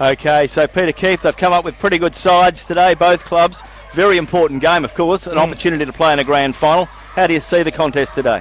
Okay, so Peter Keith, they've come up with pretty good sides today, both clubs. Very important game, of course, an opportunity to play in a grand final. How do you see the contest today?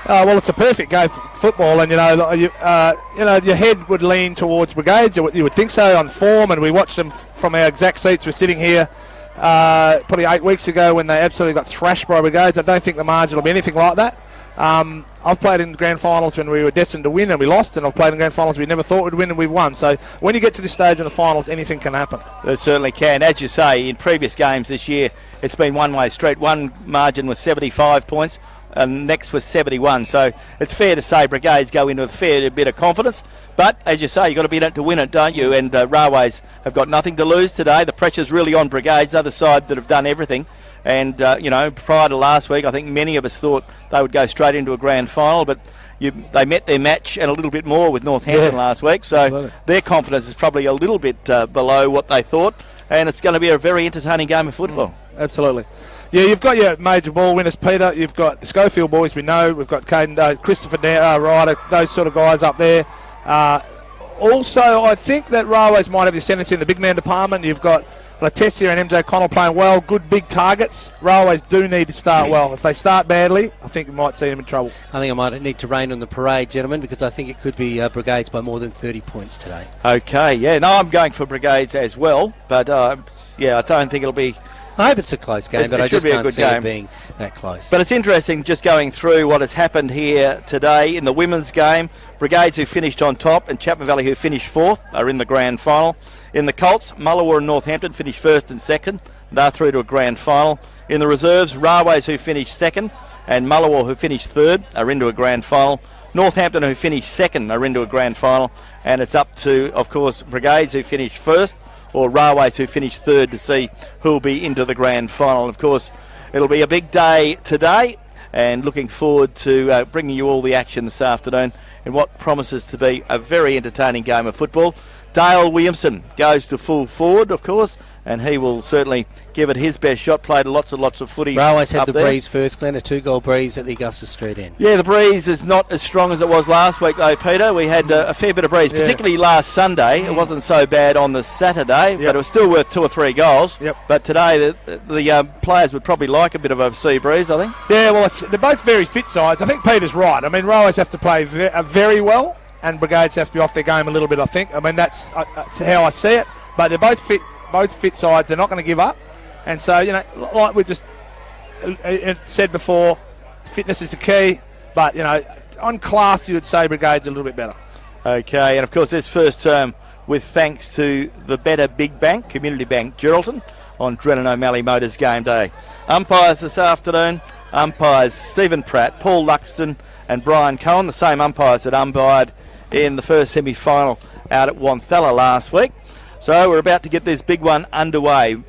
Well, it's a perfect game for football, and your head would lean towards Brigades. You would think so on form, and we watched them from our exact seats. We're sitting here probably 8 weeks ago when they absolutely got thrashed by Brigades. I don't think the margin will be anything like that. I've played in grand finals when we were destined to win and we lost, and I've played in grand finals we never thought we'd win and we've won. So when you get to this stage in the finals, anything can happen. It certainly can. As you say, in previous games this year, it's been one-way street. One margin was 75 points, and next was 71. So it's fair to say Brigades go into a fair bit of confidence. But as you say, you've got to be in it to win it, don't you? And Railways have got nothing to lose today. The pressure's really on Brigades, the other side that have done everything. And, prior to last week, I think many of us thought they would go straight into a grand final, but they met their match and a little bit more with Northampton last week. So absolutely. Their confidence is probably a little bit below what they thought, and it's going to be a very entertaining game of football. Absolutely. Yeah, you've got your major ball winners, Peter. You've got the Schofield boys, we know. We've got Caden, Christopher Ryder, those sort of guys up there. Also, I think that Railways might have your centres in the big man department. You've got Latessia and MJ Connell playing well, good big targets. Railways do need to start well. If they start badly, I think we might see them in trouble. I think I might need to rain on the parade, gentlemen, because I think it could be Brigades by more than 30 points today. Okay, yeah, no, I'm going for Brigades as well, but I don't think it'll be... I hope it's a close game, but I just can't see it being that close. But it's interesting just going through what has happened here today in the women's game. Brigades, who finished on top, and Chapman Valley, who finished fourth, are in the grand final. In the Colts, Mullawa and Northampton finished first and second. They're through to a grand final. In the reserves, Railways, who finished second, and Mullawa, who finished third, are into a grand final. Northampton, who finished second, are into a grand final. And it's up to, of course, Brigades, who finished first, or Railways, who finished third, to see who will be into the grand final. Of course, it'll be a big day today, and looking forward to bringing you all the action this afternoon in what promises to be a very entertaining game of football. Dale Williamson goes to full forward, of course, and he will certainly give it his best shot. Played lots of footy. Railways had the breeze first, Glenn, a 2-goal breeze at the Augustus Street end. Yeah, the breeze is not as strong as it was last week, though, Peter. We had a fair bit of breeze, particularly last Sunday. It wasn't so bad on the Saturday, but it was still worth 2 or 3 goals. But today, the players would probably like a bit of a sea breeze, I think. Yeah, well, they're both very fit sides. I think Peter's right. I mean, Railways have to play very well, and Brigades have to be off their game a little bit, I think. I mean, that's how I see it. But they're both fit sides. They're not going to give up. And so, like we just said before, fitness is the key. But, on class, you would say Brigades a little bit better. Okay, and of course, this first term with thanks to the Better Big Bank, Community Bank Geraldton, on Drennan O'Malley Motors Game Day. Umpires this afternoon, umpires Stephen Pratt, Paul Luxton and Brian Cohen, the same umpires that umpired in the first semi-final out at Wanthella last week. So we're about to get this big one underway.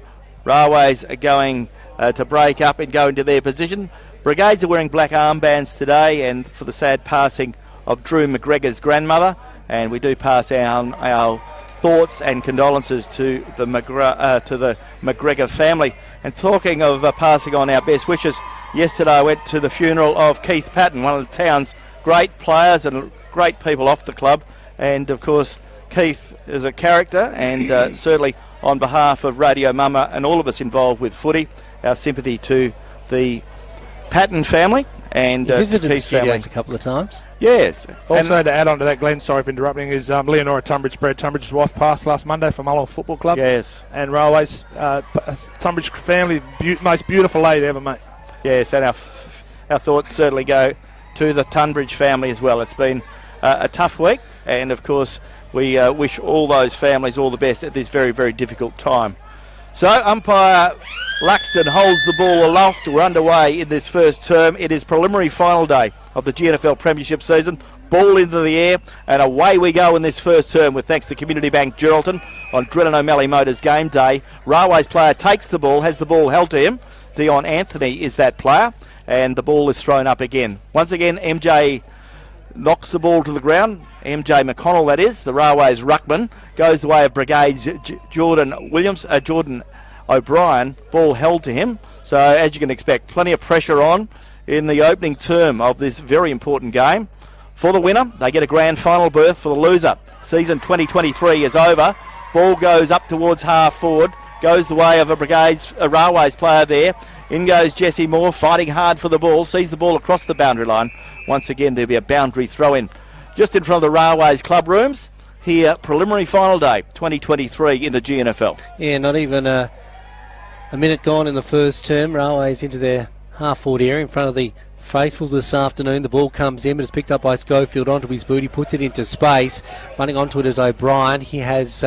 Railways are going to break up and go into their position. Brigades are wearing black armbands today, and for the sad passing of Drew McGregor's grandmother, and we do pass our thoughts and condolences to the McGregor family. And talking of passing on our best wishes, yesterday I went to the funeral of Keith Patton, one of the town's great players and great people off the club, and of course Keith is a character, and certainly on behalf of Radio Mama and all of us involved with footy, our sympathy to the Patton family and you visited Keith's the studios family a couple of times. Yes. Also, to add on to that, Glenn, sorry for interrupting, is Leonora Tunbridge. Brad Tunbridge's wife passed last Monday from Mullawa Football Club. Yes. And Railways, Tunbridge family, most beautiful lady ever, mate. Yes, and our thoughts certainly go to the Tunbridge family as well. It's been a tough week, and of course we wish all those families all the best at this very, very difficult time. So umpire Luxton holds the ball aloft. We're underway in this first term. It is preliminary final day of the GNFL Premiership season. Ball into the air, and away we go in this first term with thanks to Community Bank Geraldton on Drennan O'Malley Motors Game Day. Railways player takes the ball, has the ball held to him. Dion Anthony is that player, and the ball is thrown up again. Once again, MJ knocks the ball to the ground. MJ McConnell, that is, the Railways ruckman, goes the way of Brigades Jordan O'Brien. Ball held to him. So, as you can expect, plenty of pressure on in the opening term of this very important game. For the winner, they get a grand final berth. For the loser, season 2023 is over. Ball goes up towards half forward. Goes the way of a Railways player there. In goes Jesse Moore, fighting hard for the ball. Sees the ball across the boundary line. Once again, there'll be a boundary throw-in. Just in front of the Railways club rooms. Here, preliminary final day, 2023 in the GNFL. Yeah, not even a minute gone in the first term. Railways into their half-forward area in front of the faithful this afternoon. The ball comes in, but it's picked up by Schofield onto his boot. He puts it into space. Running onto it is O'Brien. He has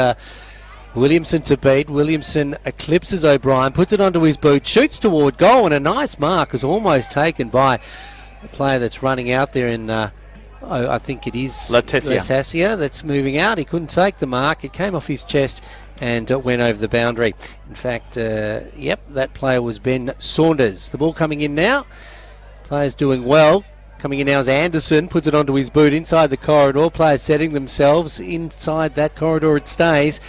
Williamson to beat. Williamson eclipses O'Brien, puts it onto his boot, shoots toward goal, and a nice mark is almost taken by the player that's running out there in, I think it is Latasia that's moving out. He couldn't take the mark. It came off his chest and went over the boundary. In fact, that player was Ben Saunders. The ball coming in now. Players doing well. Coming in now is Anderson, puts it onto his boot inside the corridor. Players setting themselves inside that corridor. It stays.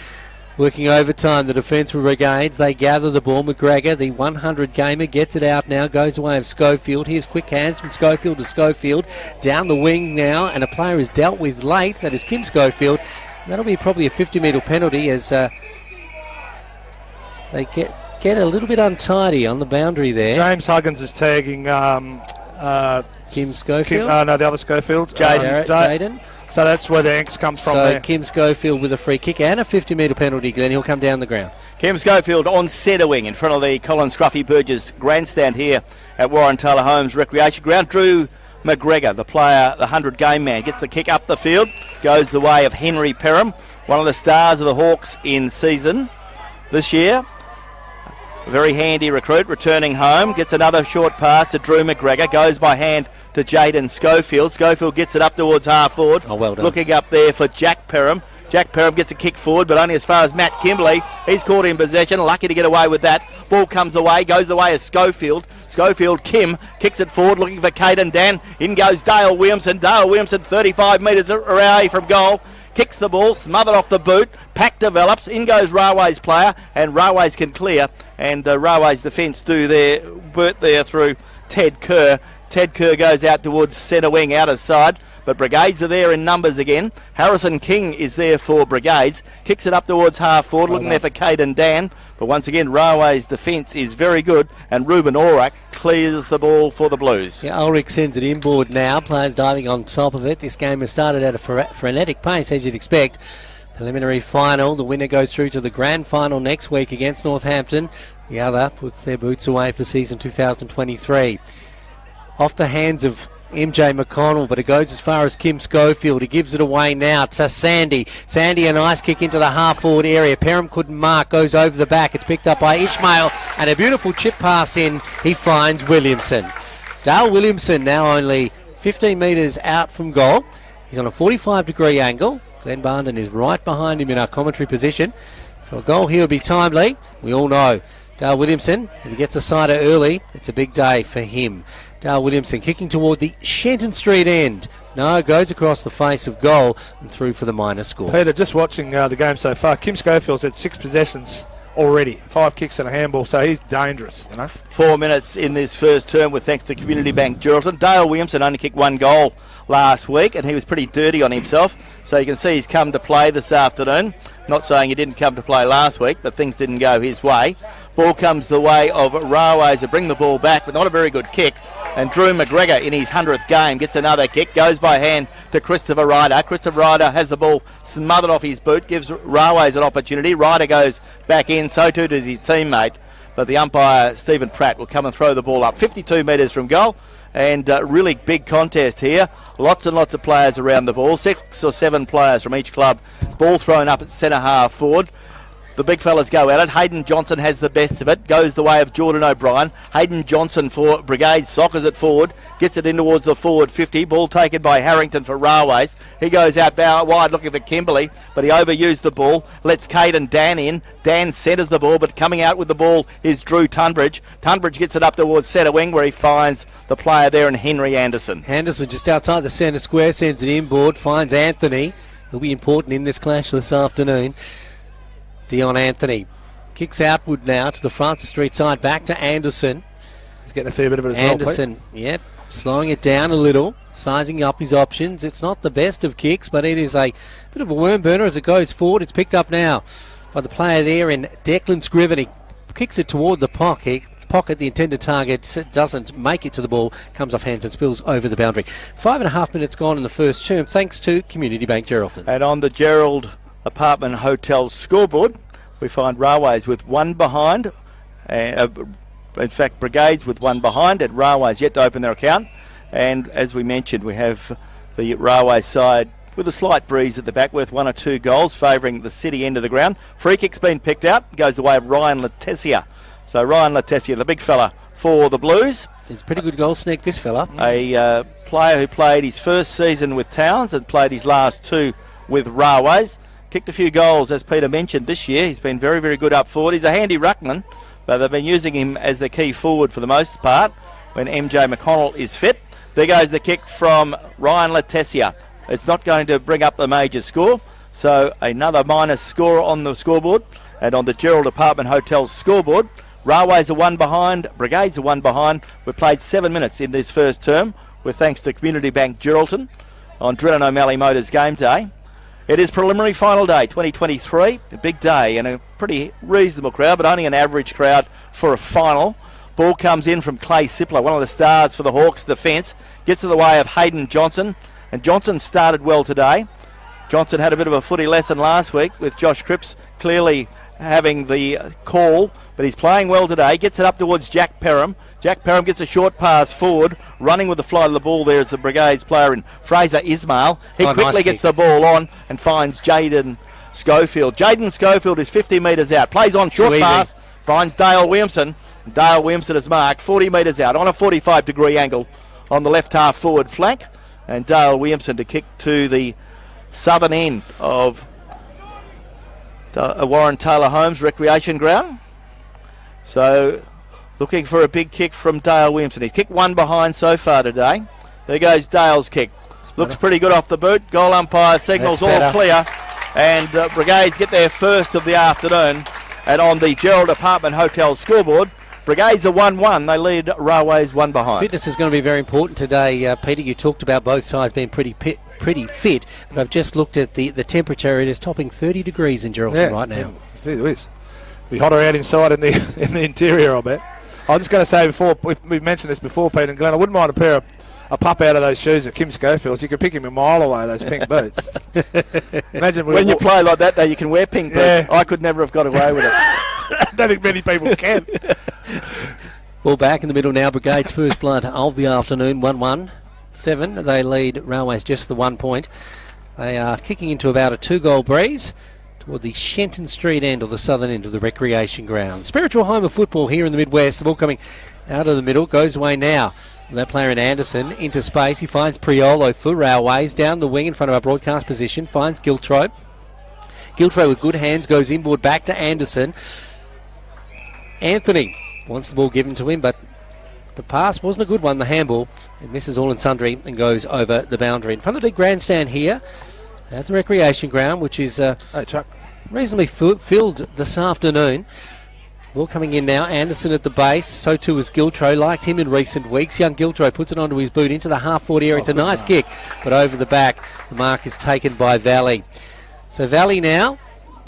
Working overtime, the defence for Brigades. They gather the ball. McGregor, the 100 gamer, gets it out now. Goes away of Schofield. Here's quick hands from Schofield to Schofield. Down the wing now, and a player is dealt with late. That is Kim Schofield. That'll be probably a 50-metre penalty as they get a little bit untidy on the boundary there. James Huggins is tagging Kim Schofield. No, the other Schofield. Jaden. So that's where the angst comes from there. So Kim Schofield with a free kick and a 50-metre penalty, Glenn. He'll come down the ground. Kim Schofield on centre wing in front of the Colin Scruffy Burgess grandstand here at Warren Taylor Holmes Recreation Ground. Drew McGregor, the player, the 100 game man, gets the kick up the field. Goes the way of Henry Perham, one of the stars of the Hawks in season this year. A very handy recruit, returning home. Gets another short pass to Drew McGregor. Goes by hand to Jaden Schofield. Schofield gets it up towards half forward. Oh, well done. Looking up there for Jack Perham. Jack Perham gets a kick forward, but only as far as Matt Kimberley. He's caught in possession. Lucky to get away with that. Ball comes away. Goes the way of Schofield. Schofield, Kim, kicks it forward, looking for Caden Dan. In goes Dale Williamson. Dale Williamson, 35 metres away from goal. Kicks the ball, smothered off the boot. Pack develops. In goes Railways player, and Railways can clear. And Railways defence do their work there through Ted Kerr. Ted Kerr goes out towards centre wing, outer side. But Brigades are there in numbers again. Harrison King is there for Brigades. Kicks it up towards half forward, looking there for Caden Dan. But once again, Railways' defence is very good. And Ruben Ulrich clears the ball for the Blues. Yeah, Ulrich sends it inboard now. Players diving on top of it. This game has started at a frenetic pace, as you'd expect. Preliminary final. The winner goes through to the grand final next week against Northampton. The other puts their boots away for season 2023. Off the hands of MJ McConnell, but it goes as far as Kim Schofield. He gives it away now to Sandy. Sandy, a nice kick into the half-forward area. Perham couldn't mark, goes over the back. It's picked up by Ishmael, and a beautiful chip pass in. He finds Williamson. Dale Williamson now only 15 metres out from goal. He's on a 45-degree angle. Glenn Barnden is right behind him in our commentary position. So a goal here will be timely. We all know Dale Williamson, if he gets a sider early, it's a big day for him. Dale Williamson kicking toward the Shenton Street end. No, goes across the face of goal and through for the minor score. Peter, just watching the game so far, Kim Schofield's had 6 possessions already, 5 kicks and a handball, so he's dangerous, 4 minutes in this first term with thanks to Community Bank Geraldton. Dale Williamson only kicked 1 goal last week, and he was pretty dirty on himself, so you can see he's come to play this afternoon. Not saying he didn't come to play last week, but things didn't go his way. Ball comes the way of Railways to bring the ball back, but not a very good kick. And Drew McGregor in his 100th game gets another kick, goes by hand to Christopher Ryder. Christopher Ryder has the ball smothered off his boot, gives Railways an opportunity. Ryder goes back in, so too does his teammate. But the umpire, Stephen Pratt, will come and throw the ball up 52 metres from goal. And really big contest here. Lots and lots of players around the ball. 6 or 7 players from each club. Ball thrown up at centre half forward. The big fellas go at it. Hayden Johnson has the best of it. Goes the way of Jordan O'Brien. Hayden Johnson for Brigade soccers it forward. Gets it in towards the forward 50. Ball taken by Harrington for Railways. He goes out wide looking for Kimberley, but he overused the ball. Lets Caden Dan in. Dan centres the ball, but coming out with the ball is Drew Tunbridge. Tunbridge gets it up towards centre wing where he finds the player there in Henry Anderson. Anderson just outside the centre square, sends it inboard, finds Anthony. He'll be important in this clash this afternoon. Dion Anthony kicks outward now to the Francis Street side, back to Anderson. He's getting a fair bit of it as Anderson, well. yep, slowing it down a little, sizing up his options. It's not the best of kicks, but it is a bit of a worm burner as it goes forward. It's picked up now by the player there in Declan Scriven. He kicks it toward the pocket. The intended target doesn't make it to the ball, comes off hands and spills over the boundary. 5.5 minutes gone in the first term, thanks to Community Bank Geraldton. And on the Gerald Apartment Hotel scoreboard, we find Railways with one behind. In fact, Brigades with one behind, and Railways yet to open their account. And as we mentioned, we have the Railway side with a slight breeze at the back, worth 1 or 2 goals, favouring the city end of the ground. Free kick's been picked out, goes the way of Ryan Letessia. So Ryan Letessia, the big fella for the Blues. He's a pretty good goal sneak, this fella. A player who played his first season with Towns and played his last 2 with Railways. Kicked a few goals, as Peter mentioned, this year. He's been very, very good up forward. He's a handy ruckman, but they've been using him as the key forward for the most part when MJ McConnell is fit. There goes the kick from Ryan Letessia. It's not going to bring up the major score, so another minus score on the scoreboard. And on the Gerald Apartment Hotel scoreboard, Railways are one behind, Brigades are one behind. We've played 7 minutes in this first term, with thanks to Community Bank Geraldton on Drennan O'Malley Motors game day. It is preliminary final day 2023, a big day and a pretty reasonable crowd, but only an average crowd for a final. Ball comes in from Clay Sippler, one of the stars for the Hawks defence, gets to the way of Hayden Johnson, and Johnson started well today. Johnson had a bit of a footy lesson last week with Josh Cripps clearly having the call, but he's playing well today. Gets it up towards Jack Perham. Jack Perham gets a short pass forward, running with the flight of the ball there as the Brigades player in Fraser Ismail. He quickly gets the ball on and finds Jaden Schofield. Jaden Schofield is 50 metres out, plays on short pass, finds Dale Williamson. Dale Williamson is marked 40 metres out on a 45-degree angle on the left half forward flank, and Dale Williamson to kick to the southern end of Warren Taylor Holmes Recreation Ground. So looking for a big kick from Dale Williamson. He's kicked one behind so far today. There goes Dale's kick. Looks pretty good off the boot. Goal umpire signals all clear, and Brigades get their first of the afternoon. And on the Gerald Apartment Hotel scoreboard, Brigades are 1-1. They lead Railways one behind. Fitness is going to be very important today, Peter. You talked about both sides being pretty fit, but I've just looked at the temperature. It is topping 30 degrees in Geraldton right now. Yeah, it is. It'll be hotter out inside in the interior, I bet. I was just going to say before, we've mentioned this before, Peter and Glenn, I wouldn't mind a pair of a pup out of those shoes at Kim Schofield's. You could pick him a mile away, those pink boots. Imagine when you play like that, though, you can wear pink boots. Yeah. I could never have got away with it. I don't think many people can. Ball back in the middle now. Brigades first blood of the afternoon, 1-1-7. They lead Railways just the 1 point. They are kicking into about a 2-goal breeze toward the Shenton Street end or the southern end of the recreation ground. Spiritual home of football here in the Midwest. The ball coming out of the middle, goes away now. That player in Anderson into space. He finds Priolo for Railways down the wing in front of our broadcast position. Finds Giltro. Giltro with good hands goes inboard back to Anderson. Anthony wants the ball given to him, but the pass wasn't a good one. The handball, it misses all and sundry and goes over the boundary. In front of the big grandstand here at the recreation ground, which is reasonably filled this afternoon. Ball coming in now. Anderson at the base. So too is Giltro. Liked him in recent weeks. Young Giltro puts it onto his boot into the half-forward area. It's a nice kick, but over the back. The mark is taken by Valley. So Valley now,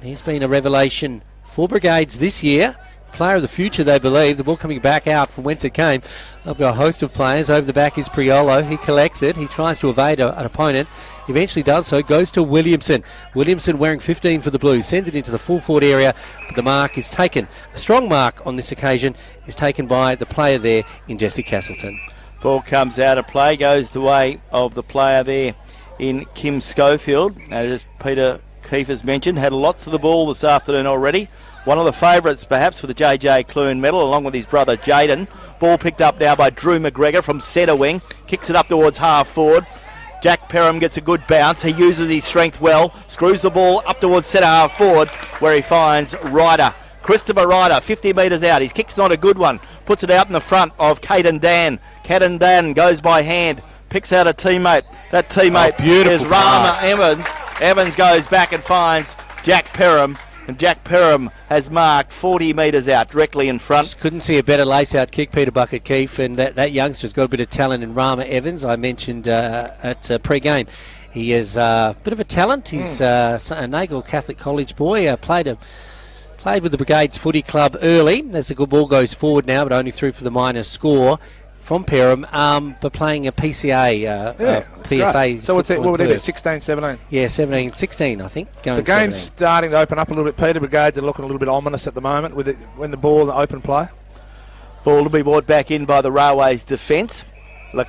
he's been a revelation for Brigades this year. Player of the future, they believe. The ball coming back out from whence it came. They've got a host of players. Over the back is Priolo. He collects it. He tries to evade an opponent. Eventually does so. Goes to Williamson. Williamson wearing 15 for the Blues. Sends it into the full forward area. But the mark is taken. A strong mark on this occasion is taken by the player there in Jesse Castleton. Ball comes out of play. Goes the way of the player there in Kim Schofield. As Peter Keefe has mentioned, had lots of the ball this afternoon already. One of the favourites perhaps for the JJ Clune medal, along with his brother Jaden. Ball picked up now by Drew McGregor from centre wing. Kicks it up towards half forward. Jack Perham gets a good bounce. He uses his strength well. Screws the ball up towards centre half forward, where he finds Ryder. Christopher Ryder, 50 metres out. His kick's not a good one. Puts it out in the front of Caden Dan. Caden Dan goes by hand. Picks out a teammate. That teammate is Rama Evans. Evans goes back and finds Jack Perham. And Jack Perham has marked 40 metres out directly in front. Just couldn't see a better lace-out kick, Peter Bucket Keefe, and that youngster's got a bit of talent in Rama Evans. I mentioned at pre-game. He is a bit of a talent. He's a Nagle Catholic College boy. Played a Played with the Brigades Footy Club early. As the good ball goes forward now, but only through for the minor score from Perham, but playing a PCA, PSA. Great. So what's it? What would it be? 16, 17? Yeah, 17, 16, I think. The game's starting to open up a little bit, Peter. Brigades are looking a little bit ominous at the moment with it, when the ball in the open play. Ball to be brought back in by the Railways defence. Look,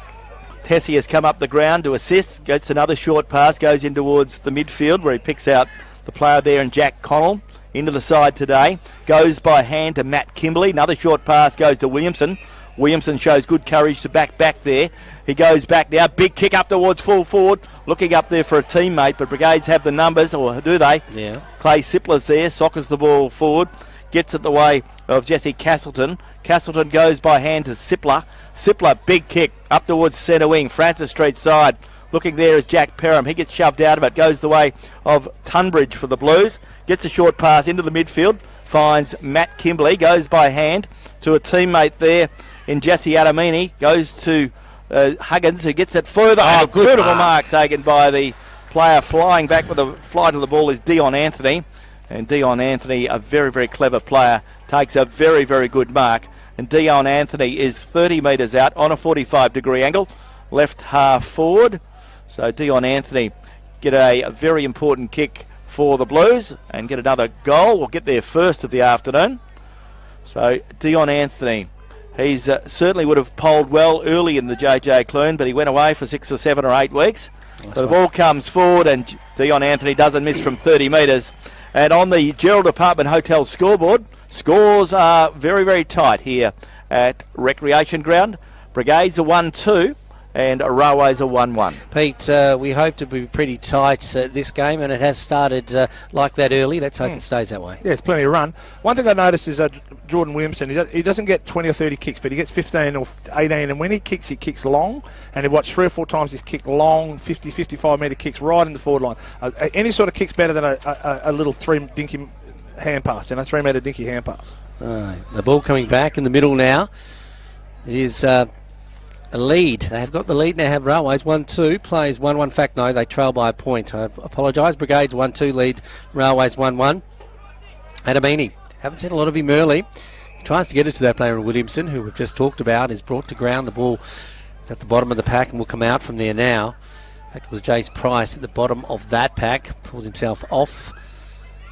Tessie has come up the ground to assist. Gets another short pass, goes in towards the midfield where he picks out the player there and Jack Connell into the side today. Goes by hand to Matt Kimberley. Another short pass goes to Williamson. Williamson shows good courage to back there. He goes back now. Big kick up towards full forward. Looking up there for a teammate, but Brigades have the numbers, or do they? Yeah. Clay Sippler's there. Soccers the ball forward. Gets it the way of Jesse Castleton. Castleton goes by hand to Sippler. Sippler, big kick up towards centre wing. Francis Street side. Looking there is Jack Perham. He gets shoved out of it. Goes the way of Tunbridge for the Blues. Gets a short pass into the midfield. Finds Matt Kimberley. Goes by hand to a teammate there in Jesse Adamini. Goes to Huggins, who gets it further. Oh, good beautiful mark taken by the player. Flying back with the flight of the ball is Dion Anthony. And Dion Anthony, a very, very clever player, takes a very, very good mark. And Dion Anthony is 30 metres out on a 45-degree angle. Left half forward. So Dion Anthony get a very important kick for the Blues and get another goal. We'll get their first of the afternoon. So Dion Anthony, he's certainly would have polled well early in the JJ Clune, but he went away for 6 or 7 or 8 weeks. So the ball comes forward and Dion Anthony doesn't miss from 30 metres. And on the Gerald Apartment Hotel scoreboard, scores are very, very tight here at Recreation Ground. Brigades are 1-2 and Railways are 1-1. Pete, we hope to be pretty tight this game, and it has started like that early. Let's hope it stays that way. Yeah, it's plenty of run. One thing I noticed is Jordan Williamson, he doesn't get 20 or 30 kicks, but he gets 15 or 18, and when he kicks long, and I've watched 3 or 4 times he's kicked long, 50, 55-metre kicks right in the forward line. Any sort of kick's better than a little 3-dinky hand pass, 3-metre dinky hand pass. The ball coming back in the middle now. It is a lead. They have got the lead now, have Railways 1-2, plays 1-1. In fact, no, they trail by a point. I apologise. Brigades 1-2 lead, Railways 1-1. Adamini, haven't seen a lot of him early. Tries to get it to that player in Williamson, who we've just talked about, is brought to ground. The ball is at the bottom of the pack and will come out from there now. In fact, it was Jace Price at the bottom of that pack. Pulls himself off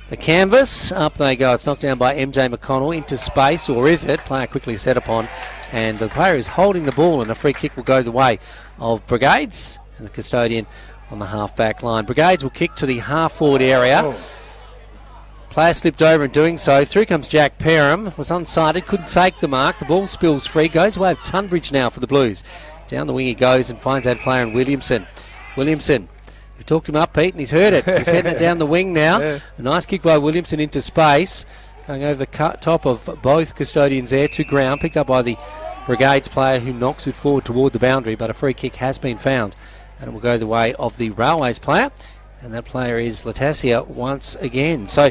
the canvas. Up they go. It's knocked down by MJ McConnell into space, or is it? Player quickly set upon. And the player is holding the ball, and a free kick will go the way of Brigades and the custodian on the half-back line. Brigades will kick to the half-forward area. Oh. Player slipped over in doing so. Through comes Jack Perham. Was unsighted, couldn't take the mark. The ball spills free. Goes away with Tunbridge now for the Blues. Down the wing he goes and finds that player in Williamson. Williamson. You've talked him up, Pete, and he's heard it. He's heading it down the wing now. Yeah. A nice kick by Williamson into space. Going over the top of both custodians there to ground. Picked up by the Brigades player who knocks it forward toward the boundary, but a free kick has been found. And it will go the way of the Railways player. And that player is Latassia once again. So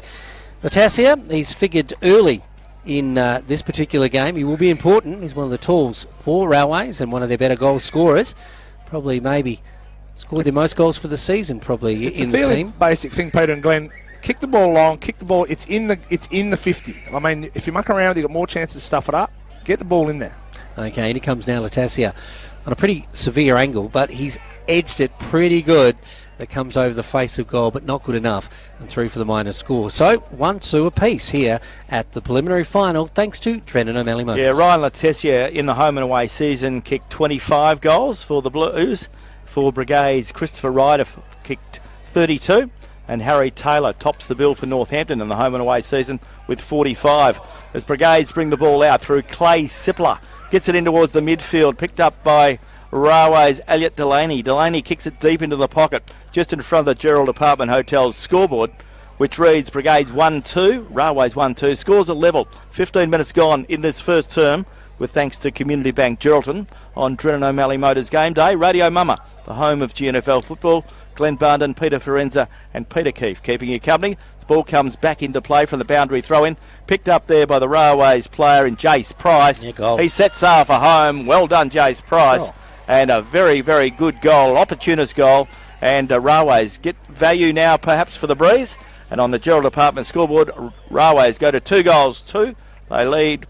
Latassia, he's figured early in this particular game. He will be important. He's one of the tools for Railways and one of their better goal scorers. Probably maybe scored their most goals for the season probably it's in a the fairly team. Basic thing, Peter and Glenn. Kick the ball long, kick the ball. It's in the 50. I mean, if you muck around, you've got more chances to stuff it up. Get the ball in there. Okay, and he comes now, Latassia, on a pretty severe angle, but he's edged it pretty good. That comes over the face of goal, but not good enough, and through for the minor score. So 1-2 apiece here at the preliminary final, thanks to Trent and O'Malley Motors. Yeah, Ryan Latassia in the home and away season kicked 25 goals for the Blues. For Brigades, Christopher Ryder kicked 32. And Harry Taylor tops the bill for Northampton in the home and away season with 45. As Brigades bring the ball out through Clay Sippler. Gets it in towards the midfield. Picked up by Railways' Elliot Delaney. Delaney kicks it deep into the pocket just in front of the Gerald Apartment Hotel's scoreboard, which reads Brigades 1-2, Railways 1-2. Scores are level. 15 minutes gone in this first term, with thanks to Community Bank Geraldton on Drennan O'Malley Motors Game Day. Radio Mama, the home of GNFL football. Glenn Barnden, Peter Forenza and Peter Keefe keeping you company. The ball comes back into play from the boundary throw-in. Picked up there by the Railways player in Jace Price. Yeah, he sets sail for home. Well done, Jace Price. Oh. And a very, very good goal, opportunist goal. And Railways get value now perhaps for the breeze And on the Gerald Department scoreboard, Railways go to 2-2. They lead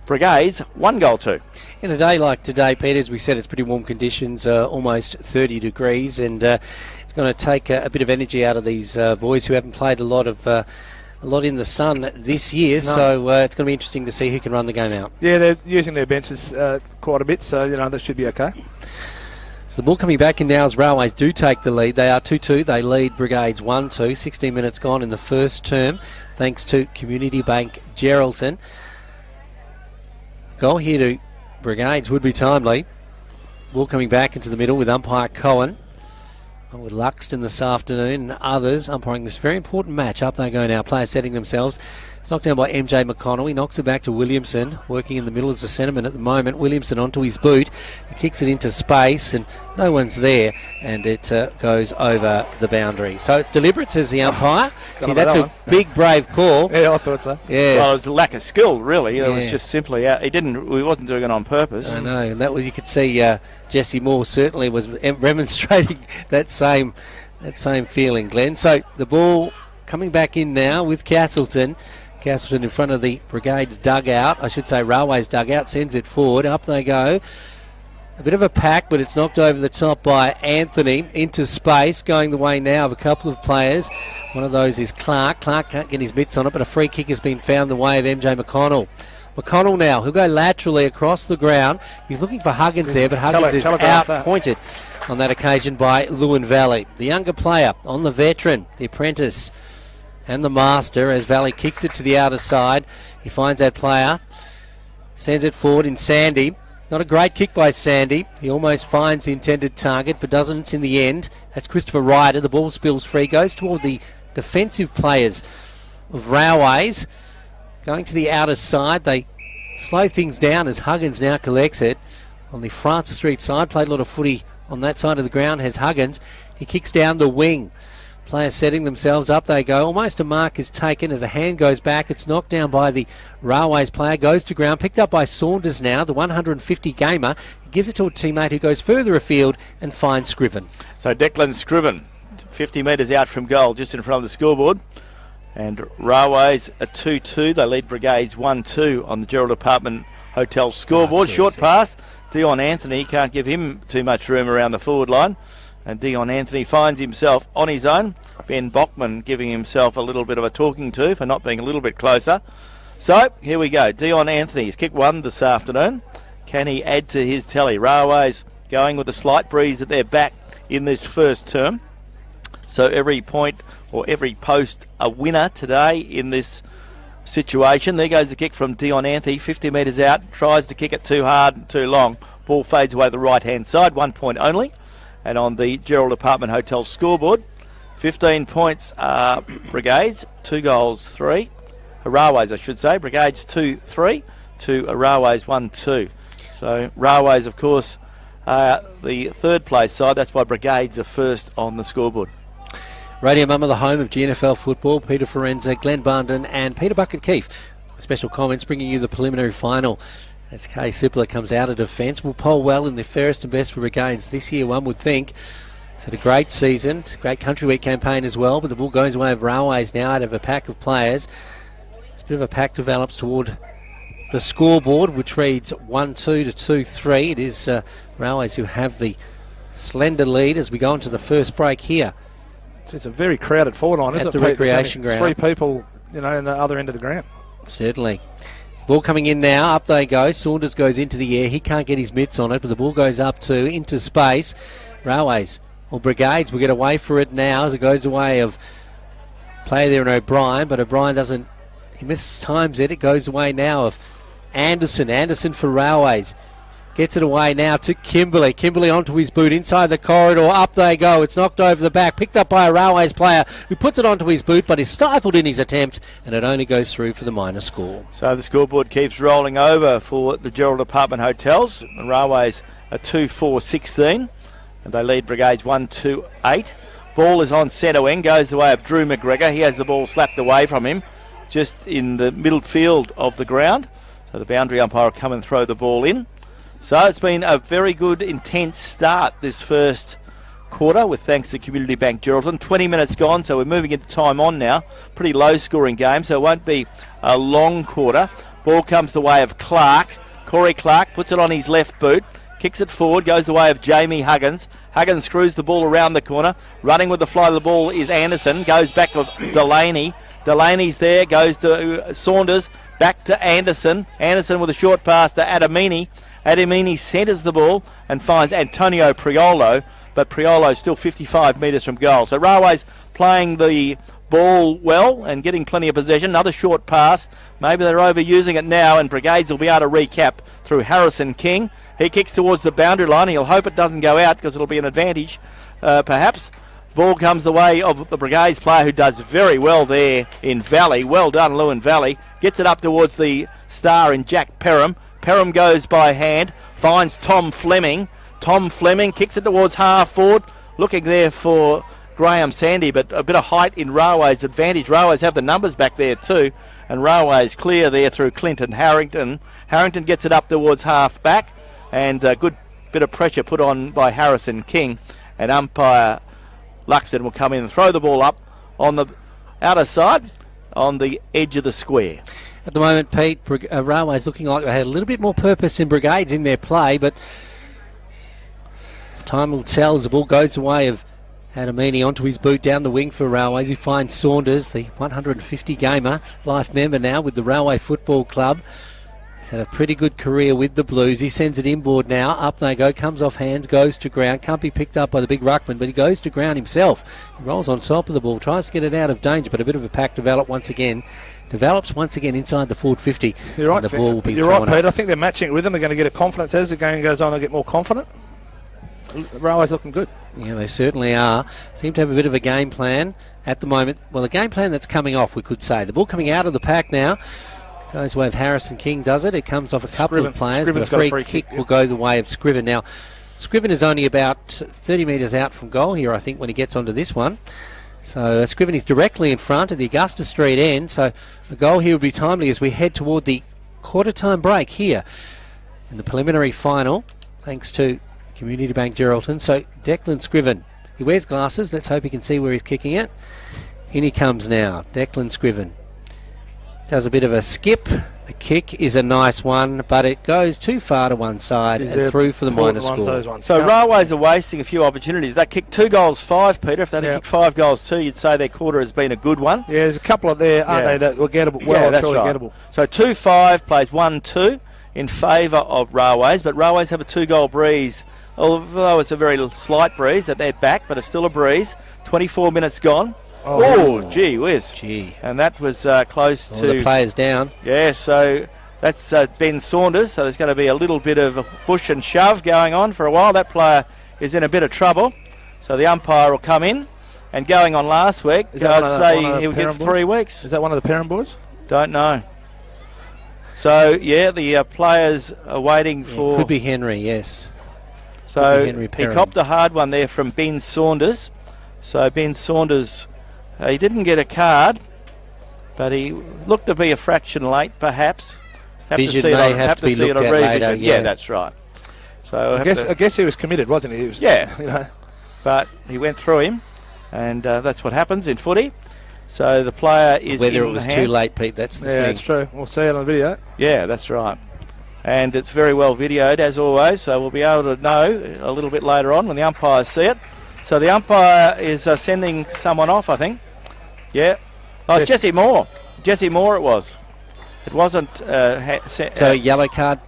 Brigades 1-2. In a day like today, Peter, as we said, it's pretty warm conditions, almost 30 degrees, and it's going to take a bit of energy out of these boys who haven't played a lot in the sun this year. No. So it's going to be interesting to see who can run the game out. Yeah, they're using their benches quite a bit, so that should be okay. So the ball coming back in now as Railways do take the lead. They are 2-2. They lead Brigades 1-2. 16 minutes gone in the first term, thanks to Community Bank Geraldton. Goal here to Brigades would be timely. Ball coming back into the middle with umpire Cohen. With Luxton this afternoon and others umpiring this very important match. Up they go now. Players setting themselves. It's knocked down by MJ McConnell. He knocks it back to Williamson, working in the middle as a centreman at the moment. Williamson onto his boot. He kicks it into space and no one's there, and it goes over the boundary. So it's deliberate, says the umpire. See, that's a big, brave call. Yeah, I thought so. Yes. Well, it was a lack of skill, really. It was just simply out. He wasn't doing it on purpose. I know, and that was, you could see Jesse Moore certainly was remonstrating that same feeling, Glenn. So the ball coming back in now with Castleton. Castleton in front of the Brigades dugout, I should say Railways dugout, sends it forward. Up they go. A bit of a pack, but it's knocked over the top by Anthony into space, going the way now of a couple of players. One of those is Clark. Clark can't get his mitts on it, but a free kick has been found the way of MJ McConnell. McConnell now, he'll go laterally across the ground. He's looking for Huggins there, but Huggins is out-pointed on that occasion by Lewin Valley. The younger player on the veteran, the apprentice, and the master as Valley kicks it to the outer side. He finds that player, sends it forward in Sandy. Not a great kick by Sandy. He almost finds the intended target, but doesn't in the end. That's Christopher Ryder. The ball spills free, goes toward the defensive players of Railways. Going to the outer side, they slow things down as Huggins now collects it. On the Francis Street side, played a lot of footy on that side of the ground, has Huggins. He kicks down the wing. Players setting themselves up, they go. Almost a mark is taken as a hand goes back. It's knocked down by the Railways player, goes to ground, picked up by Saunders now, the 150 gamer. He gives it to a teammate who goes further afield and finds Scriven. So Declan Scriven, 50 metres out from goal, just in front of the scoreboard. And Railways are 2-2. They lead Brigades 1-2 on the Gerald Department Hotel scoreboard. Short pass. Dion Anthony, can't give him too much room around the forward line. And Dion Anthony finds himself on his own. Ben Bockman giving himself a little bit of a talking to for not being a little bit closer. So, here we go. Dion Anthony's kick one this afternoon. Can he add to his tally? Railways going with a slight breeze at their back in this first term. So every point or every post a winner today in this situation. There goes the kick from Dion Anthony, 50 metres out. Tries to kick it too hard and too long. Ball fades away to the right-hand side, 1 point only. And on the Gerald Apartment Hotel scoreboard, 15 points are Brigades, 2-3. Railways, I should say. Brigades 2-3 to Railways 1-2. So Railways, of course, the third place side. That's why Brigades are first on the scoreboard. Radio Mama, the home of GNFL football. Peter Forenza, Glenn Barnden and Peter Bucket Keefe. Special comments bringing you the preliminary final. As Kay Sippler comes out of defence, will poll well in the fairest and best for Brigades this year, one would think. He's had a great season, great Country Week campaign as well, but the ball goes away of Railways now out of a pack of players. It's a bit of a pack develops toward the scoreboard, which reads 1-2 to 2-3. It is Railways who have the slender lead as we go into the first break here. It's a very crowded forward line, isn't it? At the recreation ground. 3 people, in the other end of the ground. Certainly. Ball coming in now, up they go. Saunders goes into the air. He can't get his mitts on it, but the ball goes up into space. Railways, or Brigades will get away for it now as it goes away of play there in O'Brien, but O'Brien doesn't, he mistimes it. It goes away now of Anderson. Anderson for Railways. Gets it away now to Kimberley. Kimberley onto his boot inside the corridor. Up they go. It's knocked over the back. Picked up by a Railways player who puts it onto his boot, but is stifled in his attempt, and it only goes through for the minor score. So the scoreboard keeps rolling over for the Gerald Apartment Hotels. And Railways are 2-4-16, and they lead Brigades 1-2-8. Ball is on centre wing. Goes the way of Drew McGregor. He has the ball slapped away from him just in the middle field of the ground. So the boundary umpire will come and throw the ball in. So it's been a very good, intense start this first quarter with thanks to Community Bank Geraldton. 20 minutes gone, so we're moving into time on now. Pretty low-scoring game, so it won't be a long quarter. Ball comes the way of Clark. Corey Clark puts it on his left boot, kicks it forward, goes the way of Jamie Huggins. Huggins screws the ball around the corner. Running with the fly of the ball is Anderson. Goes back with Delaney. Delaney's there, goes to Saunders. Back to Anderson. Anderson with a short pass to Adamini. Adamini centres the ball and finds Antonio Priolo, but Priolo's still 55 metres from goal. So Railways playing the ball well and getting plenty of possession. Another short pass. Maybe they're overusing it now, and Brigades will be able to recap through Harrison King. He kicks towards the boundary line. He'll hope it doesn't go out because it'll be an advantage, perhaps. Ball comes the way of the Brigades player who does very well there in Valley. Well done, Lewin Valley. Gets it up towards the star in Jack Perham. Perham goes by hand, finds Tom Fleming. Tom Fleming kicks it towards half forward. Looking there for Graham Sandy, but a bit of height in Railways' advantage. Railways have the numbers back there too, and Railways clear there through Clinton Harrington. Harrington gets it up towards half back, and a good bit of pressure put on by Harrison King, and umpire Luxton will come in and throw the ball up on the outer side on the edge of the square. At the moment, Pete, Railways looking like they had a little bit more purpose in Brigades in their play, but time will tell as the ball goes the way of Adamini onto his boot down the wing for Railways. He finds Saunders, the 150 gamer, life member now with the Railway Football Club. He's had a pretty good career with the Blues. He sends it inboard now. Up they go. Comes off hands. Goes to ground. Can't be picked up by the big ruckman, but he goes to ground himself. He rolls on top of the ball. Tries to get it out of danger, but a bit of a pack develops once again inside the forward 50. You're right, the ball will be you're right, up. Pete. I think they're matching it with them. They're going to get a confidence as the game goes on. They get more confident. Railways looking good. Yeah, they certainly are. Seem to have a bit of a game plan at the moment. Well, a game plan that's coming off, we could say. The ball coming out of the pack now. Goes the way of Harrison King, does it? It comes off a couple of players, Scriven's but a free kick will go the way of Scriven. Now, Scriven is only about 30 metres out from goal here, I think, when he gets onto this one. So Scriven is directly in front at the Augusta Street end. So a goal here would be timely as we head toward the quarter-time break here in the preliminary final, thanks to Community Bank Geraldton. So Declan Scriven, he wears glasses. Let's hope he can see where he's kicking it. In he comes now, Declan Scriven. Does a bit of a skip. The kick is a nice one, but it goes too far to one side and through for the minor score. So Railways are wasting a few opportunities. They kicked 2 goals 5, Peter. If they'd kicked 5 goals 2, you'd say their quarter has been a good one. Yeah, there's a couple of there, aren't they, that were gettable. Well, yeah, that's truly right. gettable. So 2-5 plays 1-2 in favour of Railways, but Railways have a 2-goal breeze, although it's a very slight breeze at their back, but it's still a breeze. 24 minutes gone. Oh, gee whiz. Gee. And that was close to... the players down. Yeah, so that's Ben Saunders. So there's going to be a little bit of push and shove going on for a while. That player is in a bit of trouble. So the umpire will come in. And going on last week, I'd say he would get 3 weeks. Is that one of the Perham boys? Don't know. So, yeah, the players are waiting for... Could be Henry, yes. So he copped a hard one there from Ben Saunders. So Ben Saunders... he didn't get a card, but he looked to be a fraction late, perhaps. Vision may have to be looked at later. Yeah, that's right. So I guess he was committed, wasn't he? He was, yeah, you know. But he went through him, and that's what happens in footy. So the player is whether it was too late, Pete. That's the thing. Yeah, that's true. We'll see it on the video. Yeah, that's right. And it's very well videoed as always, so we'll be able to know a little bit later on when the umpires see it. So the umpire is sending someone off, I think. Yeah. Oh, it's Jesse Moore. Jesse Moore it was. It wasn't... so yellow card?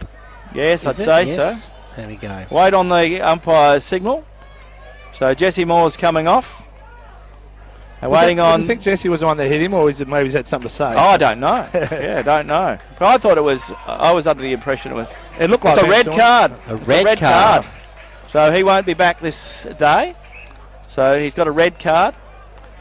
Yes, I'd say so. There we go. Wait on the umpire's signal. So Jesse Moore's coming off. And waiting on... Do you think Jesse was the one that hit him, or is it maybe he's had something to say? Oh, I don't know. Yeah, I don't know. But I thought it was... I was under the impression it was... It looked like it's a red card. A red card. So he won't be back this day. So he's got a red card.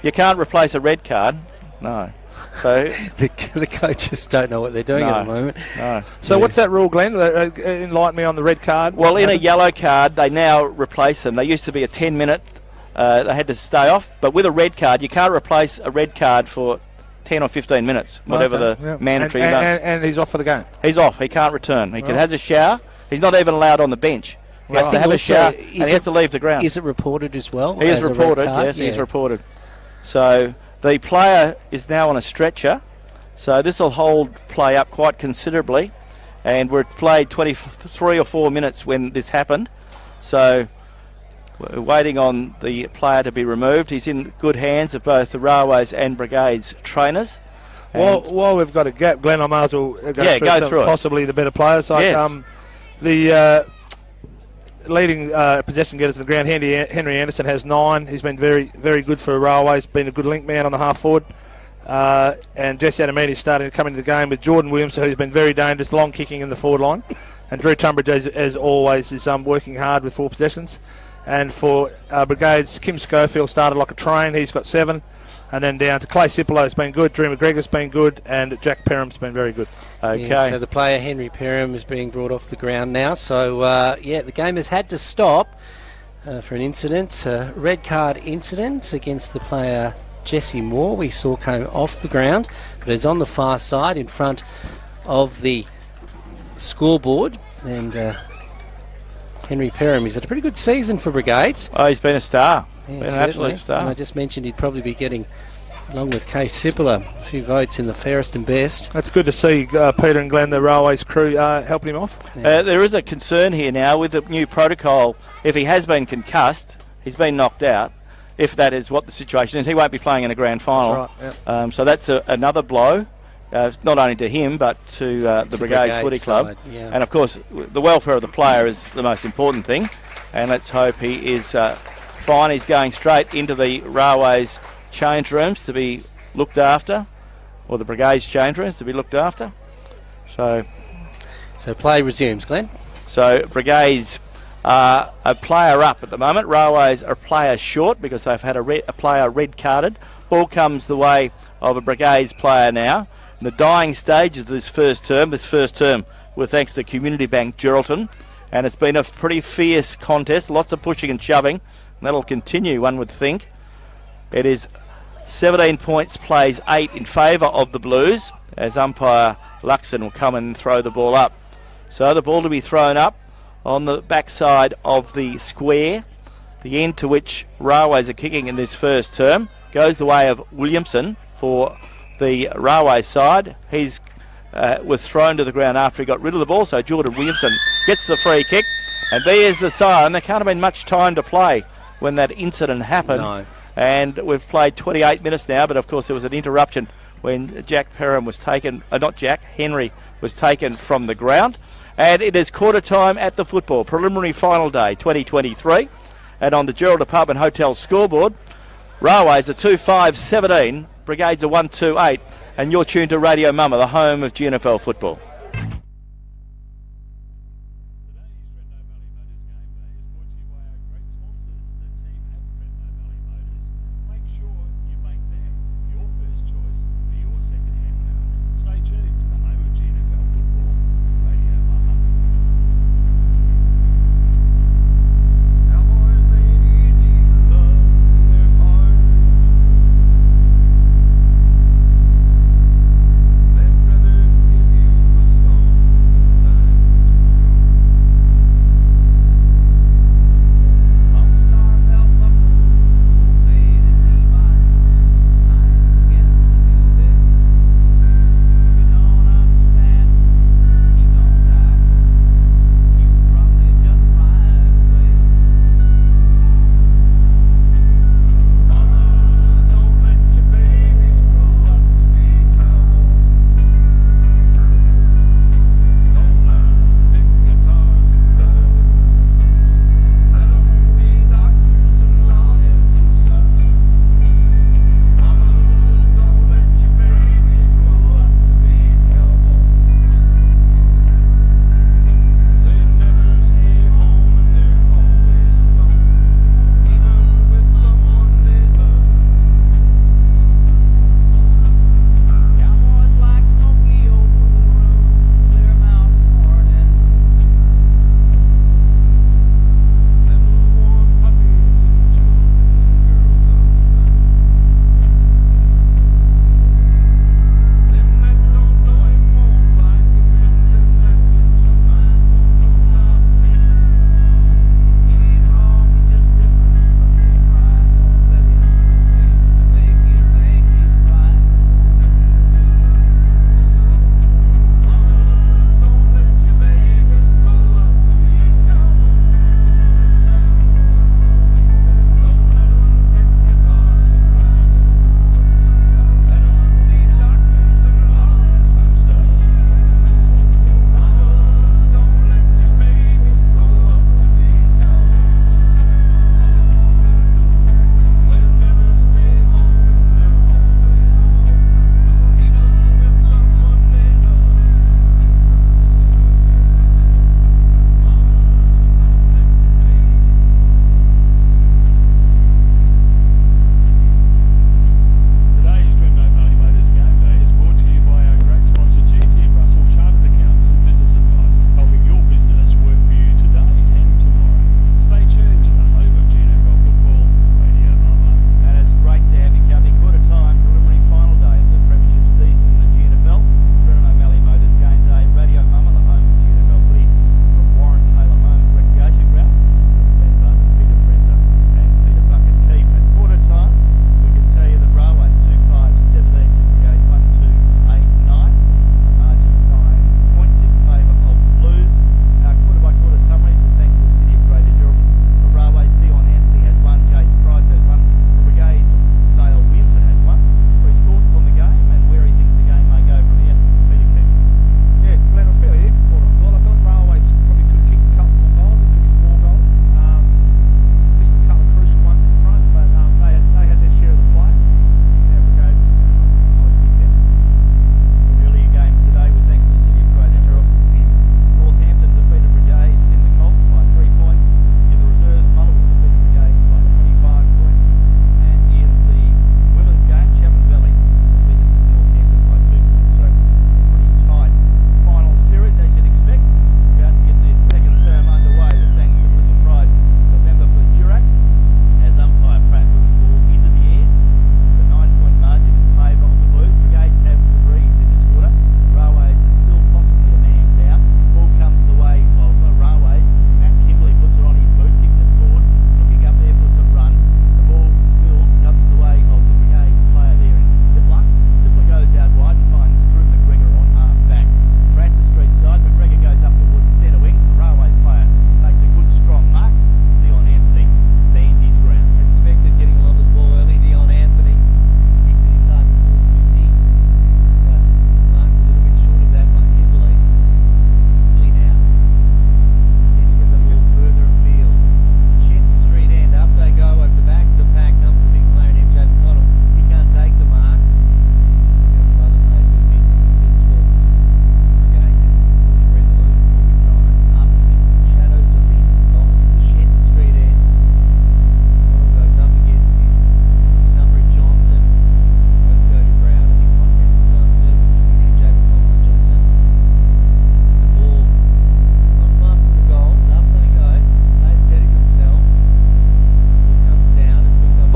You can't replace a red card. No. So the coaches don't know what they're doing at the moment. No. So what's that rule, Glenn? Enlighten me on the red card. Well, in a yellow card, they now replace them. They used to be a 10-minute. They had to stay off. But with a red card, you can't replace a red card for 10 or 15 minutes, whatever the mandatory. And he's off for the game. He's off. He can't return. He has a shower. He's not even allowed on the bench. He has to have a shower, and he has to leave the ground. Is it reported as well? He is reported, yes, he is reported. So the player is now on a stretcher, so this will hold play up quite considerably, and we're played 23 or 4 minutes when this happened, so we're waiting on the player to be removed. He's in good hands of both the Railways and Brigades trainers. While we've got a gap, Glenn, I might as well go through possibly the better players. Like, the leading possession getters in the ground, Henry Anderson has 9. He's been very, very good for Railways, been a good link man on the half forward. And Jesse Adamini's starting to come into the game with Jordan Williams, who's been very dangerous, long kicking in the forward line. And Drew Tunbridge, as always, is working hard with 4 possessions. And for Brigades, Kim Schofield started like a train. He's got 7. And then down to Clay Cipolo's been good, Drew McGregor's been good, and Jack Perham's been very good. Okay. Yeah, so the player Henry Perham is being brought off the ground now. So, the game has had to stop for an incident, a red card incident against the player Jesse Moore. We saw came off the ground, but is on the far side in front of the scoreboard. And Henry Perham is at a pretty good season for Brigades. Oh, he's been a star. Yeah, been an absolute star. And I just mentioned he'd probably be getting, along with Case Cipolla, a few votes in the fairest and best. That's good to see Peter and Glenn, the Railways crew, helping him off. Yeah. There is a concern here now with the new protocol. If he has been concussed, he's been knocked out. If that is what the situation is, he won't be playing in a grand final. That's right, so that's another blow, not only to him but to the Brigades Footy Club. Yeah. And of course, the welfare of the player is the most important thing. And let's hope he is fine. He's going straight into the Railways change rooms to be looked after, or the Brigades change rooms to be looked after. So play resumes, Glenn. So Brigades are a player up at the moment. Railways are a player short because they've had a player red carded. Ball comes the way of a Brigades player now. In the dying stages of this first term were thanks to Community Bank Geraldton, and it's been a pretty fierce contest, lots of pushing and shoving. That'll continue, one would think. It is 17 points, plays 8 in favour of the Blues, as umpire Luxon will come and throw the ball up. So the ball to be thrown up on the backside of the square, the end to which Railways are kicking in this first term, goes the way of Williamson for the Railway side. He's was thrown to the ground after he got rid of the ball, so Jordan Williamson gets the free kick, and there's the siren. There can't have been much time to play when that incident happened. No. And we've played 28 minutes now, but of course there was an interruption when Jack Perham was taken, Henry was taken from the ground. And it is quarter time at the football, preliminary final day 2023. And on the Gerald Apartment Hotel scoreboard, Railways are 2-5-17, Brigades are 1-2-8, and you're tuned to Radio Mama, the home of GNFL football.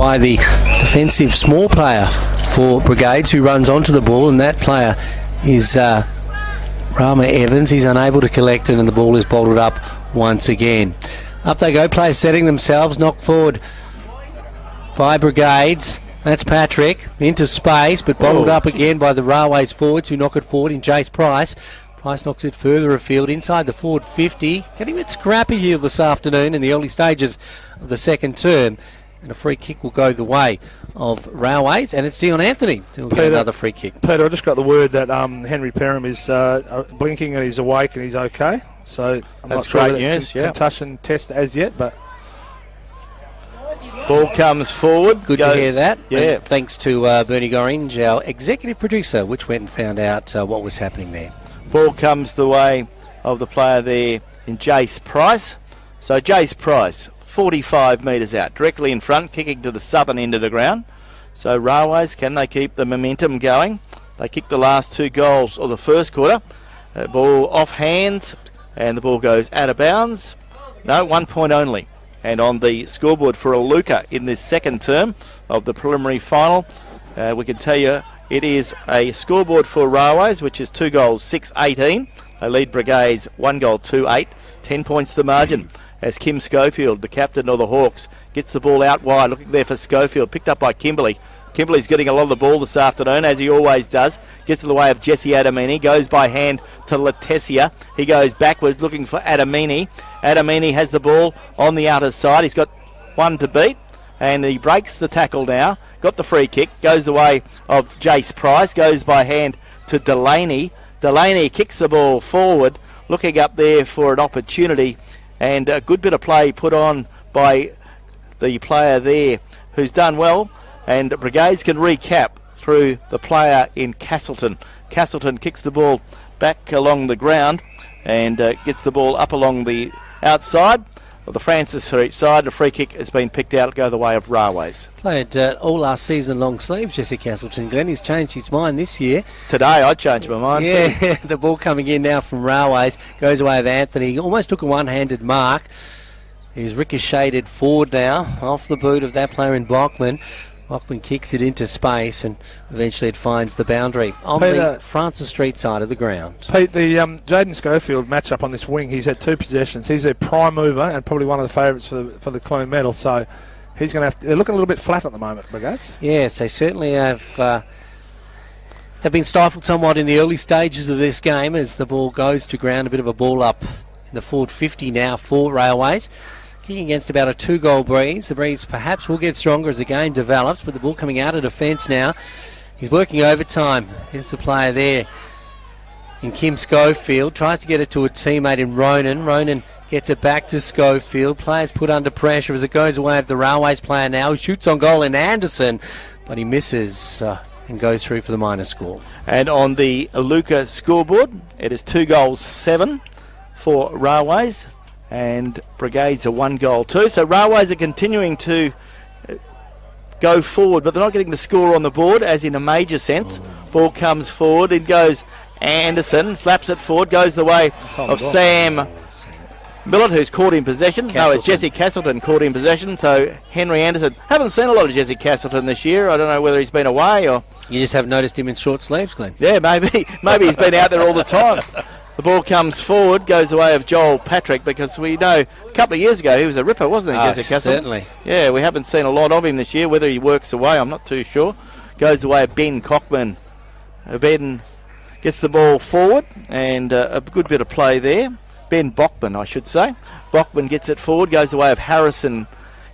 by the defensive small player for Brigades, who runs onto the ball, and that player is Rama Evans. He's unable to collect it, and the ball is bottled up once again. Up they go, players setting themselves, knocked forward by Brigades. That's Patrick into space, but bottled up again by the Railways forwards, who knock it forward in Jace Price. Price knocks it further afield inside the forward 50. Getting a bit scrappy here this afternoon in the early stages of the second term. And a free kick will go the way of Railways, and it's Dion Anthony who'll get another free kick. Peter, I just got the word that Henry Perham is blinking and he's awake and he's okay. So I'm That's not sure great news, concussion test as yet, but ball comes forward. Good to hear that. Yeah. And thanks to Bernie Gorringe, our executive producer, which went and found out what was happening there. Ball comes the way of the player there in Jace Price. So Jace Price, 45 metres out, directly in front, kicking to the southern end of the ground. So Railways, can they keep the momentum going? They kicked the last 2 goals of the first quarter. Ball off hands, and the ball goes out of bounds. No, 1 point only. And on the scoreboard for Iluka in this second term of the preliminary final, we can tell you it is a scoreboard for Railways, which is 2 goals, 6-18. They lead Brigades 1 goal, 2-8. 10 points the margin as Kim Schofield, the captain of the Hawks, gets the ball out wide, looking there for Schofield, picked up by Kimberley. Kimberley's getting a lot of the ball this afternoon, as he always does. Gets in the way of Jesse Adamini, goes by hand to Latesia. He goes backwards looking for Adamini. Adamini has the ball on the outer side. He's got one to beat, and he breaks the tackle now. Got the free kick, goes the way of Jace Price, goes by hand to Delaney. Delaney kicks the ball forward, looking up there for an opportunity, and a good bit of play put on by the player there who's done well, and Brigades can recap through the player in Castleton. Castleton kicks the ball back along the ground and gets the ball up along the outside of the Francis Street side. A free kick has been picked out to go the way of Railways. Played all last season long sleeves, Jesse Castleton. Glenn, he's changed his mind this year. Today I changed my mind too. The ball coming in now from Railways goes away of Anthony. He almost took a one-handed mark. He's ricocheted forward now off the boot of that player in Bachman. Bachman kicks it into space, and eventually it finds the boundary on the Francis Street side of the ground. Pete, the Jaden Schofield matchup on this wing, he's had 2 possessions. He's their prime mover and probably one of the favourites for the Clune medal. So he's going to have to. They're looking a little bit flat at the moment, Brigades. Yes, they certainly have been stifled somewhat in the early stages of this game as the ball goes to ground. A bit of a ball up in the forward 50 now for Railways. Kicking against about a 2-goal breeze. The breeze perhaps will get stronger as the game develops, but the ball coming out of defence now. He's working overtime. Here's the player there in Kim Schofield. Tries to get it to a teammate in Ronan. Ronan gets it back to Schofield. Players put under pressure as it goes away of the Railways player now. He shoots on goal in Anderson, but he misses and goes through for the minor score. And on the Iluka scoreboard, it is 2 goals, 7 for Railways. And Brigades are 1 goal, 2. So Railways are continuing to go forward, but they're not getting the score on the board, as in a major sense. Ball comes forward, it goes Anderson, slaps it forward, goes the way of Sam Millett, who's caught in possession. No, it's Jesse Castleton caught in possession. So Henry Anderson. Haven't seen a lot of Jesse Castleton this year. I don't know whether he's been away or... You just haven't noticed him in short sleeves, Glenn. Yeah, maybe he's been out there all the time. The ball comes forward, goes the way of Joel Patrick, because we know a couple of years ago he was a ripper, wasn't he, Jesse Castleton? Certainly. Yeah, we haven't seen a lot of him this year. Whether he works away, I'm not too sure. Goes the way of Ben Cockman. Ben gets the ball forward, and a good bit of play there. Ben Bachman, I should say. Bachman gets it forward, goes the way of Harrison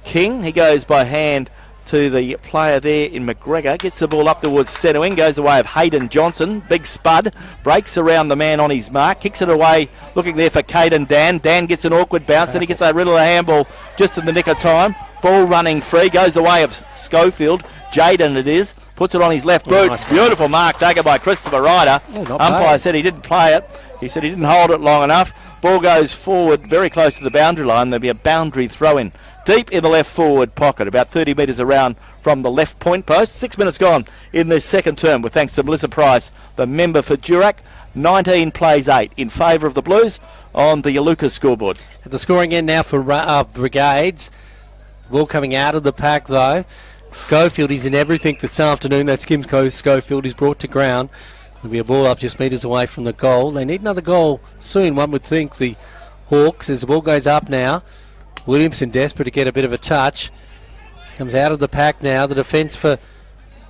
King. He goes by hand to the player there in McGregor, gets the ball up towards centre wing, goes the way of Hayden Johnson, big spud, breaks around the man on his mark, kicks it away, looking there for Caden Dan. Dan gets an awkward bounce, then he gets a riddle of the handball just in the nick of time. Ball running free, goes the way of Schofield. Jaden it is, puts it on his left boot. Nice. Beautiful mark taken by Christopher Ryder. Umpire said he didn't play it. He said he didn't hold it long enough. Ball goes forward very close to the boundary line. There'll be a boundary throw-in deep in the left forward pocket, about 30 metres around from the left point post. 6 minutes gone in this second term, with thanks to Melissa Price, the member for Durack. 19 plays 8 in favour of the Blues on the Iluka scoreboard. At the scoring end now for Brigades. Ball coming out of the pack though. Schofield is in everything this afternoon. That's Kimco Schofield is brought to ground. There'll be a ball up just metres away from the goal. They need another goal soon, one would think, the Hawks, as the ball goes up now. Williamson desperate to get a bit of a touch. Comes out of the pack now. The defence for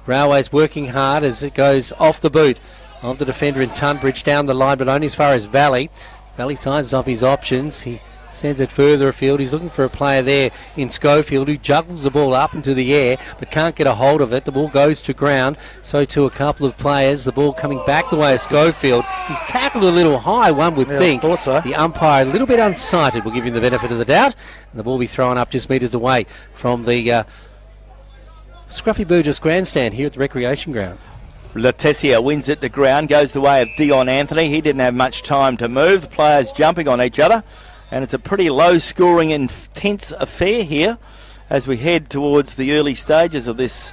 Railways working hard as it goes off the boot of the defender in Tunbridge down the line, but only as far as Valley. Valley sizes off his options. He sends it further afield. He's looking for a player there in Schofield who juggles the ball up into the air but can't get a hold of it. The ball goes to ground. So too a couple of players. The ball coming back the way of Schofield. He's tackled a little high, one would think. I thought so. The umpire a little bit unsighted. We'll give him the benefit of the doubt. And the ball will be thrown up just metres away from the Scruffy Burgess grandstand here at the recreation ground. Letizia wins it to ground, goes the way of Dion Anthony. He didn't have much time to move. The players jumping on each other. And it's a pretty low-scoring, intense affair here as we head towards the early stages of this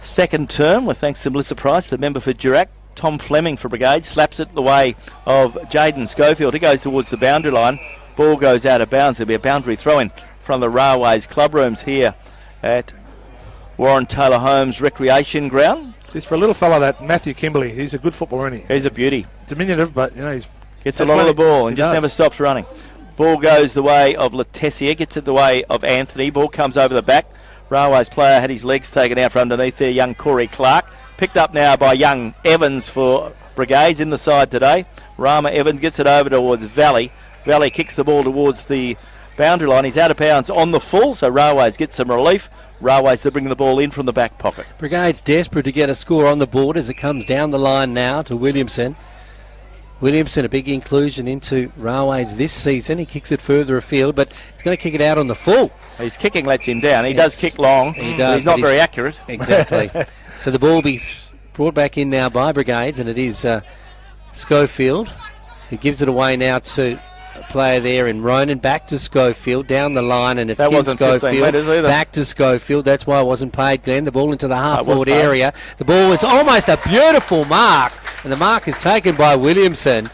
second term. With thanks to Melissa Price, the member for Durack. Tom Fleming for Brigades slaps it the way of Jaden Schofield. He goes towards the boundary line. Ball goes out of bounds. There'll be a boundary throw-in from the Railways club rooms here at Warren Taylor Holmes Recreation Ground. Just for a little fella, that Matthew Kimberley, he's a good footballer, isn't he? He's a beauty. Diminutive, but he's gets a lot of the ball and just never stops running. Ball goes the way of Letizia, gets it the way of Anthony. Ball comes over the back. Railways player had his legs taken out from underneath there, young Corey Clark. Picked up now by young Evans for Brigades in the side today. Rama Evans gets it over towards Valley. Valley kicks the ball towards the boundary line. He's out of bounds on the full, so Railways get some relief. Railways to bring the ball in from the back pocket. Brigades desperate to get a score on the board as it comes down the line now to Williamson. Williamson, a big inclusion into Railways this season. He kicks it further afield, but he's going to kick it out on the full. His kicking lets him down. He does kick long. He does. He's not very accurate. Exactly. So the ball will be brought back in now by Brigades, and it is Schofield who gives it away now to a player there in Ronan. Back to Schofield, down the line, and it's That wasn't 15 metres either. Back to Schofield. That's why it wasn't paid, Glenn. The ball into the half-forward area. The ball was almost a beautiful mark, and the mark is taken by Williamson.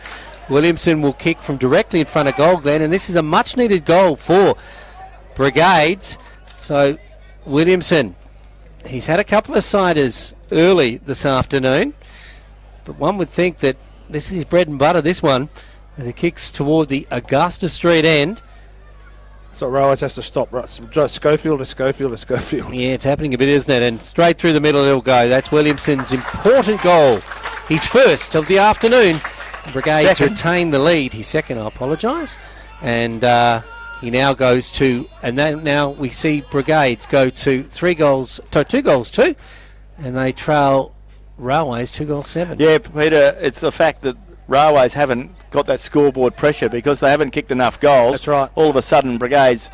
Williamson will kick from directly in front of goal, Glenn, and this is a much-needed goal for Brigades. So Williamson, he's had a couple of siders early this afternoon, but one would think that this is his bread and butter, this one, as he kicks toward the Augusta Street end. So Railways has to stop. Right, Schofield to Schofield to Schofield. Yeah, it's happening a bit, isn't it? And straight through the middle it'll go. That's Williamson's important goal. His first of the afternoon. Brigades retain the lead. His second, I apologise. And he now goes to, and then now we see Brigades go to 2 goals 2, and they trail Railways 2-7. Yeah, Peter, it's the fact that Railways haven't got that scoreboard pressure because they haven't kicked enough goals. That's right. All of a sudden, Brigades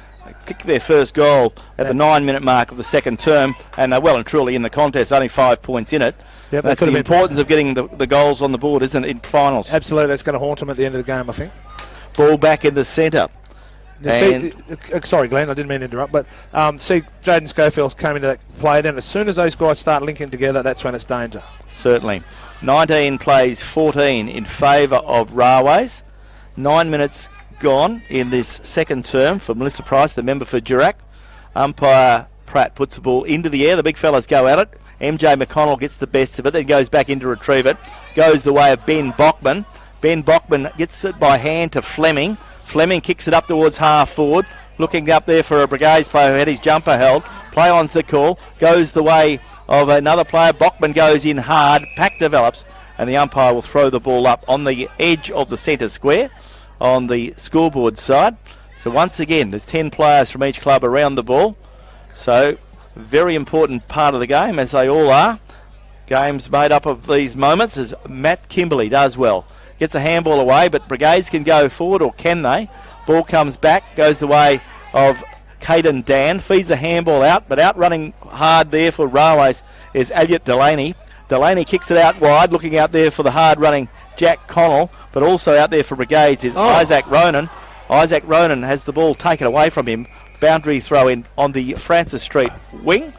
kick their first goal at the 9-minute mark of the second term, and they're well and truly in the contest, only 5 points in it. Yep, that's the importance of getting the goals on the board, isn't it, in finals? Absolutely, that's going to haunt them at the end of the game, I think. Ball back in the centre. Sorry, Glenn, I didn't mean to interrupt, but see, Jaden Schofield came into that play. Then as soon as those guys start linking together, that's when it's danger. Certainly. 19 plays 14 in favour of Railways. 9 minutes gone in this second term for Melissa Price, the member for Durack. Umpire Pratt puts the ball into the air. The big fellas go at it. MJ McConnell gets the best of it, then goes back in to retrieve it. Goes the way of Ben Bockman. Ben Bockman gets it by hand to Fleming. Fleming kicks it up towards half forward. Looking up there for a Brigades player who had his jumper held. Play on's the call. Goes the way of another player. Bockman goes in hard. Pack develops. And the umpire will throw the ball up on the edge of the centre square on the scoreboard side. So once again, there's 10 players from each club around the ball. So very important part of the game, as they all are. Games made up of these moments, as Matt Kimberley does well. Gets a handball away, but Brigades can go forward, or can they? Ball comes back, goes the way of Caden Dan, feeds a handball out, but out running hard there for Railways is Elliot Delaney. Delaney kicks it out wide, looking out there for the hard-running Jack Connell, but also out there for Brigades is Isaac Ronan. Isaac Ronan has the ball taken away from him. Boundary throw in on the Francis Street wing,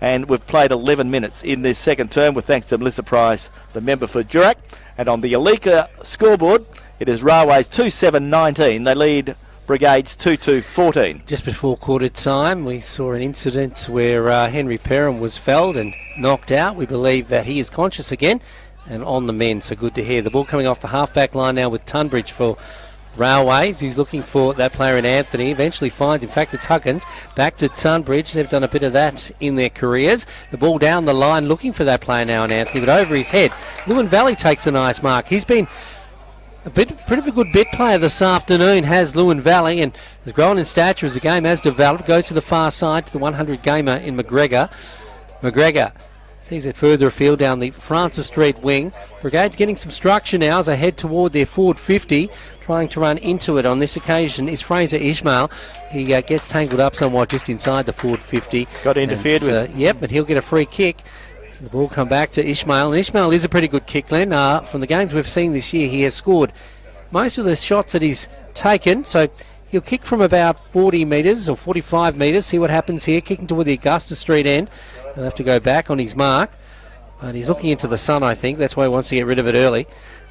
and we've played 11 minutes in this second term with thanks to Melissa Price, the member for Durack. And on the Alika scoreboard, it is Railways 2-7-19. They lead Brigades 2-2-14. Just before quarter time, we saw an incident where Henry Perham was felled and knocked out. We believe that he is conscious again and on the mend, so good to hear. The ball coming off the half-back line now with Tunbridge for Railways. He's looking for that player in Anthony. Eventually finds, in fact, it's Huggins. Back to Tunbridge. They've done a bit of that in their careers. The ball down the line looking for that player now in Anthony, but over his head. Lewin Valley takes a nice mark. He's been a pretty of a good bit player this afternoon, has Lewin Valley, and has grown in stature as the game has developed. Goes to the far side to the 100 gamer in McGregor. McGregor sees it further afield down the Francis Street wing. Brigades getting some structure now as they head toward their forward 50. Trying to run into it on this occasion is Fraser Ishmael. He gets tangled up somewhat just inside the forward 50. Got interfered with. Yep, but he'll get a free kick. So the ball come back to Ishmael. And Ishmael is a pretty good kick, Len. From the games we've seen this year, he has scored most of the shots that he's taken. So he'll kick from about 40 metres or 45 metres. See what happens here. Kicking toward the Augusta Street end. He'll have to go back on his mark. But he's looking into the sun, I think. That's why he wants to get rid of it early.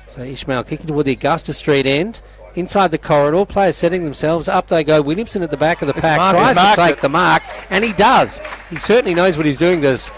So Ishmael kicking toward the Augusta Street end. Inside the corridor, players setting themselves. Up they go. Williamson at the back of the pack. Tries to take the mark. And he does. He certainly knows what he's doing, does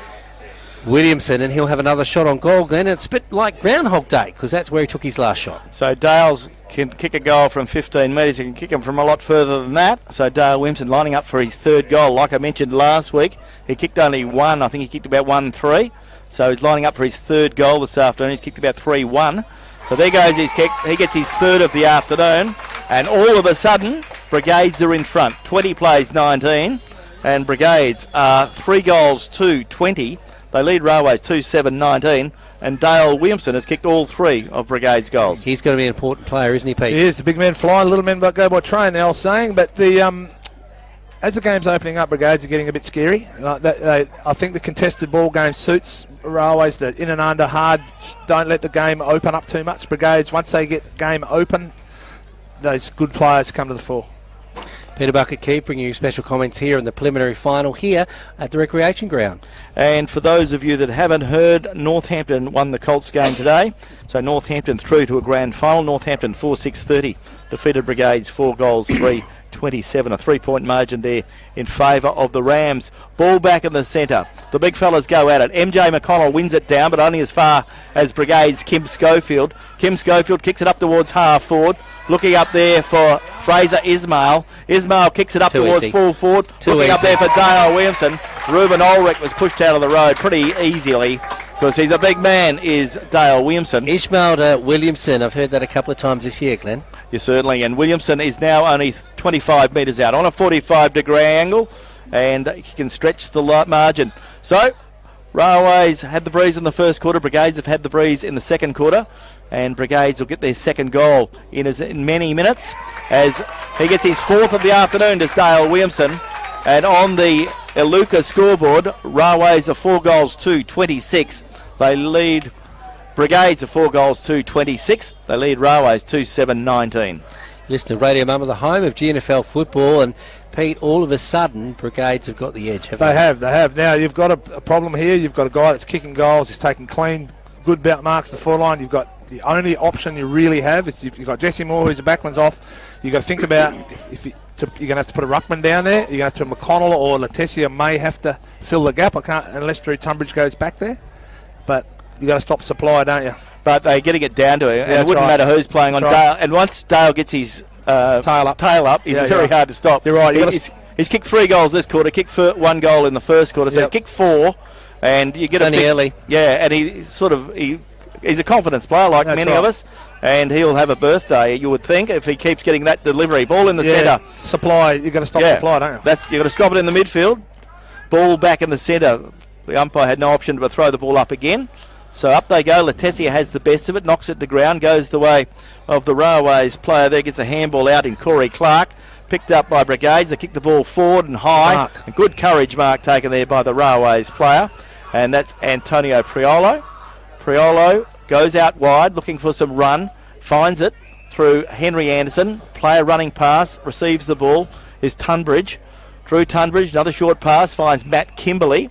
Williamson, and he'll have another shot on goal, Glenn. It's a bit like Groundhog Day because that's where he took his last shot. So Dales can kick a goal from 15 metres. He can kick them from a lot further than that. So Dale Williamson lining up for his third goal. Like I mentioned last week, he kicked only one. I think he kicked about 1-3. So he's lining up for his third goal this afternoon. He's kicked about 3-1. So there goes his kick. He gets his third of the afternoon. And all of a sudden, Brigades are in front. 20 plays 19. And Brigades are 3 goals to 20. They lead Railways 2-7-19, and Dale Williamson has kicked all 3 of Brigade's goals. He's going to be an important player, isn't he, Pete? He is. The big men fly, little men go by train, they all saying. But as the game's opening up, Brigades are getting a bit scary. I think the contested ball game suits Railways, the in and under, hard, don't let the game open up too much. Brigades, once they get the game open, those good players come to the fore. Peter Bucket-Keefe bringing you special comments here in the preliminary final here at the Recreation Ground. And for those of you that haven't heard, Northampton won the Colts game today. So Northampton through to a grand final. Northampton 4-6-30 defeated Brigades 4 goals 3-27. A 3-point margin there in favour of the Rams. Ball back in the centre. The big fellas go at it. MJ McConnell wins it down, but only as far as Brigades' Kim Schofield. Kim Schofield kicks it up towards half forward. Looking up there for Fraser Ismail. Ismail kicks it up towards full forward. Looking up there for Dale Williamson. Ruben Ulrich was pushed out of the road pretty easily because he's a big man, is Dale Williamson. Ishmael to Williamson. I've heard that a couple of times this year, Glenn. Yes, certainly. And Williamson is now only 25 metres out on a 45-degree angle, and he can stretch the margin. So, Railways had the breeze in the first quarter. Brigades have had the breeze in the second quarter. And Brigades will get their second goal in many minutes as he gets his 4th of the afternoon to Dale Williamson. And on the Iluka scoreboard, Railways are 4 goals to 26. They lead Brigades are 4 goals to 26. They lead Railways 2-7-19. Listen to Radio Mum, the home of GNFL football, and Pete, all of a sudden, Brigades have got the edge, haven't they? They have. Now, you've got a problem here. You've got a guy that's kicking goals. He's taking clean, good bout marks to the forward line. You've got the only option you really have is you've got Jesse Moore, who's a backman's off. You've got to think about you're going to have to put a ruckman down there. You're going to have to McConnell or Letizia may have to fill the gap. I can't unless Drew Tunbridge goes back there. But you've got to stop supply, don't you? But they're getting it down to it. And it wouldn't matter who's playing on Dale. And once Dale gets his tail up, he's very hard to stop. You're right. He's kicked 3 goals this quarter, kicked 1 goal in the first quarter, so he's kicked 4. And you get early. Yeah, and he's a confidence player like many of us, and he'll have a birthday, you would think, if he keeps getting that delivery. Ball in the centre. Supply, you've got to stop supply, don't you? You've got to stop it in the midfield. Ball back in the centre. The umpire had no option but throw the ball up again. So up they go. Letizia has the best of it, knocks it to ground, goes the way of the Railways player there, gets a handball out in Corey Clark. Picked up by Brigades. They kick the ball forward and high. A good courage mark taken there by the Railways player. And that's Antonio Priolo. Priolo goes out wide looking for some run. Finds it through Henry Anderson. Player running pass. Receives the ball is Tunbridge. Drew Tunbridge. Another short pass. Finds Matt Kimberley.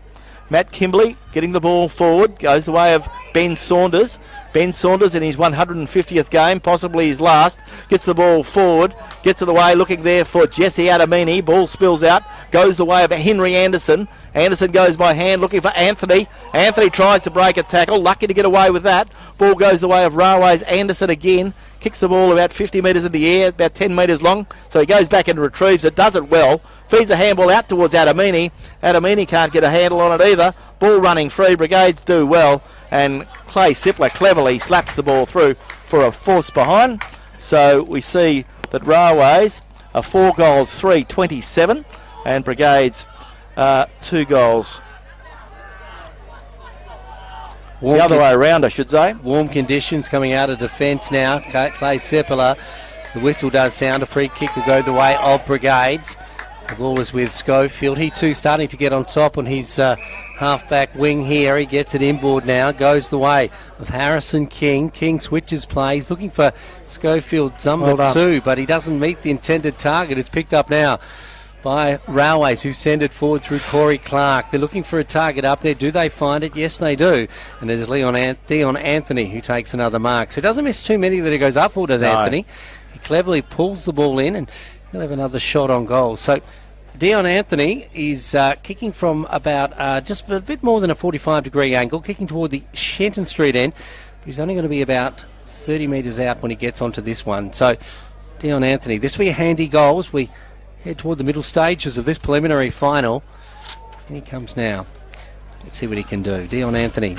Matt Kimberley getting the ball forward. Goes the way of Ben Saunders. Ben Saunders in his 150th game, possibly his last, gets the ball forward, gets to the way, looking there for Jesse Adamini. Ball spills out, goes the way of Henry Anderson. Anderson goes by hand, looking for Anthony. Anthony tries to break a tackle, lucky to get away with that. Ball goes the way of Railways. Anderson again, kicks the ball about 50 metres in the air, about 10 metres long, so he goes back and retrieves it, does it well, feeds a handball out towards Adamini. Adamini can't get a handle on it either. Ball running free, Brigades do well, and Clay Sippler cleverly slaps the ball through for a force behind. So we see that Railways are 4 goals, 3-27, and Brigades 2 goals. The other way around, I should say. Warm conditions coming out of defence now. Clay Seppala. The whistle does sound. A free kick will go the way of Brigades. The ball is with Schofield. He too starting to get on top on his half-back wing here. He gets it inboard now. Goes the way of Harrison King. King switches plays. Looking for Schofield's number 2, but he doesn't meet the intended target. It's picked up now by Railways, who send it forward through Corey Clark. They're looking for a target up there. Do they find it? Yes, they do. And there's Dion Anthony, who takes another mark. So he doesn't miss too many that he goes up for, does Anthony? He cleverly pulls the ball in, and he'll have another shot on goal. So Dion Anthony is kicking from about just a bit more than a 45-degree angle, kicking toward the Shenton Street end. But he's only going to be about 30 metres out when he gets onto this one. So Dion Anthony, this will be a handy goal as we head toward the middle stages of this preliminary final. And he comes now. Let's see what he can do. Dion Anthony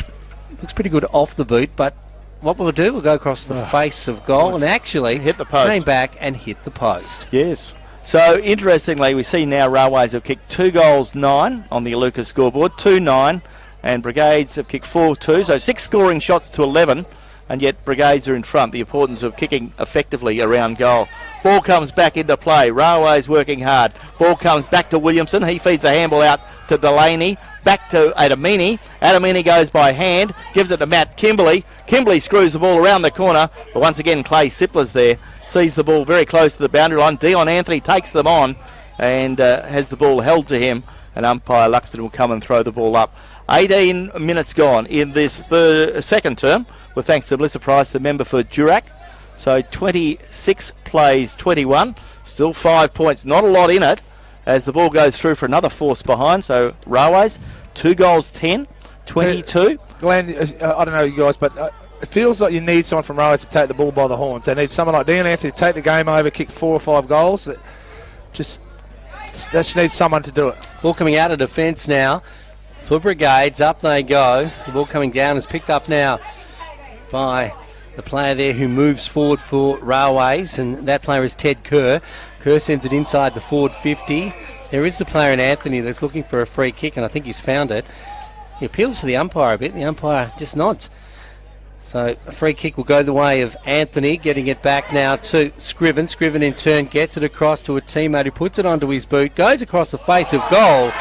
looks pretty good off the boot, but what we'll do, we'll go across the face of goal and actually hit the post. Came back and hit the post. Yes. So interestingly, we see now Railways have kicked 2 goals 9 on the Lucas scoreboard, 2-9, and Brigades have kicked 4-2, so 6 scoring shots to 11, and yet Brigades are in front. The importance of kicking effectively around goal. Ball comes back into play. Railways working hard. Ball comes back to Williamson. He feeds a handball out to Delaney. Back to Adamini. Adamini goes by hand. Gives it to Matt Kimberley. Kimberley screws the ball around the corner. But once again, Clay Sippler's there. Sees the ball very close to the boundary line. Dion Anthony takes them on and has the ball held to him. And umpire Luxton will come and throw the ball up. 18 minutes gone in this second term, with thanks to Melissa Price, the member for Durack. So 26 plays 21. Still 5 points. Not a lot in it as the ball goes through for another force behind. So Railways, 2 goals 10, 22. Glenn, I don't know you guys, but it feels like you need someone from Railways to take the ball by the horns. They need someone like Dion Anthony to take the game over, kick 4 or 5 goals. That just needs someone to do it. Ball coming out of defence now for Brigades. Up they go. The ball coming down is picked up now by the player there who moves forward for Railways, and that player is Ted Kerr. Kerr sends it inside the forward 50. There is the player in Anthony that's looking for a free kick, and I think he's found it. He appeals to the umpire a bit. The umpire just nods. So a free kick will go the way of Anthony, getting it back now to Scriven. Scriven in turn gets it across to a teammate who puts it onto his boot, goes across the face of goal.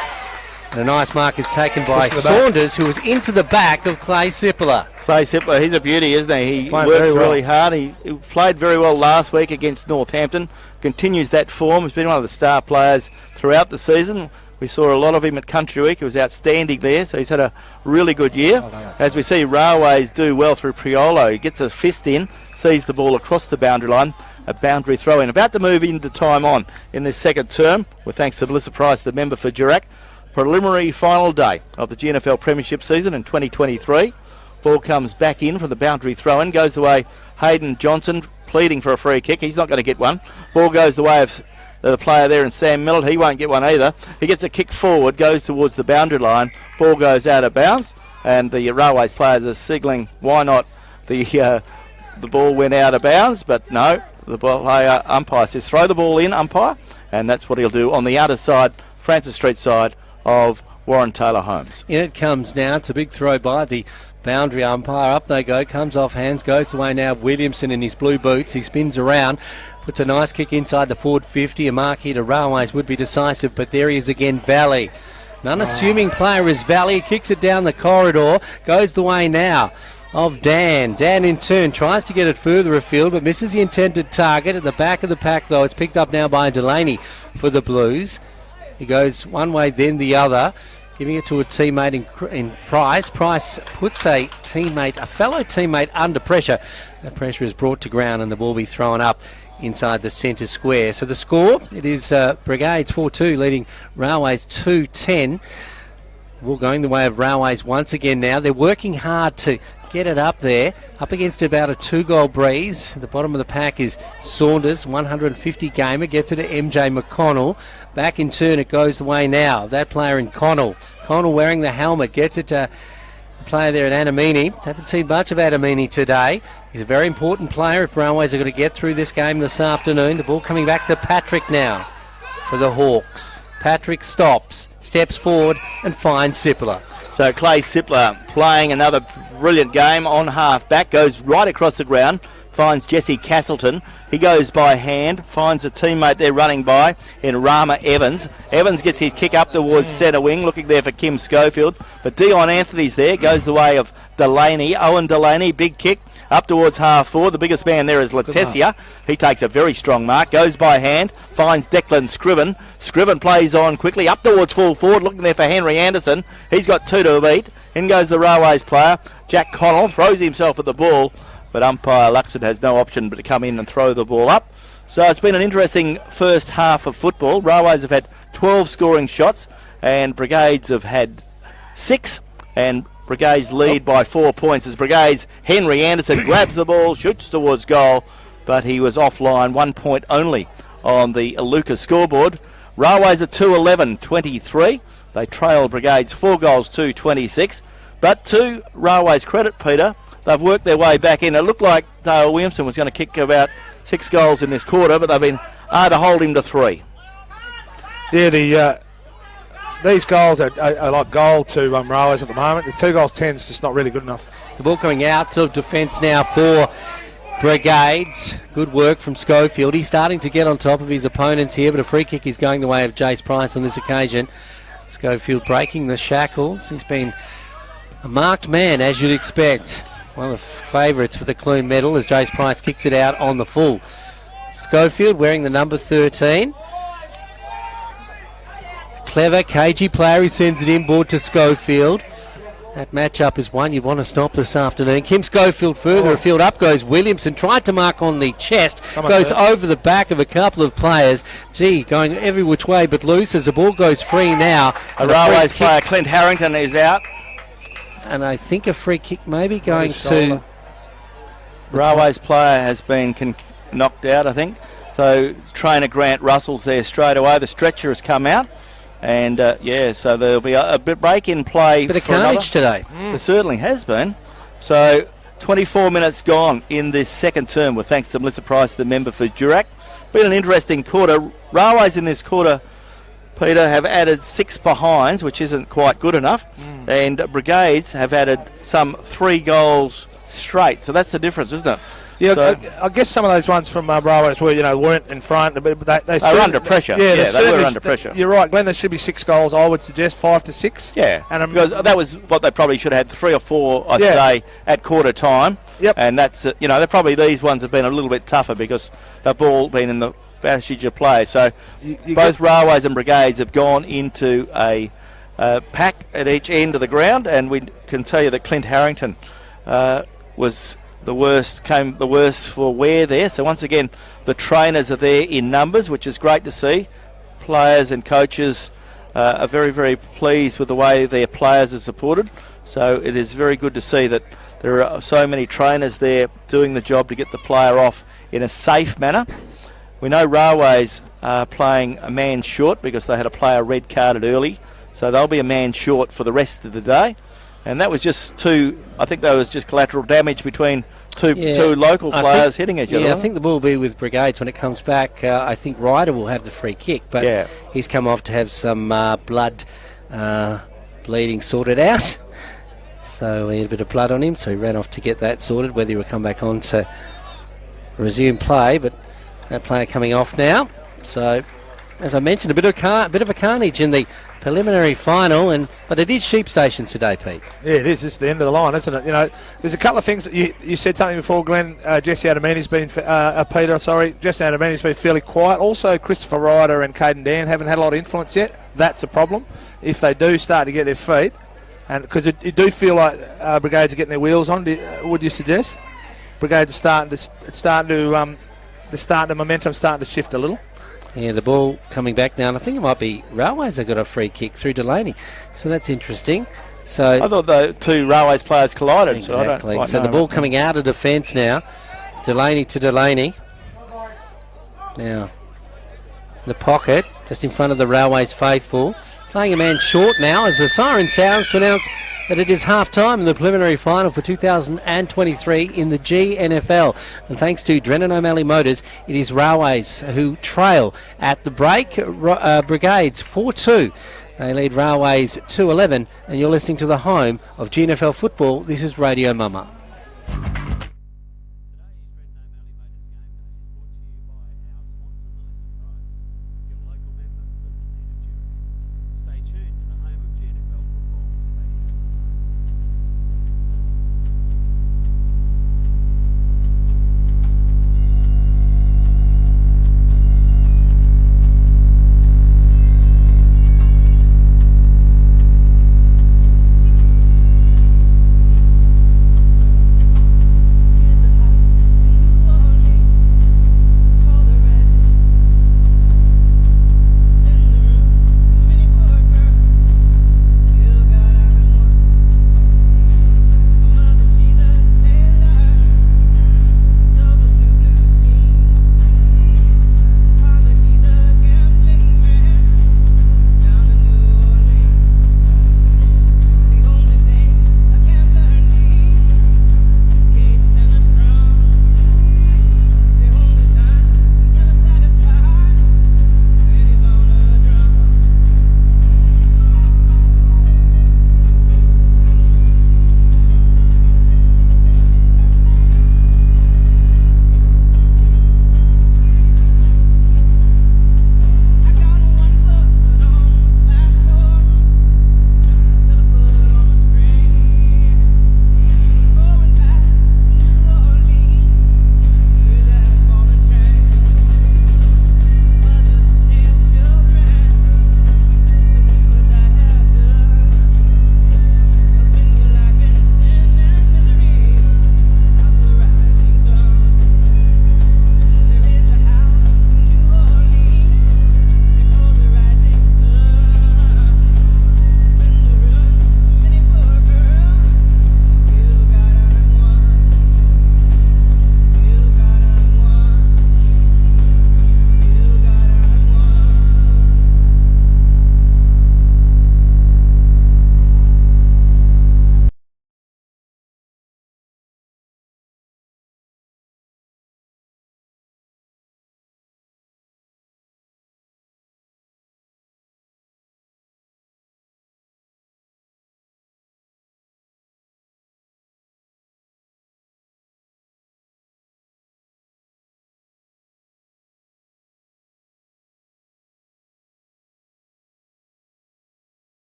And a nice mark is taken by Saunders, who was into the back of Clay Sippler. Clay Sippler, he's a beauty, isn't he? He works really hard. He played very well last week against Northampton. Continues that form. He's been one of the star players throughout the season. We saw a lot of him at Country Week. He was outstanding there, so he's had a really good year. As we see Railways do well through Priolo. He gets a fist in, sees the ball across the boundary line. A boundary throw in. About to move into time on in this second term, with thanks to Melissa Price, the member for Durack. Preliminary final day of the GNFL Premiership season in 2023. Ball comes back in from the boundary throw-in. Goes the way Hayden Johnson, pleading for a free kick. He's not going to get one. Ball goes the way of the player there in Sam Millett. He won't get one either. He gets a kick forward, goes towards the boundary line. Ball goes out of bounds, and the Railways players are signalling why not the ball went out of bounds, but no, the player umpire says throw the ball in, umpire, and that's what he'll do on the outer side, Francis Street side of Warren Taylor Homes. In it comes now. It's a big throw by the boundary umpire. Up they go. Comes off hands. Goes away now. Williamson in his blue boots. He spins around. Puts a nice kick inside the forward 50. A mark here to Railways would be decisive, but there he is again, Valley. An unassuming player is Valley. Kicks it down the corridor. Goes the way now of Dan. Dan in turn tries to get it further afield, but misses the intended target. At the back of the pack, though, it's picked up now by Delaney for the Blues. He goes one way, then the other. giving it to a teammate in Price. Price puts a fellow teammate under pressure. That pressure is brought to ground and the ball will be thrown up inside the centre square. So the score, it is Brigades 4-2 leading Railways 2-10. Ball going the way of Railways once again now. They're working hard to get it up there, up against about a 2-goal breeze. At the bottom of the pack is Saunders, 150 gamer, gets it to MJ McConnell. Back in turn, it goes the way now of that player in Connell. Connell wearing the helmet, gets it to the player there at Anamini. Haven't seen much of Anamini today. He's a very important player if Railways are going to get through this game this afternoon. The ball coming back to Patrick now for the Hawks. Patrick stops, steps forward and finds Sippler. So Clay Sippler playing another brilliant game on half-back, goes right across the ground, finds Jesse Castleton. He goes by hand, finds a teammate there running by in Rama Evans. Evans gets his kick up towards centre wing, looking there for Kim Schofield. But Dion Anthony's there, goes the way of Delaney. Owen Delaney, big kick up towards half-forward. The biggest man there is Latesia. He takes a very strong mark, goes by hand, finds Declan Scriven. Scriven plays on quickly up towards full forward, looking there for Henry Anderson. He's got 2 to beat. In goes the Railways player. Jack Connell throws himself at the ball, but umpire Luxon has no option but to come in and throw the ball up. So it's been an interesting first half of football. Railways have had 12 scoring shots and Brigades have had 6, and Brigades lead by 4 points as Brigades Henry Anderson grabs the ball, shoots towards goal, but he was offline, 1 point only on the Lucas scoreboard. Railways are 2-11-23. They trail Brigades 4 goals to 26. But to Railways' credit, Peter, they've worked their way back in. It looked like Dale Williamson was going to kick about 6 goals in this quarter, but they've been hard to hold him to 3. Yeah, these goals are like goal to Railways at the moment. The 2 goals 10 is just not really good enough. The ball coming out of defence now for Brigades. Good work from Schofield. He's starting to get on top of his opponents here, but a free kick is going the way of Jace Price on this occasion. Schofield breaking the shackles. He's been a marked man, as you'd expect. One of the favourites for the Clune medal as Jace Price kicks it out on the full. Schofield wearing the number 13. Clever, cagey player who sends it inboard to Schofield. That matchup is one you'd want to stop this afternoon. Kim Schofield further afield. Up goes Williamson. Tried to mark on the chest. Goes over the back of a couple of players. Gee, going every which way but loose as the ball goes free now. The Railways player Clint Harrington is out. And I think a free kick maybe going to... Railways player has been knocked out, I think. So trainer Grant Russell's there straight away. The stretcher has come out. And, so there'll be a bit break in play. Bit of carnage today. There certainly has been. So 24 minutes gone in this second term, with thanks to Melissa Price, the member for Durack. Been an interesting quarter. Railways in this quarter, Peter, have added 6 behinds, which isn't quite good enough. And Brigades have added some 3 goals straight. So that's the difference, isn't it? Yeah, so I guess some of those ones from Railways weren't in front, but they were under pressure. Yeah, they were under pressure. You're right, Glenn. There should be 6 goals. I would suggest 5 to 6. Yeah, and because that was what they probably should have had 3 or 4, I'd say, at quarter time. Yep. And that's they're probably these ones have been a little bit tougher because they've all been in the passage of play. So both Railways and Brigades have gone into a pack at each end of the ground, and we can tell you that Clint Harrington was the worst for wear there. So once again, the trainers are there in numbers, which is great to see. Players and coaches are very, very pleased with the way their players are supported. So it is very good to see that there are so many trainers there doing the job to get the player off in a safe manner. We know Railways are playing a man short because they had a player red carded early. So they'll be a man short for the rest of the day. And that was just collateral damage between two local players hitting each other. Yeah, I think the ball will be with Brigades when it comes back. I think Ryder will have the free kick, but he's come off to have some bleeding sorted out. So he had a bit of blood on him, so he ran off to get that sorted, whether he will come back on to resume play. But that player coming off now. So as I mentioned, a bit of a carnage in the preliminary final, but it is sheep stations today, Pete. Yeah, it is. It's the end of the line, isn't it? You know, there's a couple of things. You said something before, Glenn. Jesse Adamani's been, Jesse Adamani's been fairly quiet. Also, Christopher Ryder and Caden Dan haven't had a lot of influence yet. That's a problem. If they do start to get their feet, and because you do feel like Brigades are getting their wheels on, would you suggest? Brigades are the momentum starting to shift a little. Yeah, the ball coming back now, and I think it might be Railways that got a free kick through Delaney. So that's interesting. So I thought the two Railways players collided. Exactly. So the ball coming out of defence now. Delaney to Delaney. Now, the pocket, just in front of the Railways faithful. Playing a man short now as the siren sounds to announce that it is half-time in the preliminary final for 2023 in the GNFL. And thanks to Drennan O'Malley Motors, it is Railways who trail at the break. Brigades 4-2. They lead Railways 2-11. And you're listening to the home of GNFL football. This is Radio Mama.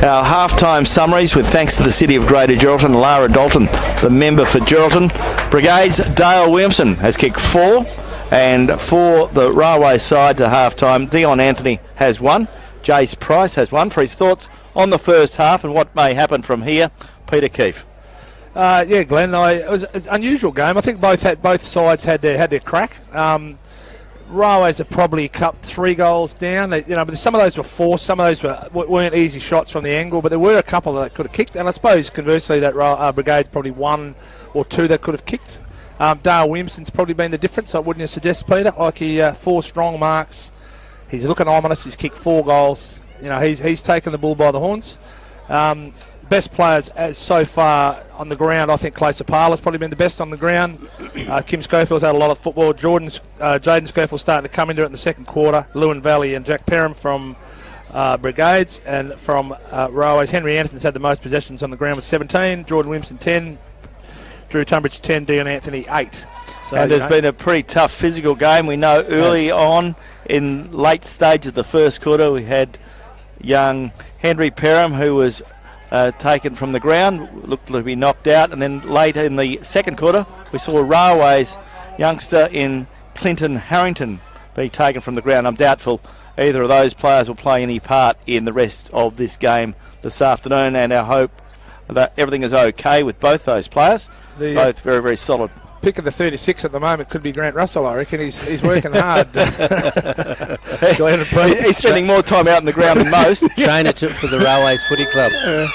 Our halftime summaries with thanks to the City of Greater Geraldton, Lara Dalton, the member for Geraldton. Brigades, Dale Williamson has kicked 4, and for the Railway side to halftime, Dion Anthony has 1. Jace Price has 1. For his thoughts on the first half and what may happen from here, Peter Keefe. Yeah, Glenn. It was an unusual game. I think both sides had their crack. Railways have probably cut 3 goals down. But some of those were forced. Some of those weren't easy shots from the angle. But there were a couple that could have kicked. And I suppose conversely, that Brigades probably 1 or 2 that could have kicked. Dale Williamson's probably been the difference. Wouldn't you suggest, Peter? Like 4 strong marks. He's looking ominous. He's kicked 4 goals. He's taken the bull by the horns. Best players so far on the ground, I think Clay Sapala's probably been the best on the ground. Kim Schofield's had a lot of football. Jaden Schofield starting to come into it in the second quarter. Lewin Valley and Jack Perham from Brigades, and from Railways, Henry Anderson's had the most possessions on the ground with 17. Jordan Williamson 10. Drew Tunbridge 10. Dion Anthony 8. So, and there's been a pretty tough physical game. We know early on in late stage of the first quarter we had young Henry Perham, who was taken from the ground, looked to be knocked out, and then late in the second quarter we saw Railways youngster in Clinton Harrington be taken from the ground. I'm doubtful either of those players will play any part in the rest of this game this afternoon, and our hope that everything is okay with both those players. Both very, very solid. Pick of the 36 at the moment could be Grant Russell. I reckon he's working hard. He's spending more time out on the ground than most. Trainer for the Railways Footy Club.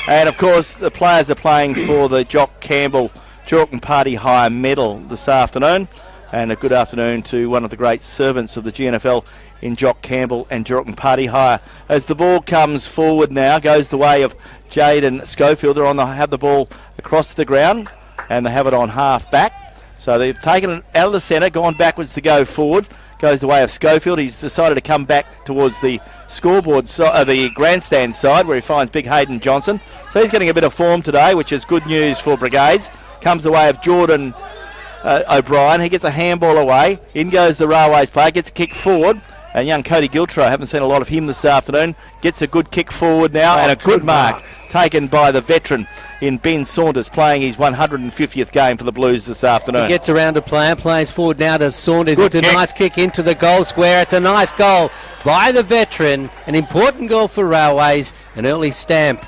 And of course the players are playing for the Jock Campbell Geraldton Party Hire medal this afternoon, and a good afternoon to one of the great servants of the GNFL in Jock Campbell and Geraldton Party Hire. As the ball comes forward now, goes the way of Jaden Schofield. They have the ball across the ground and they have it on half back. So they've taken it out of the centre, gone backwards to go forward. Goes the way of Schofield. He's decided to come back towards the scoreboard, the grandstand side, where he finds big Hayden Johnson. So he's getting a bit of form today, which is good news for Brigades. Comes the way of Jordan O'Brien. He gets a handball away. In goes the Railways player, gets a kick forward. And young Cody Giltro, I haven't seen a lot of him this afternoon, gets a good kick forward now, and a good mark taken by the veteran in Ben Saunders, playing his 150th game for the Blues this afternoon. He gets around to play and plays forward now to Saunders. Good it's a nice kick into the goal square. It's a nice goal by the veteran. An important goal for Railways. An early stamp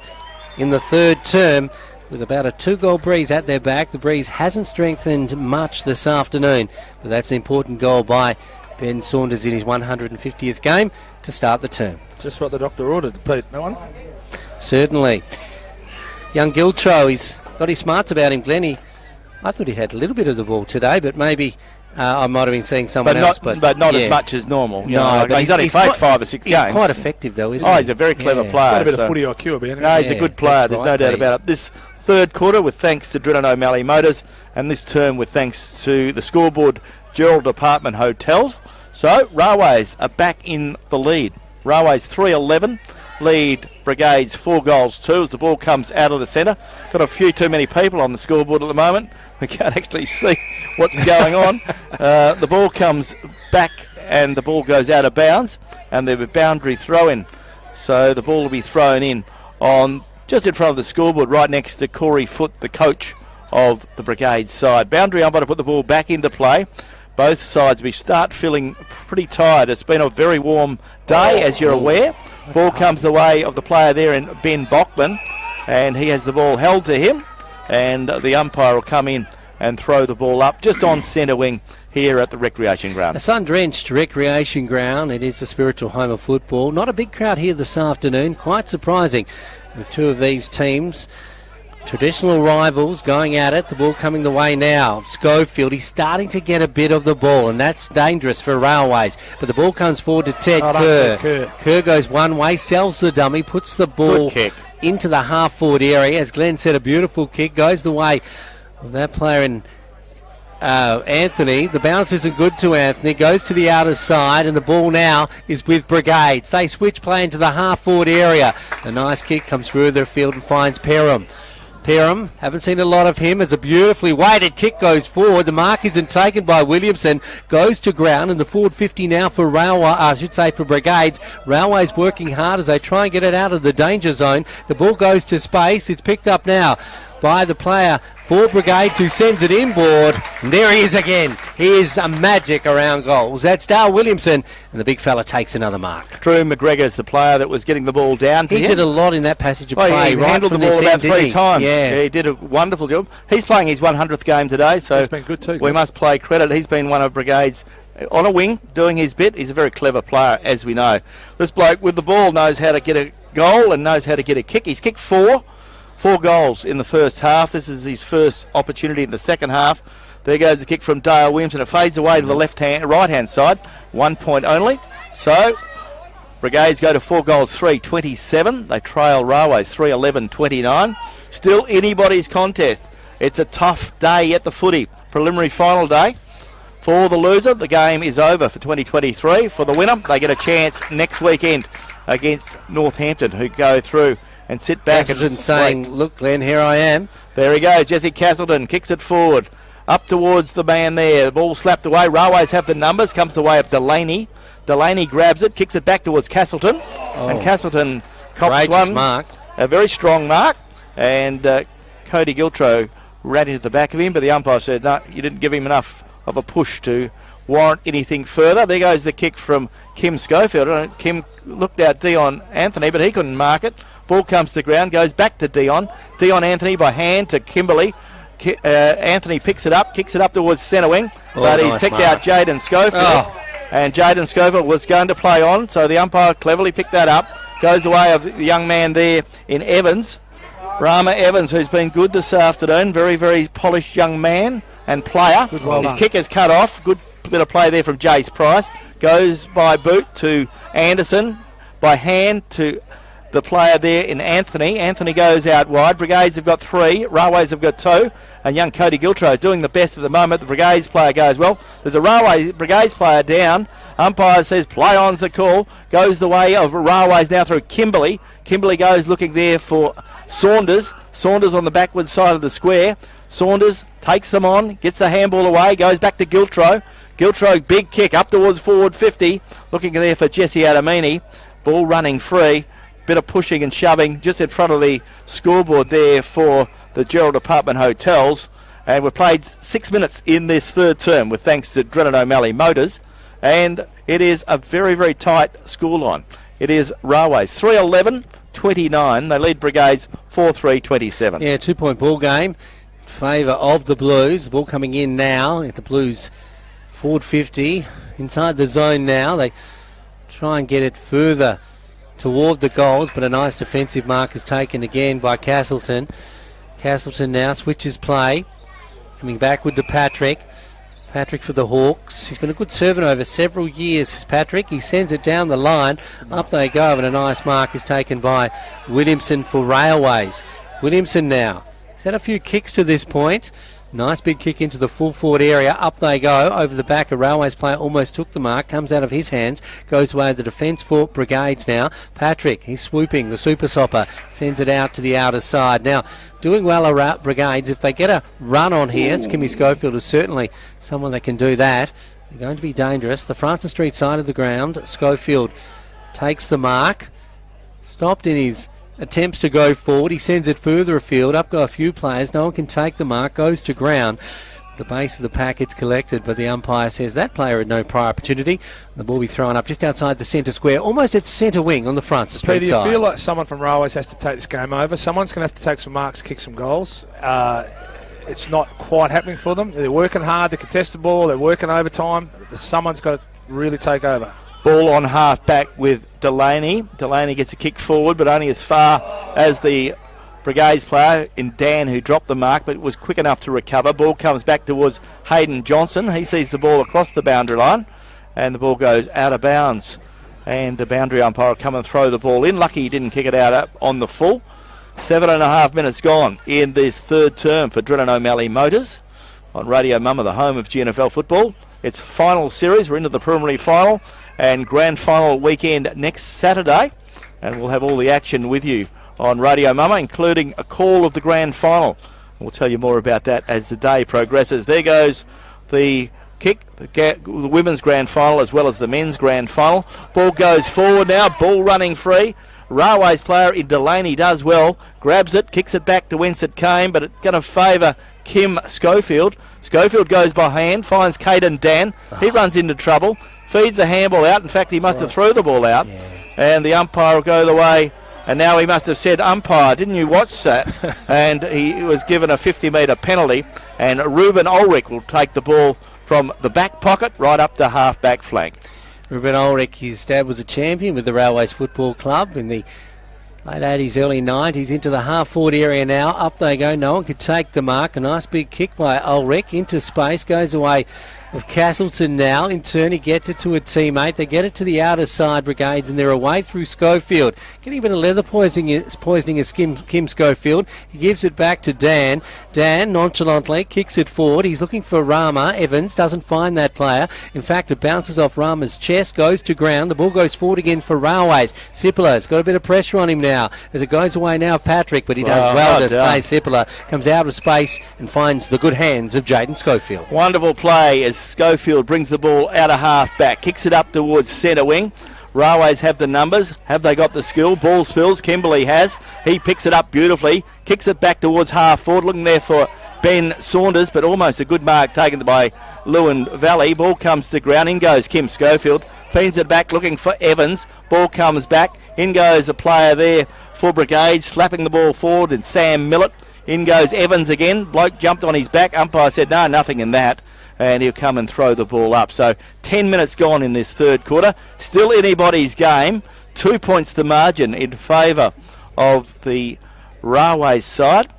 in the third term with about a 2-goal breeze at their back. The breeze hasn't strengthened much this afternoon, but that's an important goal by Ben Saunders in his 150th game to start the term. Just what the doctor ordered, Pete. No one? Certainly. Young Giltro, he's got his smarts about him, Glenn. I thought he had a little bit of the ball today, but maybe I might have been seeing someone else. But not yeah. as much as normal. But he's only played 5 or 6 games. He's quite effective, though, isn't he? He's a very clever player. Got a bit of footy IQ about him. No, he's a good player. There's no doubt about it. This third quarter with thanks to Drennan O'Malley Motors, and this term with thanks to the Scoreboard Gerald Apartment Hotels. So Railways are back in the lead. Railways 3-11, lead Brigades 4 goals 2 as the ball comes out of the centre. Got a few too many people on the scoreboard at the moment. We can't actually see what's going on. The ball comes back and the ball goes out of bounds, and there'll be a boundary throw-in. So the ball will be thrown in on just in front of the scoreboard, right next to Corey Foote, the coach of the Brigades side. Boundary umpire to put the ball back into play. Both sides, we start feeling pretty tired. It's been a very warm day, as you're aware. Ball comes the way of the player there in Ben Bockman, and he has the ball held to him, and the umpire will come in and throw the ball up just on centre wing here at the recreation ground. A sun-drenched recreation ground. It is the spiritual home of football. Not a big crowd here this afternoon. Quite surprising with two of these teams. Traditional rivals going at it. The ball coming the way now. Schofield, he's starting to get a bit of the ball, and that's dangerous for Railways. But the ball comes forward to Ted Kerr. Kerr goes one way, sells the dummy, puts the ball into the half-forward area. As Glenn said, a beautiful kick. Goes the way of that player in Anthony. The bounce isn't good to Anthony. Goes to the outer side, and the ball now is with Brigades. They switch play into the half-forward area. A nice kick comes through the field and finds Perham. Perham, haven't seen a lot of him as a beautifully weighted kick goes forward. The mark isn't taken by Williamson, goes to ground, and the forward 50 now for for Brigades. Railway's working hard as they try and get it out of the danger zone. The ball goes to space. It's picked up now by the player for Brigades, who sends it inboard. And there he is again. He is a magic around goals. That's Dale Williamson, and the big fella takes another mark. Drew McGregor is the player that was getting the ball down to He him. did a lot in that passage of play. He right handled the from ball this about end, didn't 3 times. Yeah. He did a wonderful job. He's playing his 100th game today, so He's been good too. we must play credit. He's been one of Brigades on a wing, doing his bit. He's a very clever player, as we know. This bloke with the ball knows how to get a goal and knows how to get a kick. He's kicked four goals in the first half. This is his first opportunity in the second half. There goes the kick from Dale Williamson. It fades away to the right-hand side. 1 point only. So Brigades go to 4 goals, 3-27. They trail Railways 3-11-29. Still anybody's contest. It's a tough day at the footy. Preliminary final day. For the loser, the game is over for 2023. For the winner, they get a chance next weekend against Northampton, who go through and sit back. Castleton saying, look, Glenn, here I am. There he goes. Jesse Castleton kicks it forward. Up towards the man there. The ball slapped away. Railways have the numbers. Comes the way of Delaney. Delaney grabs it, kicks it back towards Castleton. And Castleton cops one. Mark. A very strong mark. And Cody Giltro ran into the back of him, but the umpire said, no, you didn't give him enough of a push to warrant anything further. There goes the kick from Kim Schofield. Kim looked out Dion Anthony, but he couldn't mark it. Ball comes to the ground, goes back to Dion. Dion Anthony by hand to Kimberley. Anthony picks it up, kicks it up towards centre wing, but he's picked out Jaden Schofield. And Jaden Schofield was going to play on, so the umpire cleverly picked that up. Goes the way of the young man there in Evans. Rama Evans, who's been good this afternoon. Very, very polished young man and player. His kick is cut off. Good bit of play there from Jace Price. Goes by boot to Anderson. By hand to the player there in Anthony. Anthony goes out wide. Brigades have got 3. Railways have got 2. And young Cody Giltro doing the best at the moment. The Brigades player goes well. There's a Brigades player down. Umpire says play on's the call. Goes the way of Railways now through Kimberley. Kimberley goes looking there for Saunders. Saunders on the backward side of the square. Saunders takes them on, gets the handball away, goes back to Giltro. Giltro, big kick up towards forward 50. Looking there for Jesse Adamini. Ball running free. Bit of pushing and shoving just in front of the scoreboard there for the Gerald Apartment Hotels. And we've played 6 minutes in this third term with thanks to Drennan O'Malley Motors. And it is a very, very tight scoreline. It is Railways 3-11-29. They lead Brigades 4-3-27. Yeah, 2-point ball game. Favour of the Blues. The ball coming in now at the Blues forward 50 inside the zone now. They try and get it further toward the goals, but a nice defensive mark is taken again by Castleton. Castleton now switches play, coming backward to Patrick. Patrick for the Hawks. He's been a good servant over several years, Patrick. He sends it down the line. Up they go, and a nice mark is taken by Williamson for Railways. Williamson now. He's had a few kicks to this point. Nice big kick into the full forward area. Up they go. Over the back, a Railways player almost took the mark. Comes out of his hands. Goes away the defence for Brigades now. Patrick, he's swooping. The super sopper sends it out to the outer side. Now, doing well around Brigades. If they get a run on here, Kimmy Schofield is certainly someone that can do that. They're going to be dangerous. The Francis Street side of the ground. Schofield takes the mark. Stopped in his attempts to go forward. He sends it further afield. Up go a few players. No one can take the mark. Goes to ground. The base of the pack it's collected, but the umpire says that player had no prior opportunity. The ball will be thrown up just outside the centre square, almost at centre wing on the Francis Street Peter, side. you feel like someone from Railways has to take this game over? Someone's going to have to take some marks, kick some goals. It's not quite happening for them. They're working hard to contest the ball. They're working overtime. Someone's got to really take over. Ball on half back with Delaney. Delaney gets a kick forward, but only as far as the Brigades player in Dan, who dropped the mark, but was quick enough to recover. Ball comes back towards Hayden Johnson. He sees the ball across the boundary line, and the ball goes out of bounds. And the boundary umpire will come and throw the ball in. Lucky he didn't kick it out on the full. 7.5 minutes gone in this third term for Drennan O'Malley Motors on Radio Mumma, the home of GNFL football. It's final series. We're into the preliminary final and grand final weekend next Saturday, and we'll have all the action with you on Radio Mama, including a call of the grand final. We'll tell you more about that as the day progresses. There goes the kick, the women's grand final as well as the men's grand final. Ball goes forward now, ball running free. Railways player in Delaney does well, grabs it, kicks it back to whence it came, but it's going to favour Kim Schofield. Schofield goes by hand, finds Caden Dan. He runs into trouble, feeds the handball out. In fact, he must have thrown the ball out. Yeah. And the umpire will go the way. And now he must have said, umpire, didn't you watch that? And he was given a 50-metre penalty. And Ruben Ulrich will take the ball from the back pocket right up to half-back flank. Ruben Ulrich, his dad was a champion with the Railways Football Club in the late 80s, early 90s, into the half-forward area now. Up they go. No one could take the mark. A nice big kick by Ulrich into space. Goes away of Castleton now. In turn, he gets it to a teammate. They get it to the outer side, Brigades, and they're away through Schofield. Getting a bit of leather poisoning as Kim Schofield. He gives it back to Dan. Dan nonchalantly kicks it forward. He's looking for Rama. Evans doesn't find that player. In fact, it bounces off Rama's chest, goes to ground. The ball goes forward again for Railways. Sippler's got a bit of pressure on him now as it goes away now of Patrick, but he does well to play. Sippler comes out of space and finds the good hands of Jaden Schofield. Wonderful play as Schofield brings the ball out of half back, kicks it up towards centre wing. Railways have the numbers. Have they got the skill? Ball spills. Kimberley has. He picks it up beautifully, kicks it back towards half forward, looking there for Ben Saunders, but almost a good mark taken by Lewin Valley. Ball comes to ground. In goes Kim Schofield. Feeds it back, looking for Evans. Ball comes back. In goes the player there for Brigade, slapping the ball forward, and Sam Millett. In goes Evans again. Bloke jumped on his back. Umpire said, no, nothing in that. And he'll come and throw the ball up. So 10 minutes gone in this third quarter. Still anybody's game. 2 points the margin in favour of the Railways side.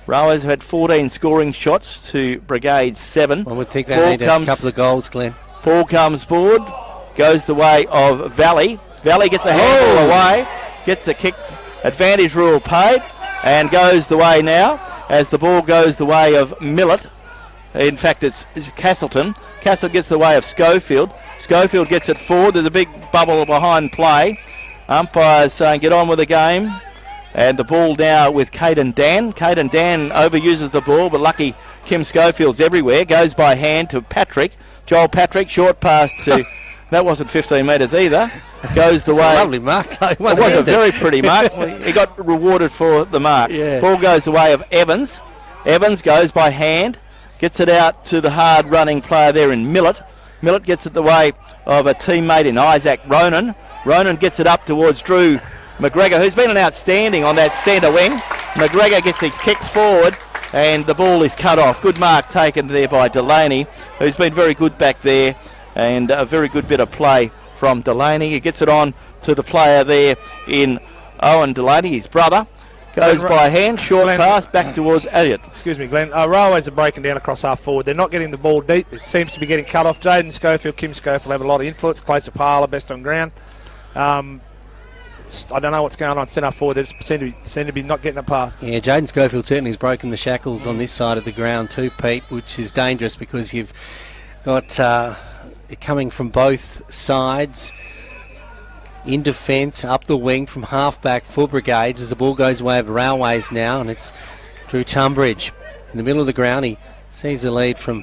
Railways have had 14 scoring shots to Brigade's 7. I would think they need a couple of goals, Glenn. Ball comes forward. Goes the way of Valley. Valley gets a handball away. Gets the kick. Advantage rule paid. And goes the way now as the ball goes the way of Millett. In fact, it's Castleton. Castleton gets the way of Schofield. Schofield gets it forward. There's a big bubble behind play. Umpires saying get on with the game. And the ball now with Caden Dan. Caden Dan overuses the ball, but lucky Kim Schofield's everywhere. Goes by hand to Patrick. Joel Patrick, short pass to... That wasn't 15 metres either. Goes the way... a lovely mark, though. It was a very pretty mark. He got rewarded for the mark. Yeah. Ball goes the way of Evans. Evans goes by hand. Gets it out to the hard-running player there in Millett. Millett gets it the way of a teammate in Isaac Ronan. Ronan gets it up towards Drew McGregor, who's been an outstanding on that centre wing. McGregor gets his kick forward, and the ball is cut off. Good mark taken there by Delaney, who's been very good back there, and a very good bit of play from Delaney. He gets it on to the player there in Owen Delaney, his brother. Goes by hand, short pass back towards Elliott. Excuse me, Glenn. Railways are breaking down across half forward. They're not getting the ball deep. It seems to be getting cut off. Jaden Schofield, Kim Schofield have a lot of influence. Close to Parlour, best on ground. I don't know what's going on centre forward. They seem to be not getting a pass. Yeah, Jaden Schofield certainly has broken the shackles on this side of the ground too, Pete, which is dangerous because you've got it coming from both sides. In defence, up the wing from half-back for Brigades as the ball goes away of Railways now, and it's Drew Tunbridge in the middle of the ground. He sees the lead from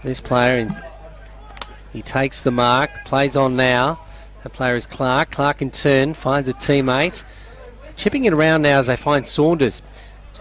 this player, and he takes the mark, plays on now. That player is Clark. Clark in turn finds a teammate. Chipping it around now as they find Saunders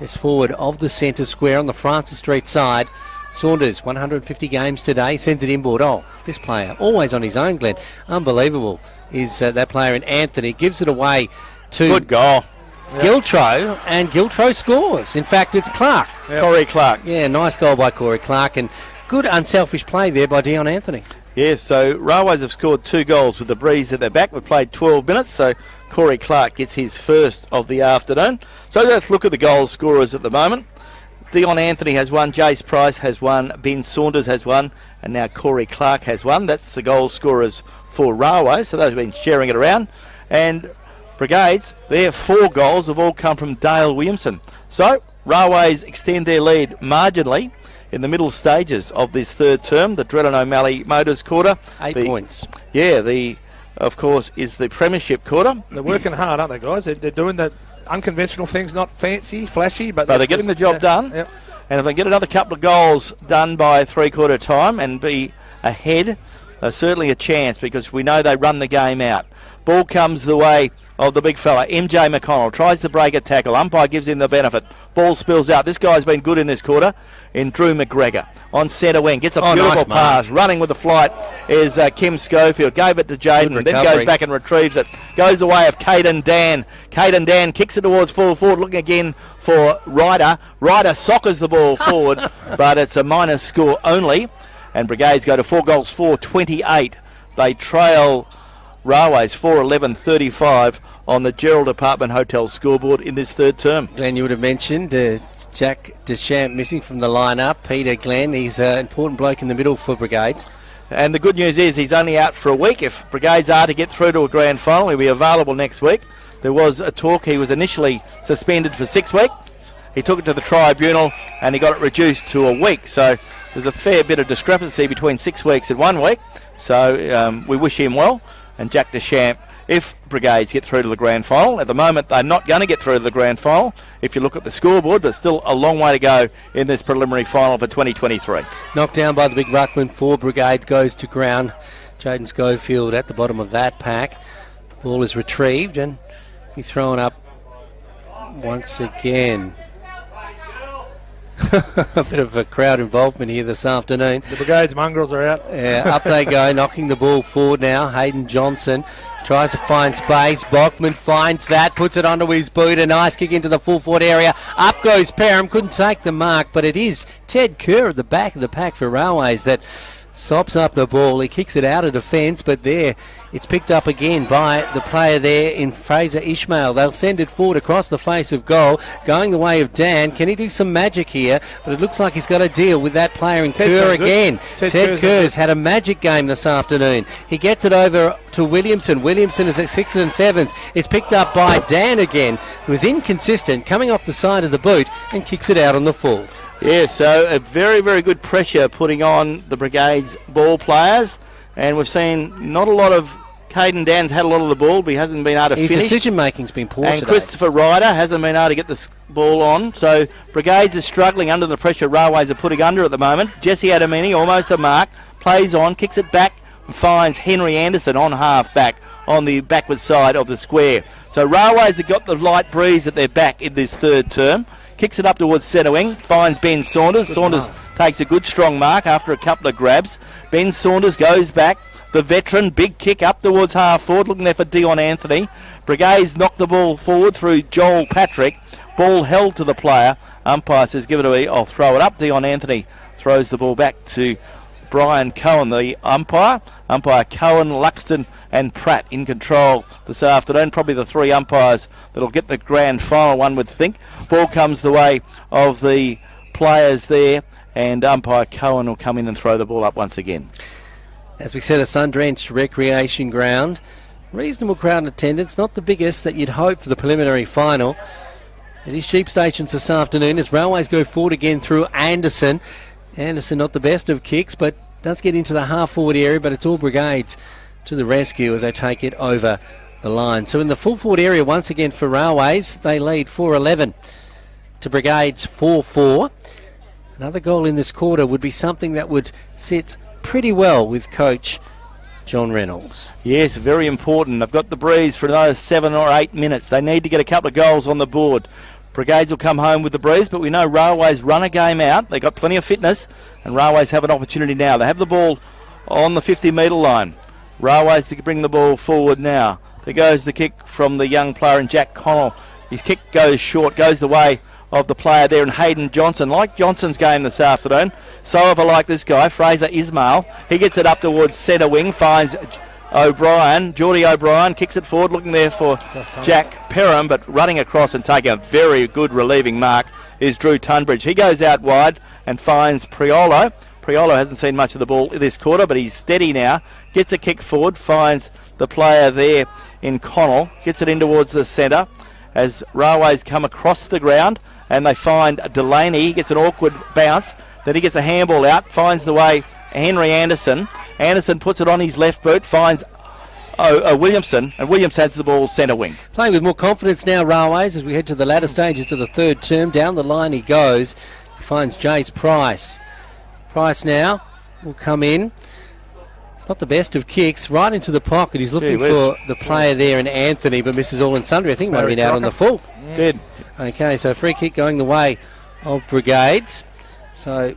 just forward of the centre square on the Francis Street side. Saunders, 150 games today, sends it inboard. Oh, this player, always on his own, Glenn. Unbelievable is that player in Anthony. Gives it away to... Good goal. Giltro, and Giltro scores. In fact, it's Clark. Yep. Corey Clark. Yeah, nice goal by Corey Clark, and good unselfish play there by Dion Anthony. Yes, so Railways have scored 2 goals with the breeze at their back. We've played 12 minutes, so Corey Clark gets his first of the afternoon. So let's look at the goal scorers at the moment. Dion Anthony has one, Jace Price has one, Ben Saunders has one, and now Corey Clark has one. That's the goal scorers for Railways, so those have been sharing it around. And Brigades, their 4 goals have all come from Dale Williamson. So Railways extend their lead marginally in the middle stages of this third term, the Dredden O'Malley Motors quarter. 8 points. Yeah, of course, is the premiership quarter. They're working hard, aren't they, guys? They're doing that. unconventional things, not fancy, flashy, but they're getting the job done. Yep. And if they get another couple of goals done by three-quarter time and be ahead, there's certainly a chance because we know they run the game out. Ball comes the way of the big fella. MJ McConnell tries to break a tackle. Umpire gives him the benefit. Ball spills out. This guy's been good in this quarter in Drew McGregor. On centre wing. Gets a beautiful pass. Running with the flight is Kim Schofield. Gave it to Jaden. Then goes back and retrieves it. Goes the way of Caden Dan. Caden Dan kicks it towards full forward. Looking again for Ryder. Ryder soccers the ball forward. But it's a minus score only. And Brigades go to 4 goals, 4-28. They trail Railways 4-11-35 on the Gerald Apartment Hotel scoreboard in this third term. Glenn, you would have mentioned Jack Deschamps missing from the lineup. Peter Glenn, he's an important bloke in the middle for Brigades. And the good news is he's only out for a week. If Brigades are to get through to a grand final, he'll be available next week. There was a talk. He was initially suspended for 6 weeks. He took it to the tribunal and he got it reduced to a week. So there's a fair bit of discrepancy between 6 weeks and 1 week. So we wish him well. And Jack Deschamps, if Brigades get through to the grand final. At the moment, they're not going to get through to the grand final if you look at the scoreboard, but still a long way to go in this preliminary final for 2023. Knocked down by the big ruckman for Brigades, goes to ground. Jaden Schofield at the bottom of that pack. The ball is retrieved and he's thrown up once again. A bit of a crowd involvement here this afternoon. The Brigades mongrels are out. Yeah, up they go, knocking the ball forward now. Hayden Johnson tries to find space. Bachman finds that, puts it onto his boot. A nice kick into the full forward area. Up goes Perham, couldn't take the mark, but it is Ted Kerr at the back of the pack for Railways that sops up the ball. He kicks it out of defence, but there it's picked up again by the player there in Fraser Ishmael. They'll send it forward across the face of goal, going the way of Dan. Can he do some magic here? But it looks like he's got to deal with that player in Kerr again. Ted Kerr's had a magic game this afternoon. He gets it over to Williamson. Williamson is at 6s and 7s. It's picked up by Dan again, who is inconsistent, coming off the side of the boot and kicks it out on the full. Yeah, so a very, very good pressure putting on the Brigades ball players. And we've seen not a lot of... Caden Dan's had a lot of the ball, but he hasn't been able to finish. His decision-making's been poor and today. Christopher Ryder hasn't been able to get the ball on. So Brigades is struggling under the pressure Railways are putting under at the moment. Jesse Adamini, almost a mark, plays on, kicks it back, and finds Henry Anderson on half-back on the backward side of the square. So Railways have got the light breeze at their back in this third term. Kicks it up towards centre wing, finds Ben Saunders. Saunders takes a good strong mark after a couple of grabs. Ben Saunders goes back. The veteran, big kick up towards half forward, looking there for Dion Anthony. Brigades knocked the ball forward through Joel Patrick. Ball held to the player. Umpire says, give it away, I'll throw it up. Dion Anthony throws the ball back to Brian Cohen, the umpire. Umpire Cohen, Luxton and Pratt in control this afternoon. Probably the three umpires that'll get the grand final, one would think. Ball comes the way of the players there, and umpire Cohen will come in and throw the ball up once again. As we said, a sun-drenched recreation ground. Reasonable crowd attendance, not the biggest that you'd hope for the preliminary final. It is Sheep Stations this afternoon as Railways go forward again through Anderson. Anderson not the best of kicks, but does get into the half-forward area, but it's all Brigades to the rescue as they take it over the line. So in the full-forward area once again for Railways, they lead 4-11 to Brigades 4-4. Another goal in this quarter would be something that would sit pretty well with coach John Reynolds. Yes, very important. They've got the breeze for another 7 or 8 minutes. They need to get a couple of goals on the board. Brigades will come home with the breeze, but we know Railways run a game out. They've got plenty of fitness, and Railways have an opportunity now. They have the ball on the 50-metre line. Railways to bring the ball forward now. There goes the kick from the young player in Jack Connell. His kick goes short, goes the way of the player there in Hayden Johnson. Like Johnson's game this afternoon, so if I like this guy, Fraser Ismail. He gets it up towards centre wing, finds O'Brien. Geordie O'Brien kicks it forward, looking there for Jack Perham, but running across and taking a very good relieving mark is Drew Tunbridge. He goes out wide and finds Priolo. Priolo hasn't seen much of the ball this quarter, but he's steady now. Gets a kick forward, finds the player there in Connell. Gets it in towards the centre as Railways come across the ground and they find Delaney. He gets an awkward bounce. Then he gets a handball out, finds the way Henry Anderson. Anderson puts it on his left boot, finds Williamson, and Williams has the ball centre wing. Playing with more confidence now, Railways, as we head to the latter stages of the third term. Down the line he goes. He finds Jace Price. Price now will come in. It's not the best of kicks. Right into the pocket. He's looking for the player there in Anthony, but misses all and sundry. I think he might have been out on the full. Did. Okay, so free kick going the way of Brigades. So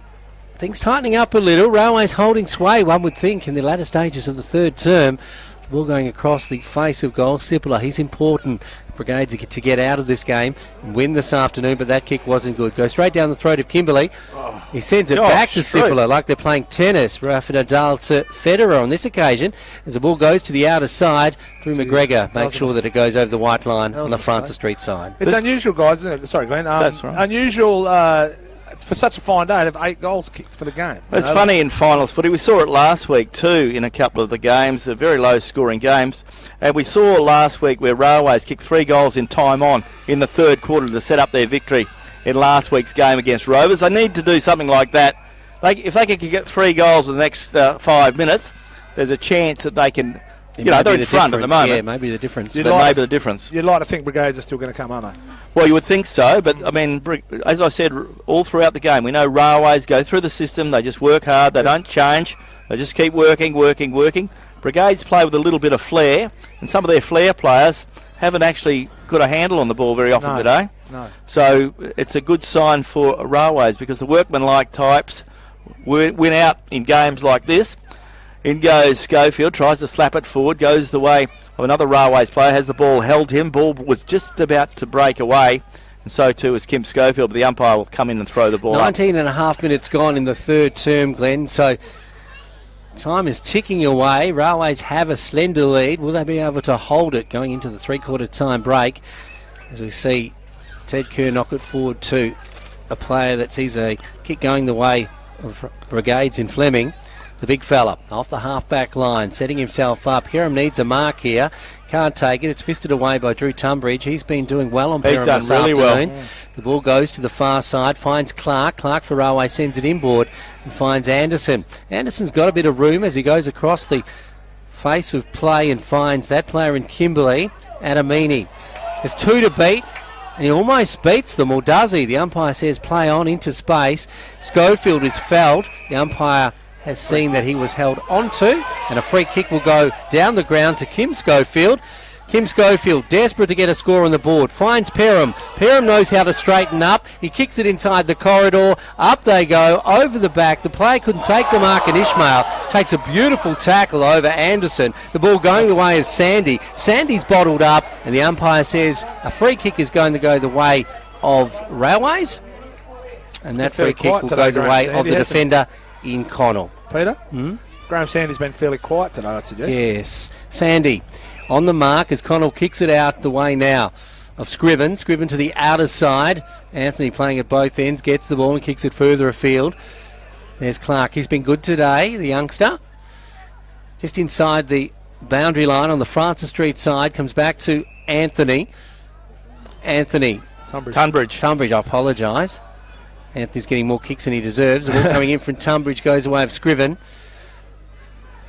things tightening up a little. Railways holding sway, one would think, in the latter stages of the third term. The ball going across the face of goal. Sipler, he's important. Brigades to get out of this game and win this afternoon, but that kick wasn't good. Goes straight down the throat of Kimberley. He sends it back to Sipler like they're playing tennis. Rafa Nadal to Federer on this occasion as the ball goes to the outer side. Drew McGregor makes sure that it goes over the white line on the Francis Street side. It's unusual, guys, isn't it? Sorry, Glenn. That's right. Unusual for such a fine day to have 8 goals kicked for the game. It's funny in finals footy. We saw it last week too in a couple of the games, the very low scoring games. And we saw last week where Railways kicked 3 goals in time on in the third quarter to set up their victory in last week's game against Rovers. They need to do something like that. If they can get 3 goals in the next 5 minutes, there's a chance that they can. They're in front at the moment. Yeah, maybe the difference. You'd like to think Brigades are still going to come, aren't they? Well, you would think so, but I mean, as I said, all throughout the game, we know Railways go through the system. They just work hard. They don't change. They just keep working. Brigades play with a little bit of flair, and some of their flair players haven't actually got a handle on the ball very often today. No. So it's a good sign for Railways because the workmanlike types win out in games like this. In goes Schofield, tries to slap it forward, goes the way of another Railways player, has the ball held him. Ball was just about to break away, and so too is Kim Schofield, but the umpire will come in and throw the ball 19 and a half minutes gone in the third term, Glenn, so time is ticking away. Railways have a slender lead. Will they be able to hold it going into the three-quarter time break? As we see Ted Kerr knock it forward to a player that sees a kick going the way of Brigades in Fleming. The big fella off the half-back line, setting himself up. Kerem needs a mark here. Can't take it. It's fisted away by Drew Tunbridge. He's been doing well on Perham this afternoon. Well. The ball goes to the far side, finds Clark. Clark for Railway sends it inboard and finds Anderson. Anderson's got a bit of room as he goes across the face of play and finds that player in Kimberley, Adamini. There's 2 to beat. And he almost beats them, or does he? The umpire says play on into space. Schofield is fouled. The umpire has seen that he was held onto, and a free kick will go down the ground to Kim Schofield. Kim Schofield, desperate to get a score on the board, finds Perham. Perham knows how to straighten up. He kicks it inside the corridor. Up they go, over the back. The player couldn't take the mark, and Ishmael takes a beautiful tackle over Anderson. The ball going the way of Sandy. Sandy's bottled up, and the umpire says a free kick is going to go the way of Railways. And that free kick will go the way of the defender in Connell. Peter? Graham Sandy's been fairly quiet today, I'd suggest. Yes. Sandy on the mark as Connell kicks it out the way now of Scriven. Scriven to the outer side. Anthony playing at both ends, gets the ball and kicks it further afield. There's Clark. He's been good today, the youngster. Just inside the boundary line on the Francis Street side. Comes back to Anthony. Tunbridge, I apologise. Anthony's getting more kicks than he deserves. The ball coming in from Tunbridge goes away of Scriven.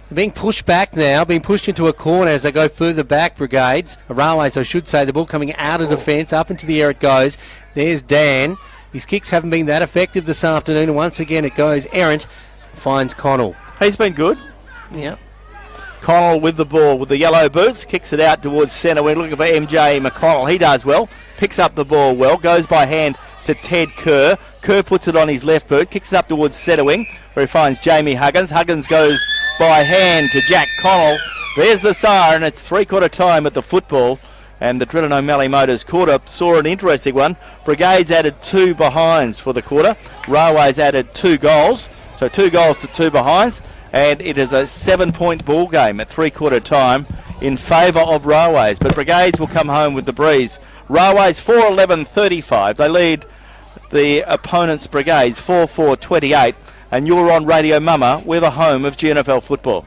They're being pushed back now, being pushed into a corner as they go further back, Brigades. Railways, I should say. The ball coming out of defence, up into the air it goes. There's Dan. His kicks haven't been that effective this afternoon, and once again it goes errant. Finds Connell. He's been good. Yeah. Connell with the ball, with the yellow boots, kicks it out towards centre. We're looking for MJ McConnell. He does well, picks up the ball well, goes by hand to Ted Kerr. Kerr puts it on his left boot, kicks it up towards centre wing, where he finds Jamie Huggins. Huggins goes by hand to Jack Connell. There's the siren. It's three-quarter time at the football, and the Drilling O'Malley Motors quarter saw an interesting one. Brigades added 2 behinds for the quarter. Railways added 2 goals, so 2 goals to 2 behinds, and it is a 7-point ball game at three-quarter time in favour of Railways, but Brigades will come home with the breeze. Railways 4-11-35. They lead the opponent's Brigades 4-4-28, and you're on Radio Mama. We're the home of GNFL football.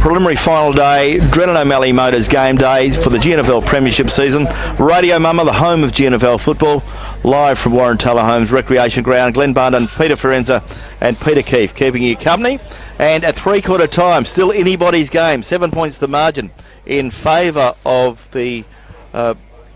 preliminary final day, Drennan O'Malley Motors game day for the GNFL Premiership season. Radio Mama, the home of GNFL football, live from Warren Taylor Homes Recreation Ground. Glenn Bundon, Peter Forenza and Peter Keefe keeping you company. And at three-quarter time, still anybody's game. 7 points the margin in favour of the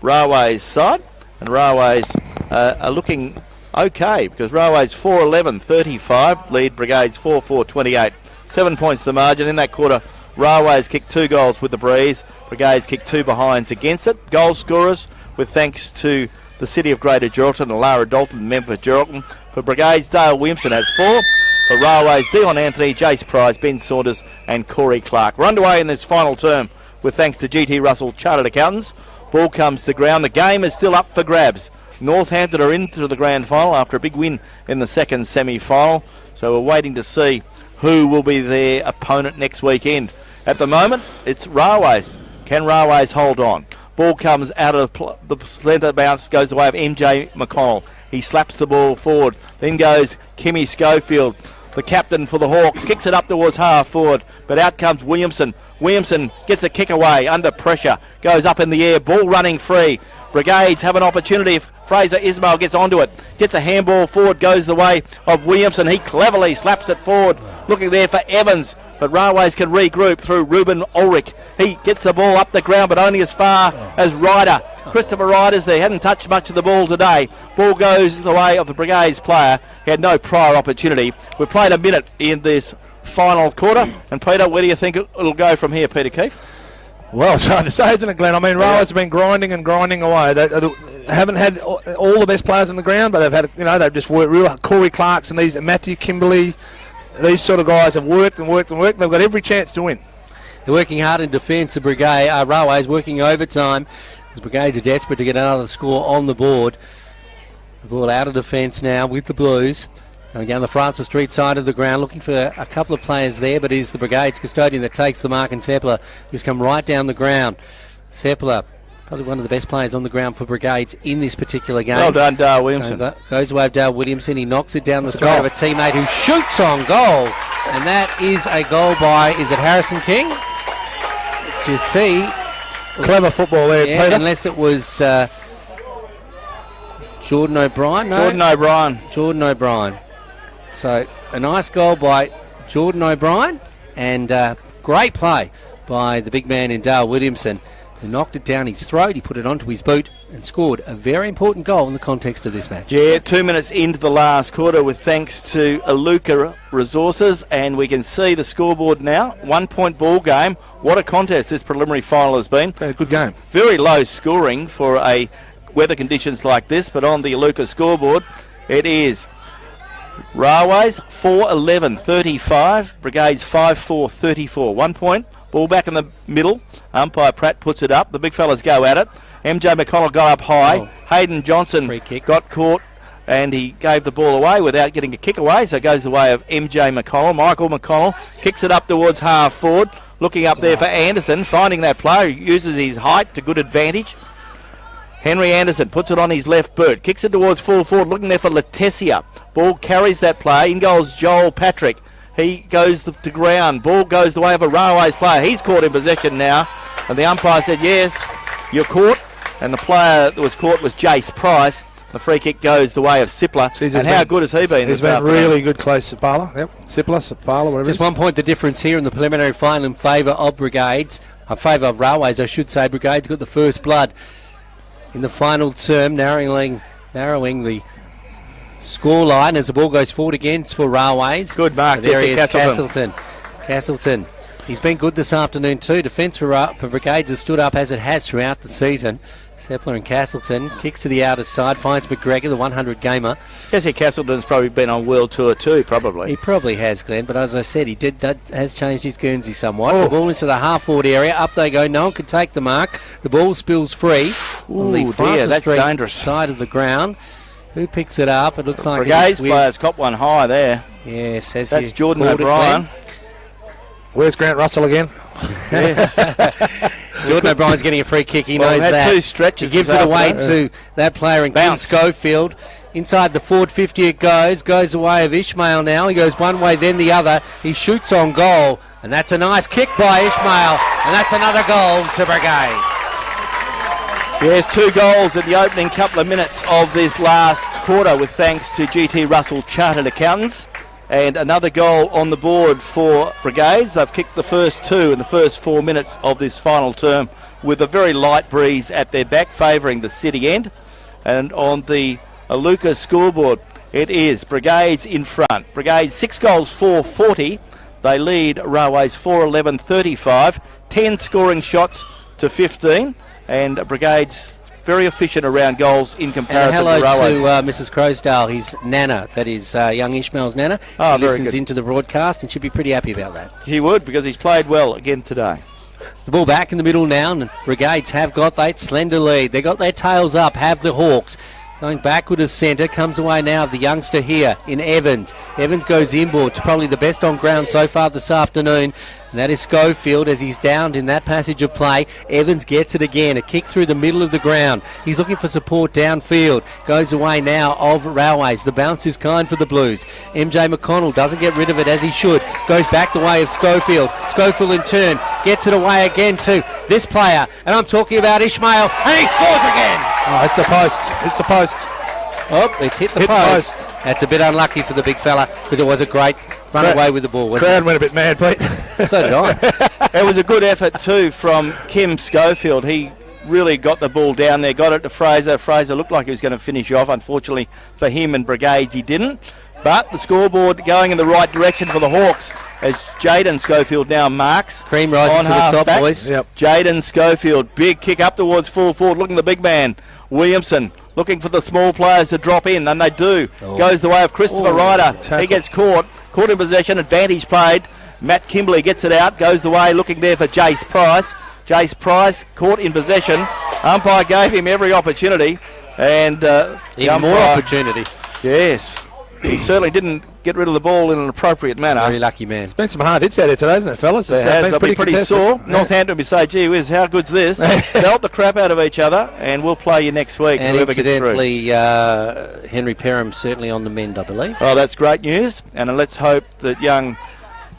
Railways side. And Railways are looking okay because Railways 4-11-35, lead Brigades 4-4-28. 7 points the margin. In that quarter, Railways kicked 2 goals with the breeze. Brigades kicked 2 behinds against it. Goal scorers, with thanks to the City of Greater Geraldton and Lara Dalton, member for Geraldton. For Brigades, Dale Williamson has 4. For Railways, Dion Anthony, Jace Price, Ben Saunders and Corey Clark. We're underway in this final term with thanks to GT Russell Chartered Accountants. Ball comes to ground. The game is still up for grabs. Northampton are into the grand final after a big win in the second semi-final. So we're waiting to see who will be their opponent next weekend. At the moment, it's Railways. Can Railways hold on? Ball comes out of the centre bounce, goes the way of MJ McConnell. He slaps the ball forward. Then goes Kimmy Schofield, the captain for the Hawks. Kicks it up towards half forward, but out comes Williamson. Williamson gets a kick away under pressure. Goes up in the air. Ball running free. Brigades have an opportunity if Fraser Ismail gets onto it. Gets a handball forward, goes the way of Williamson. He cleverly slaps it forward. Looking there for Evans, but Railways can regroup through Ruben Ulrich. He gets the ball up the ground, but only as far as Ryder. Christopher Ryder's there. Hadn't touched much of the ball today. Ball goes the way of the Brigades player. He had no prior opportunity. We've played a minute in this final quarter. And Peter, where do you think it'll go from here, Peter Keefe? Well, it's hard to say, isn't it, Glenn? I mean, Railways have been grinding away. They haven't had all the best players on the ground, but they've had, they've just worked real. Corey Clark's and these Matthew Kimberley, these sort of guys have worked and worked and worked. They've got every chance to win. They're working hard in defence. The Railways working overtime. The Brigades are desperate to get another score on the board. The ball out of defence now with the Blues. Going down the Francis Street side of the ground, looking for a couple of players there, but it's the Brigades custodian that takes the mark, and Sepler, who's come right down the ground. Sepler, probably one of the best players on the ground for Brigades in this particular game. Well done, Dale Williamson. Goes away of Dale Williamson. He knocks it down the throat of a teammate who shoots on goal. And that is a goal by, is it Harrison King? Let's just see. Clever football there, Peter. Unless it was Jordan O'Brien. No? Jordan O'Brien. So a nice goal by Jordan O'Brien, and great play by the big man in Dale Williamson, who knocked it down his throat. He put it onto his boot and scored a very important goal in the context of this match. Yeah, 2 minutes into the last quarter with thanks to Aluka Resources, and we can see the scoreboard now. 1 point ball game. What a contest this preliminary final has been. A good game. Very low scoring for a weather conditions like this, but on the Aluka scoreboard it is Railways 4-11-35, Brigades 5-4-34. 1 point, ball back in the middle. Umpire Pratt puts it up. The big fellas go at it. MJ McConnell got up high. Hayden Johnson got caught and he gave the ball away without getting a kick away, so it goes the way of MJ McConnell. Michael McConnell kicks it up towards half forward, looking up there for Anderson, finding that player, uses his height to good advantage. Henry Anderson puts it on his left boot, kicks it towards full forward, looking there for Letizia. Ball carries that play. In goes Joel Patrick. He goes to ground. Ball goes the way of a Railways player. He's caught in possession now. And the umpire said, yes, you're caught. And the player that was caught was Jace Price. The free kick goes the way of Sipler. And how good has he been? He's been really good, Clay Sapala. Yep, Sapala, whatever. Just 1 point the difference here in the preliminary final in favour of Brigades. In favour of Railways, I should say. Brigades got the first blood in the final term, narrowing the scoreline as the ball goes forward again for Railways. Good mark, there he is, Castleton. Castleton. He's been good this afternoon too. Defence for Brigades has stood up as it has throughout the season. Sepler and Castleton kicks to the outer side, finds McGregor, the 100 gamer. Jesse Castleton's probably been on world tour too, probably. He probably has, Glenn, but as I said, has changed his Guernsey somewhat. The ball into the half-forward area, up they go, no one can take the mark. The ball spills free on the Francis Street dangerous side of the ground. Who picks it up? It looks like Brigades player's got one high there. Yes, that's Jordan O'Brien. Where's Grant Russell again? Jordan O'Brien's getting a free kick. He knows that. Two stretches. He gives it away to that player in Kim Schofield. Inside the forward 50 it goes the way of Ishmael now. He goes one way, then the other. He shoots on goal, And that's a nice kick by Ishmael. And that's another goal to Brigades. There's 2 goals in the opening couple of minutes of this last quarter, with thanks to GT Russell Chartered Accountants. And another goal on the board for Brigades. They've kicked the first 2 in the first 4 minutes of this final term, with a very light breeze at their back, favouring the city end. And on the Aluka scoreboard, it is Brigades in front. Brigades 6 goals, 4-40. They lead Railways 4-11-35. 10 scoring shots to 15. And Brigades very efficient around goals in comparison to Railways. Hello to Mrs. Croasdale, his nana, that is young Ishmael's nana. Oh, he listens into the broadcast and should be pretty happy about that. He would, because he's played well again today. The ball back in the middle now, and Brigades have got that slender lead. They got their tails up, have the Hawks. Going backward as centre, comes away now the youngster here in Evans. Evans goes inboard to probably the best on ground so far this afternoon. And that is Schofield as he's downed in that passage of play. Evans gets it again, a kick through the middle of the ground. He's looking for support downfield. Goes away now of Railways. The bounce is kind for the Blues. MJ McConnell doesn't get rid of it as he should. Goes back the way of Schofield. Schofield in turn gets it away again to this player. And I'm talking about Ishmael. And he scores again. Oh, it's a post. It's a post. Oh, it's hit the post. That's a bit unlucky for the big fella, because it was a great run away with the ball. Crowd went a bit mad, Pete. So did I. It was a good effort too from Kim Schofield. He really got the ball down there, got it to Fraser. Fraser looked like he was going to finish off. Unfortunately for him and Brigades, he didn't. But the scoreboard going in the right direction for the Hawks as Jaden Schofield now marks. Cream rising to the top, back. boys. Yep. Jaden Schofield, big kick up towards full forward, looking at the big man. Williamson looking for the small players to drop in, and they do. Goes the way of Christopher Ryder. Tackle. He gets caught in possession, advantage played. Matt Kimberley gets it out, goes the way, looking there for Jace Price. Jace Price caught in possession. Umpire gave him every opportunity, and even more opportunity. Yes, he certainly didn't get rid of the ball in an appropriate manner. Very lucky man. It's been some hard hits out here today, hasn't it, fellas? They'll be pretty sore. Yeah. Northampton will say, gee whiz, how good's this? Belt the crap out of each other, and we'll play you next week, And whoever gets through. incidentally, Henry Perham certainly on the mend, I believe. Oh, that's great news, and let's hope that young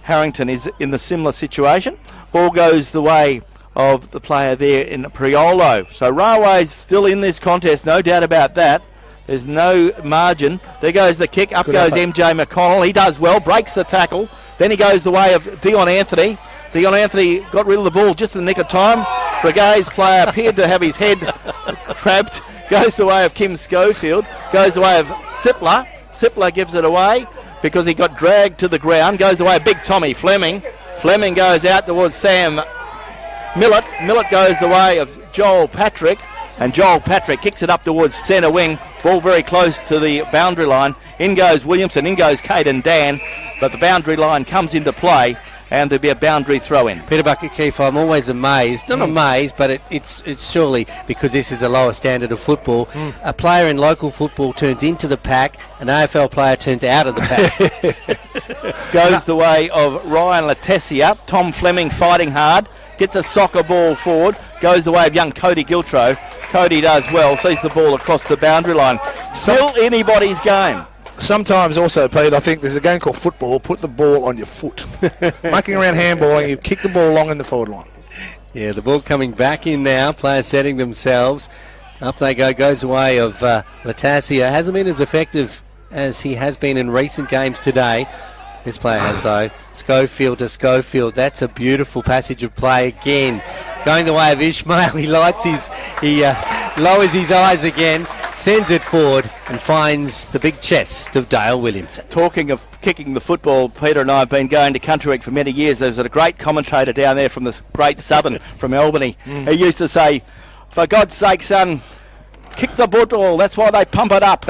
Harrington is in the similar situation. Ball goes the way of the player there in Priolo. So Railways still in this contest, no doubt about that. There's no margin. There goes the kick. Up goes MJ McConnell. He does well, breaks the tackle. Then he goes the way of Dion Anthony. Dion Anthony got rid of the ball just in the nick of time. Brigades player appeared to have his head grabbed. Goes the way of Kim Schofield. Goes the way of Sipler. Sipler gives it away because he got dragged to the ground. Goes the way of Big Tommy Fleming. Fleming goes out towards Sam Millett. Millett goes the way of Joel Patrick. And Joel Patrick kicks it up towards centre wing. Ball very close to the boundary line. In goes Williamson, in goes Caden Dan. But the boundary line comes into play, and there'll be a boundary throw-in. Peter Bucket-Keefe, I'm always amazed. Not amazed, but it's surely because this is a lower standard of football. A player in local football turns into the pack. An AFL player turns out of the pack. Goes the way of Ryan Latesia. Tom Fleming fighting hard. Gets a soccer ball forward. Goes the way of young Cody Giltro. Cody does well. Sees the ball across the boundary line. Still anybody's game. Sometimes also, Pete, I think there's a game called football. Put the ball on your foot. Mucking around handballing, you kick the ball long in the forward line. Yeah, the ball coming back in now. Players setting themselves. Up they go. Goes away of Latassia. Hasn't been as effective as he has been in recent games today. This player has, though. Schofield to Schofield. That's a beautiful passage of play again. Going the way of Ishmael. He lowers his eyes again, sends it forward, and finds the big chest of Dale Williamson. Talking of kicking the football, Peter and I have been going to Country Week for many years. There's a great commentator down there from the great Southern, from Albany. He used to say, for God's sake, son, kick the football. That's why they pump it up.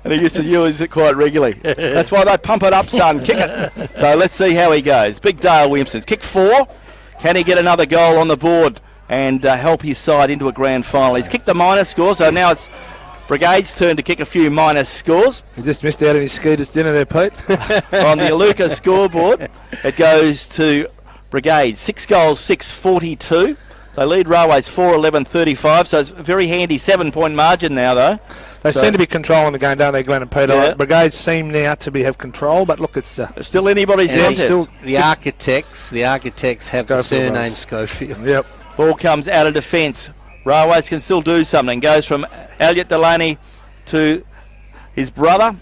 And he used to use it quite regularly. That's why they pump it up, son. Kick it. So let's see how he goes. Big Dale Williamson's kicked 4. Can he get another goal on the board and help his side into a grand final? He's kicked the minus score, so now it's Brigades' turn to kick a few minus scores. He just missed out on his Scooters dinner there, Pete. On the Aluka scoreboard, it goes to Brigades. 6 goals, 6-42. They lead Railways 4-11-35, so it's a very handy 7-point margin now, though. They seem to be controlling the game, don't they, Glenn and Peter? Yeah. Brigades seem now to have control, but look, it's still anybody's contest. Still the architects have the surname Schofield. Yep. Ball comes out of defence. Railways can still do something. Goes from Elliot Delaney to his brother.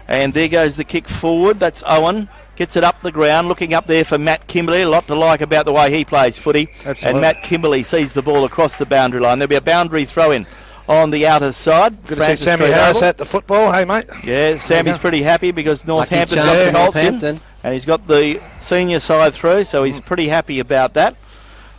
And there goes the kick forward. That's Owen. Gets it up the ground, looking up there for Matt Kimberley. A lot to like about the way he plays footy. Absolutely. And Matt Kimberley sees the ball across the boundary line. There'll be a boundary throw-in on the outer side. Good to see Sammy Harris at the football, hey, mate? Yeah, Sammy's pretty happy because Northampton Lucky holds him. Northampton. And he's got the senior side through, so he's pretty happy about that.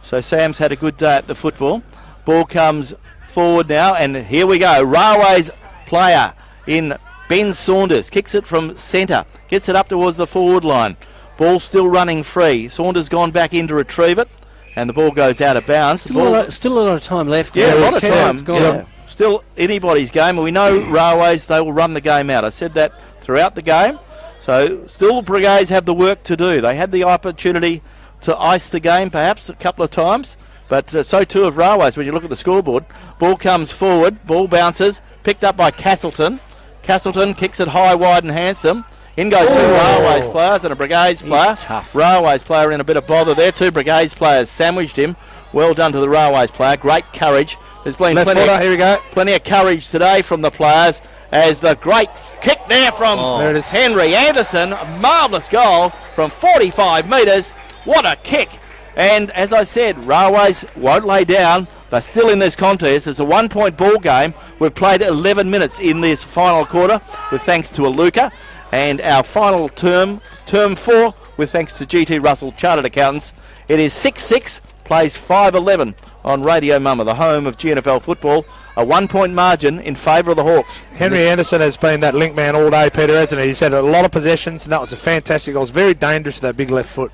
So Sam's had a good day at the football. Ball comes forward now, and here we go. Railways player in Ben Saunders kicks it from centre, gets it up towards the forward line. Ball still running free. Saunders gone back in to retrieve it, and the ball goes out of bounds. Still a lot of time left. Yeah, a lot of time. It's gone. Yeah. Still anybody's game, and we know Railways, they will run the game out. I said that throughout the game. So still the Brigades have the work to do. They had the opportunity to ice the game perhaps a couple of times, but so too have Railways when you look at the scoreboard. Ball comes forward, ball bounces, picked up by Castleton. Castleton kicks it high, wide and handsome. In goes two Railways players and a Brigades player. Tough. Railways player in a bit of bother there. Two Brigades players sandwiched him. Well done to the Railways player. Great courage. There's been plenty of courage today from the players as the great kick there from Henry Anderson. A marvellous goal from 45 metres. What a kick. And as I said, Railways won't lay down. They're still in this contest. It's a 1-point ball game. We've played 11 minutes in this final quarter with thanks to Aluka. And our final term 4, with thanks to GT Russell Chartered Accountants. It is 6-6, plays 5-11 on Radio Mama, the home of GNFL football. A 1-point margin in favour of the Hawks. Henry Anderson has been that link man all day, Peter, hasn't he? He's had a lot of possessions, and that was a fantastic goal. It was very dangerous with that big left foot.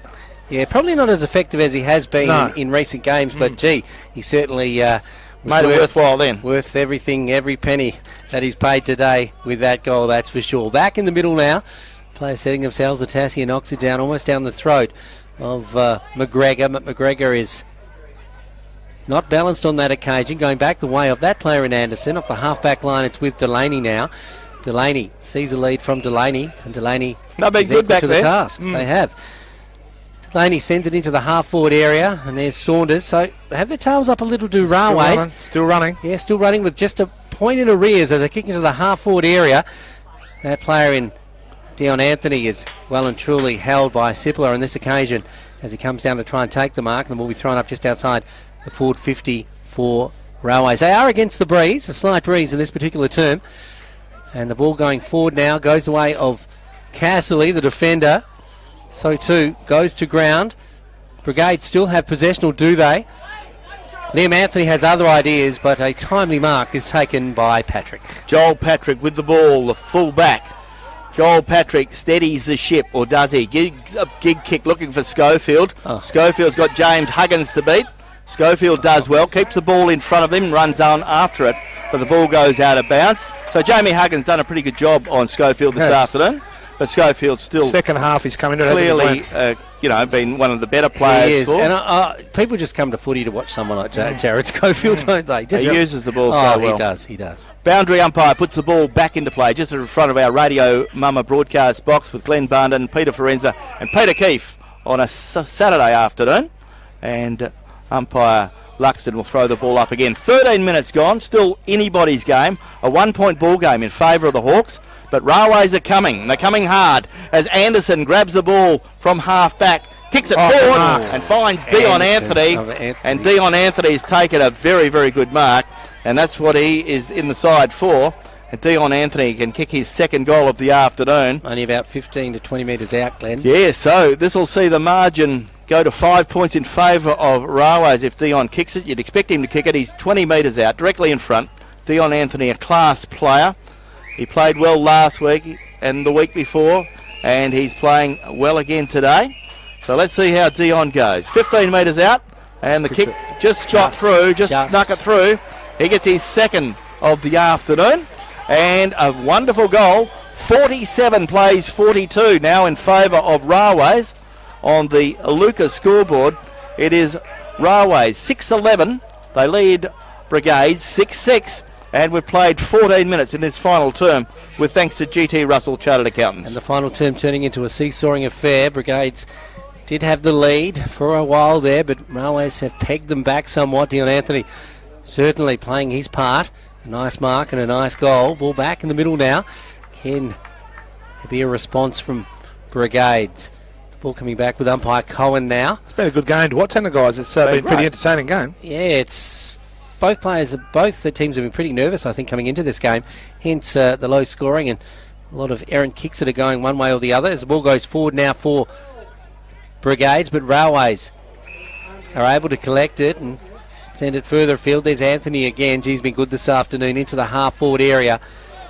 Yeah, probably not as effective as he has been in recent games, but gee, he certainly made it worthwhile then. Worth everything, every penny that he's paid today with that goal, that's for sure. Back in the middle now, players setting themselves. The Tassie knocks it down almost down the throat of McGregor, but McGregor is not balanced on that occasion, going back the way of that player in Anderson. Off the half-back line, it's with Delaney now. Delaney sees a lead from Delaney, and Delaney is equal to the task. They have. Delaney sends it into the half-forward area, and there's Saunders. So have their tails up a little to Railways. Still running. Yeah, still running with just a point in arrears as they kick into the half-forward area. That player in Dion Anthony is well and truly held by Sippler on this occasion as he comes down to try and take the mark, and the ball will be thrown up just outside the forward 50 for Railways. They are against the breeze, a slight breeze in this particular term. And the ball going forward now goes the way of Casserly, the defender. So too goes to ground. Brigades still have possession, or do they? Liam Anthony has other ideas, but a timely mark is taken by Patrick. Joel Patrick with the ball, the full back. Joel Patrick steadies the ship, or does he? Gives a gig kick looking for Schofield. Schofield's got James Huggins to beat. Schofield does well, keeps the ball in front of him, runs on after it, but the ball goes out of bounds. So Jamie Huggins done a pretty good job on Schofield this afternoon. But Schofield's still second half he's coming into clearly, been one of the better players. He is, and people just come to footy to watch someone like Jared Schofield, don't they? He uses the ball so well. He does. Boundary umpire puts the ball back into play just in front of our Radio Mama broadcast box with Glenn Barnden, Peter Forenza and Peter Keefe on a Saturday afternoon. And umpire Luxton will throw the ball up again. 13 minutes gone, still anybody's game. A 1-point ball game in favour of the Hawks. But Railways are coming. They're coming hard as Anderson grabs the ball from half back, kicks it forward and finds Dion Anthony. And Dion Anthony's taken a very, very good mark. And that's what he is in the side for. And Dion Anthony can kick his second goal of the afternoon. Only about 15 to 20 metres out, Glenn. Yeah, so this will see the margin go to 5 points in favour of Railways if Dion kicks it. You'd expect him to kick it. He's 20 metres out, directly in front. Dion Anthony, a class player. He played well last week and the week before, and he's playing well again today. So let's see how Dion goes. 15 metres out, and the kick just got through, just snuck it through. He gets his second of the afternoon, and a wonderful goal. 47 plays 42 now in favour of Railways on the Lucas scoreboard. It is Railways 6-11. They lead Brigades 6-6. And we've played 14 minutes in this final term with thanks to GT Russell Chartered Accountants. And the final term turning into a seesawing affair. Brigades did have the lead for a while there, but Railways have pegged them back somewhat. Dion Anthony certainly playing his part. A nice mark and a nice goal. Ball back in the middle now. Can there be a response from Brigades? The ball coming back with umpire Cohen now. It's been a good game to watch, hasn't it, guys? It's been a pretty entertaining game. Yeah, it's... Both the teams have been pretty nervous, I think, coming into this game. Hence the low scoring and a lot of errant kicks that are going one way or the other. As the ball goes forward now for Brigades, but Railways are able to collect it and send it further afield. There's Anthony again. He's been good this afternoon into the half-forward area.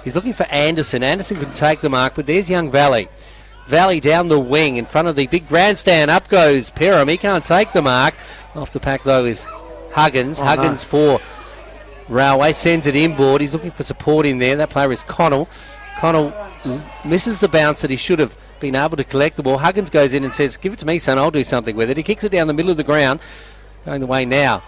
He's looking for Anderson. Anderson can take the mark, but there's young Valley. Valley down the wing in front of the big grandstand. Up goes Perham. He can't take the mark. Off the pack, though, is Huggins. Huggins for Railway. Sends it inboard. He's looking for support in there. That player is Connell. Connell misses the bounce that he should have been able to collect the ball. Huggins goes in and says, give it to me, son. I'll do something with it. He kicks it down the middle of the ground. Going the way now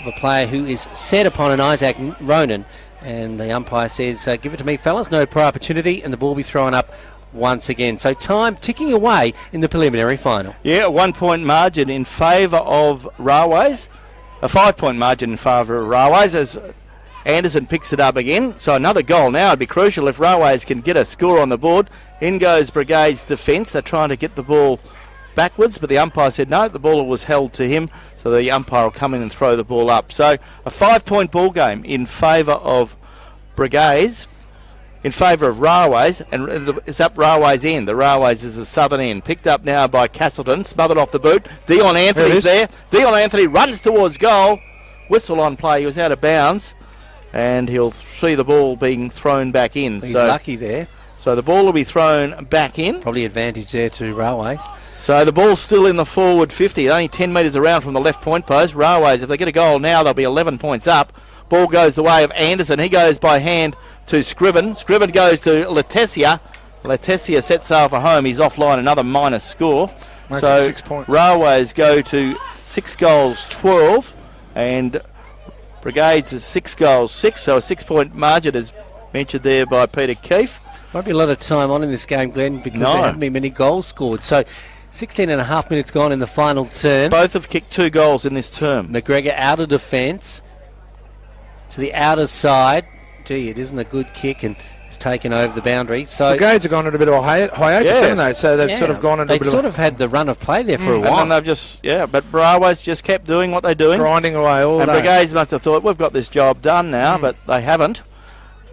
of a player who is set upon an Isaac Ronan. And the umpire says, give it to me, fellas. No prior opportunity. And the ball will be thrown up once again. So time ticking away in the preliminary final. Yeah, a 1 point margin in favour of Railways. A 5 point margin in favour of Railways as Anderson picks it up again. So another goal now would be crucial if Railways can get a score on the board. In goes Brigade's defence. They're trying to get the ball backwards, but the umpire said no, the ball was held to him. So the umpire will come in and throw the ball up. So a 5 point ball game in favour of Brigades. In favour of Railways, and it's up Railways' end. The Railways is the southern end. Picked up now by Castleton, smothered off the boot. Dion Anthony's there. Dion Anthony runs towards goal. Whistle on play. He was out of bounds, and he'll see the ball being thrown back in. He's lucky there. So the ball will be thrown back in. Probably advantage there to Railways. So the ball's still in the forward 50, only 10 metres around from the left point post. Railways, if they get a goal now, they'll be 11 points up. Ball goes the way of Anderson. He goes by hand to Scriven. Scriven goes to Letizia. Letizia sets sail for home. He's offline, another minus score. Makes so 6 points. Railways go to 6 goals 12, and Brigades is 6 goals 6. So a 6 point margin is mentioned there by Peter Keefe. Won't be a lot of time on in this game, Glenn, because there haven't been many goals scored. So 16 and a half minutes gone in the final term. Both have kicked 2 goals in this term. McGregor out of defence to the outer side. Gee, it isn't a good kick, and it's taken over the boundary. So Brigades have gone on a bit of a hiatus, haven't they? So they've sort of gone into a bit sort of had the run of play there for a while. And then they've just, but Railways just kept doing what they're doing. Grinding away all day. And Brigades must have thought, we've got this job done now, but they haven't.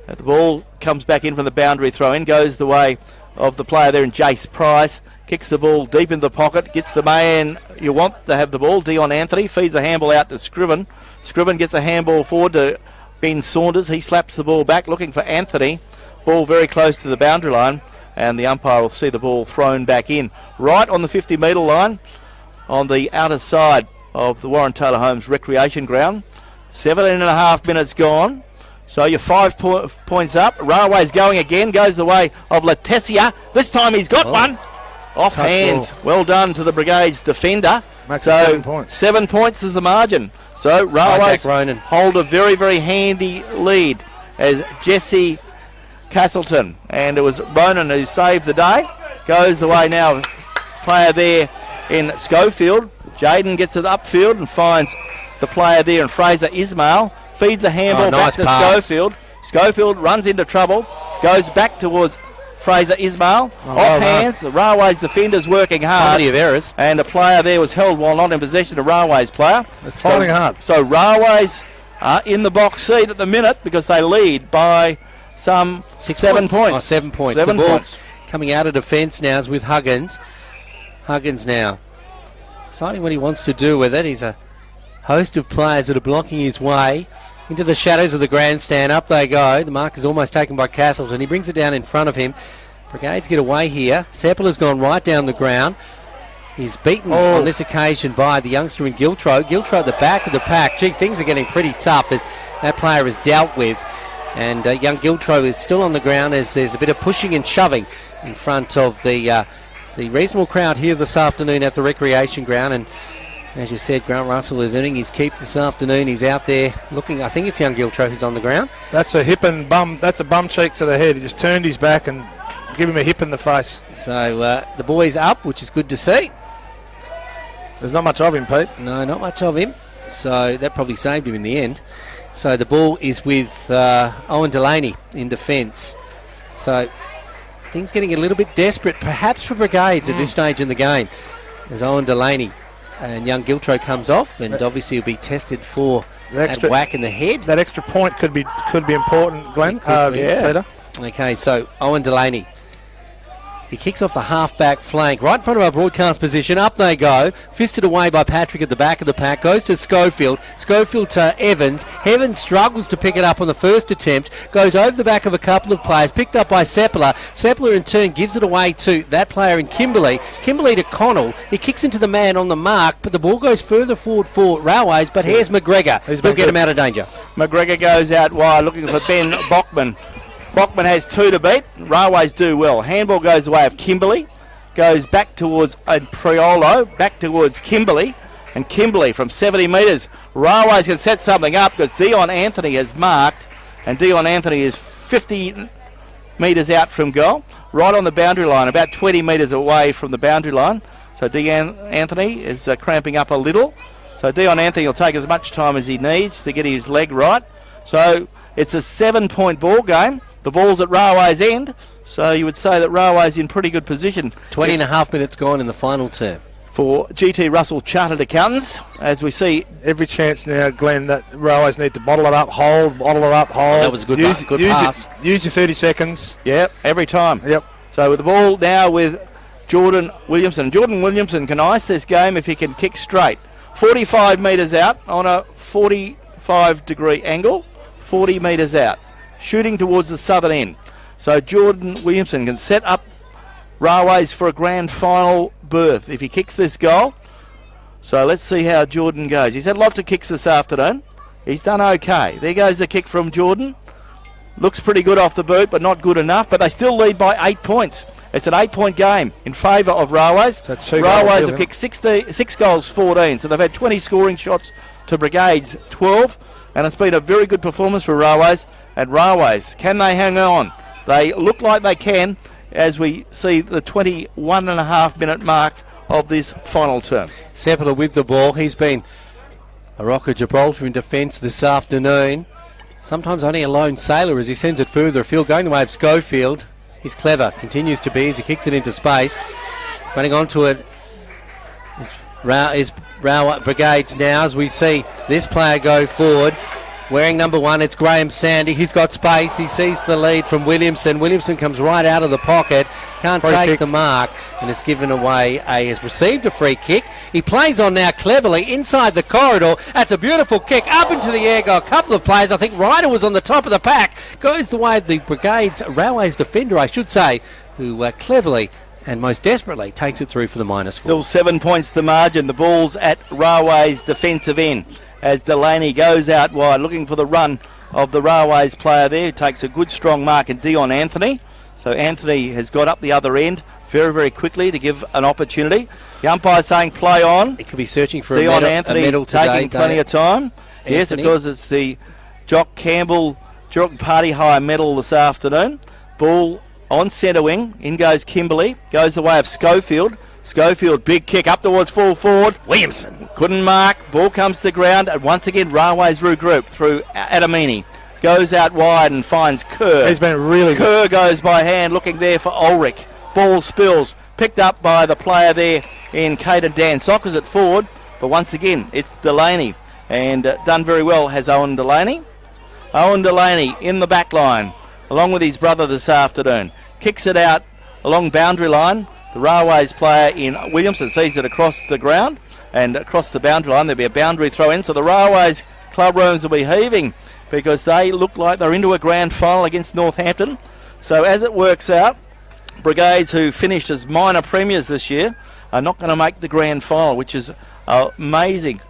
The ball comes back in from the boundary throw-in, goes the way of the player there in Jace Price, kicks the ball deep into the pocket, gets the man you want to have the ball, Dion Anthony, feeds a handball out to Scriven. Scriven gets a handball forward to Ben Saunders. He slaps the ball back, looking for Anthony. Ball very close to the boundary line, and the umpire will see the ball thrown back in. Right on the 50-metre line, on the outer side of the Warren Taylor Homes recreation ground. 17 and a half minutes gone. So you're 5 points up. Railways going again, goes the way of Letizia. This time he's got one. Off hands. Ball. Well done to the Brigade's defender. Makes it 7 points. 7 points is the margin. So Railways hold a very, very handy lead as Jesse Castleton. And it was Ronan who saved the day. Goes the way now of player there in Schofield. Jaden gets it upfield and finds the player there in Fraser Ismail. Feeds a handball back to Schofield. Schofield runs into trouble. Goes back towards Fraser Ismail. Off hands. The Railways defender's working hard. Plenty of errors. And a player there was held while not in possession of Railways player. It's fighting hard. So Railways are in the box seat at the minute because they lead by some 7 points. 7 points. 7 the ball points. Coming out of defence now is with Huggins. Huggins now deciding what he wants to do with it. He's a host of players that are blocking his way into the shadows of the grandstand. Up they go. The mark is almost taken by Castleton. He brings it down in front of him. Brigades get away here. Seppel has gone right down the ground. He's beaten on this occasion by the youngster in Giltro. Giltro at the back of the pack. Gee, things are getting pretty tough as that player is dealt with. And young Giltro is still on the ground as there's a bit of pushing and shoving in front of the reasonable crowd here this afternoon at the recreation ground. And As you said, Grant Russell is earning his keep this afternoon. He's out there looking. I think it's young Giltro who's on the ground. That's a hip and bum. That's a bum cheek to the head. He just turned his back and give him a hip in the face. So the boy's up, which is good to see. There's not much of him, Pete. No, not much of him. So that probably saved him in the end. So the ball is with Owen Delaney in defence. So things getting a little bit desperate, perhaps for Brigades at this stage in the game. As Owen Delaney and young Giltro comes off, and obviously will be tested for that whack in the head. That extra point could be important, Glenn. Peter. Okay, so Owen Delaney. He kicks off the half-back flank, right in front of our broadcast position. Up they go. Fisted away by Patrick at the back of the pack. Goes to Schofield. Schofield to Evans. Evans struggles to pick it up on the first attempt. Goes over the back of a couple of players. Picked up by Seppler. Seppler in turn gives it away to that player in Kimberley. Kimberley to Connell. He kicks into the man on the mark, but the ball goes further forward for Railways. But here's McGregor. He'll get him out of danger. McGregor goes out wide looking for Ben Bockman. Bockman has 2 to beat. Railways do well. Handball goes the way of Kimberley. Goes back towards Priolo. Back towards Kimberley. And Kimberley from 70 metres. Railways can set something up because Dion Anthony has marked. And Dion Anthony is 50 metres out from goal. Right on the boundary line. About 20 metres away from the boundary line. So Dion Anthony is cramping up a little. So Dion Anthony will take as much time as he needs to get his leg right. So it's a 7-point ball game. The ball's at Railways' end, so you would say that Railways in pretty good position. 20 and a half minutes gone in the final term. For GT Russell Chartered Accountants, as we see. Every chance now, Glenn, that Railways need to bottle it up, hold. That was a good pass. Use your 30 seconds. Yep, every time. Yep. So with the ball now with Jordan Williamson. Jordan Williamson can ice this game if he can kick straight. 45 metres out on a 45-degree angle, 40 metres out. Shooting towards the southern end. So Jordan Williamson can set up Railways for a grand final berth if he kicks this goal. So let's see how Jordan goes. He's had lots of kicks this afternoon. He's done okay. There goes the kick from Jordan. Looks pretty good off the boot, but not good enough. But they still lead by 8 points. It's an 8-point game in favour of Railways. So Railways have kicked 6 goals, 14. So they've had 20 scoring shots to Brigades, 12. And it's been a very good performance for Railways. And Railways, can they hang on? They look like they can as we see the 21.5-minute mark of this final term. Seppler with the ball. He's been a rock of Gibraltar in defence this afternoon. Sometimes only a lone sailor as he sends it further afield, going the way of Schofield. He's clever, continues to be as he kicks it into space. Running onto it is Brigades now as we see this player go forward. Wearing number 1, it's Graham Sandy. He's got space. He sees the lead from Williamson. Williamson comes right out of the pocket. Can't take the mark and has given away has received a free kick. He plays on now cleverly inside the corridor. That's a beautiful kick up into the air. Got a couple of players. I think Ryder was on the top of the pack. Goes the way of the Brigades Railways defender, I should say, who cleverly and most desperately takes it through for the -4. Still 7 points the margin. The ball's at Railways' defensive end. As Delaney goes out wide, looking for the run of the Railways player there, who takes a good strong mark at Dion Anthony. So Anthony has got up the other end very, very quickly to give an opportunity. The umpire's saying play on. He could be searching for Dion a Anthony medal today, taking plenty of time. Anthony. Yes, because it's the Jock Campbell Party High medal this afternoon. Ball on centre wing. In goes Kimberley. Goes the way of Schofield. Schofield, big kick up towards full forward. Williamson couldn't mark. Ball comes to the ground. And once again, Railways regroup through Adamini. Goes out wide and finds Kerr. He's been really good. Kerr goes by hand, looking there for Ulrich. Ball spills. Picked up by the player there in Caden Dan. Sockers it forward. But once again, it's Delaney. And done very well has Owen Delaney. Owen Delaney in the back line, along with his brother this afternoon. Kicks it out along boundary line. The Railways player in Williamson sees it across the ground and across the boundary line. There'll be a boundary throw in. So the Railways club rooms will be heaving because they look like they're into a grand final against Northampton. So as it works out, Brigades, who finished as minor premiers this year, are not going to make the grand final, which is amazing.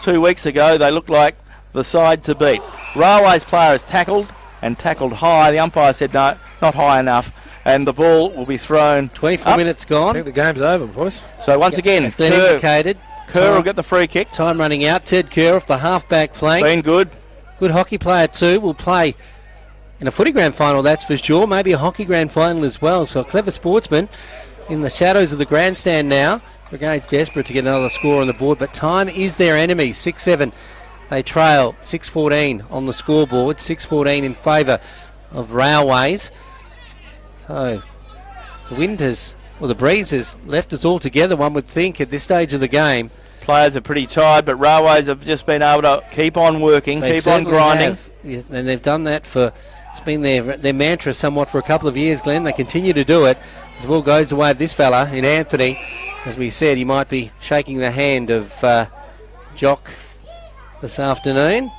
2 weeks ago, they looked like the side to beat. Railways player is tackled and tackled high. The umpire said no, not high enough. And the ball will be thrown 24 up. minutes gone. I think the game's over, boys. So once again, as Glenn indicated, Kerr will get the free kick. Time running out. Ted Kerr off the half-back flank. Been good. Good hockey player too. Will play in a footy grand final, that's for sure. Maybe a hockey grand final as well. So a clever sportsman in the shadows of the grandstand now. Brigades desperate to get another score on the board, but time is their enemy. 6-7. They trail 6-14 on the scoreboard. 6-14 in favour of Railways. So the wind the breeze has left us all together, one would think, at this stage of the game. Players are pretty tired, but Railways have just been able to keep on working, keep on grinding. Yeah, and they've done that it's been their mantra somewhat for a couple of years, Glenn. They continue to do it. As the ball goes the way of this fella in Anthony. As we said, he might be shaking the hand of Jock this afternoon.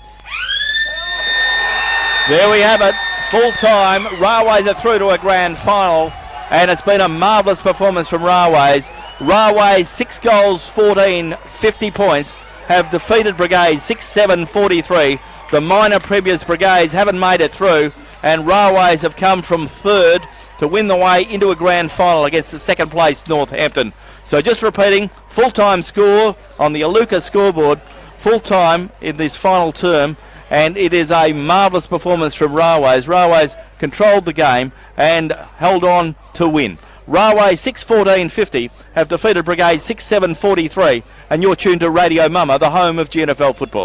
There we have it. Full time. Railways are through to a grand final, and it's been a marvellous performance from Railways. Railways 6 goals, 14, 50 points, have defeated Brigades 6-7, 43. The minor previous Brigades haven't made it through, and Railways have come from third to win the way into a grand final against the second place Northampton. So just repeating, full-time score on the Aluka scoreboard, full-time in this final term, and it is a marvellous performance from Railways. Railways controlled the game and held on to win. Railways 6-14-50 have defeated Brigade 6-7-43, and you're tuned to Radio Mama, the home of GNFL football.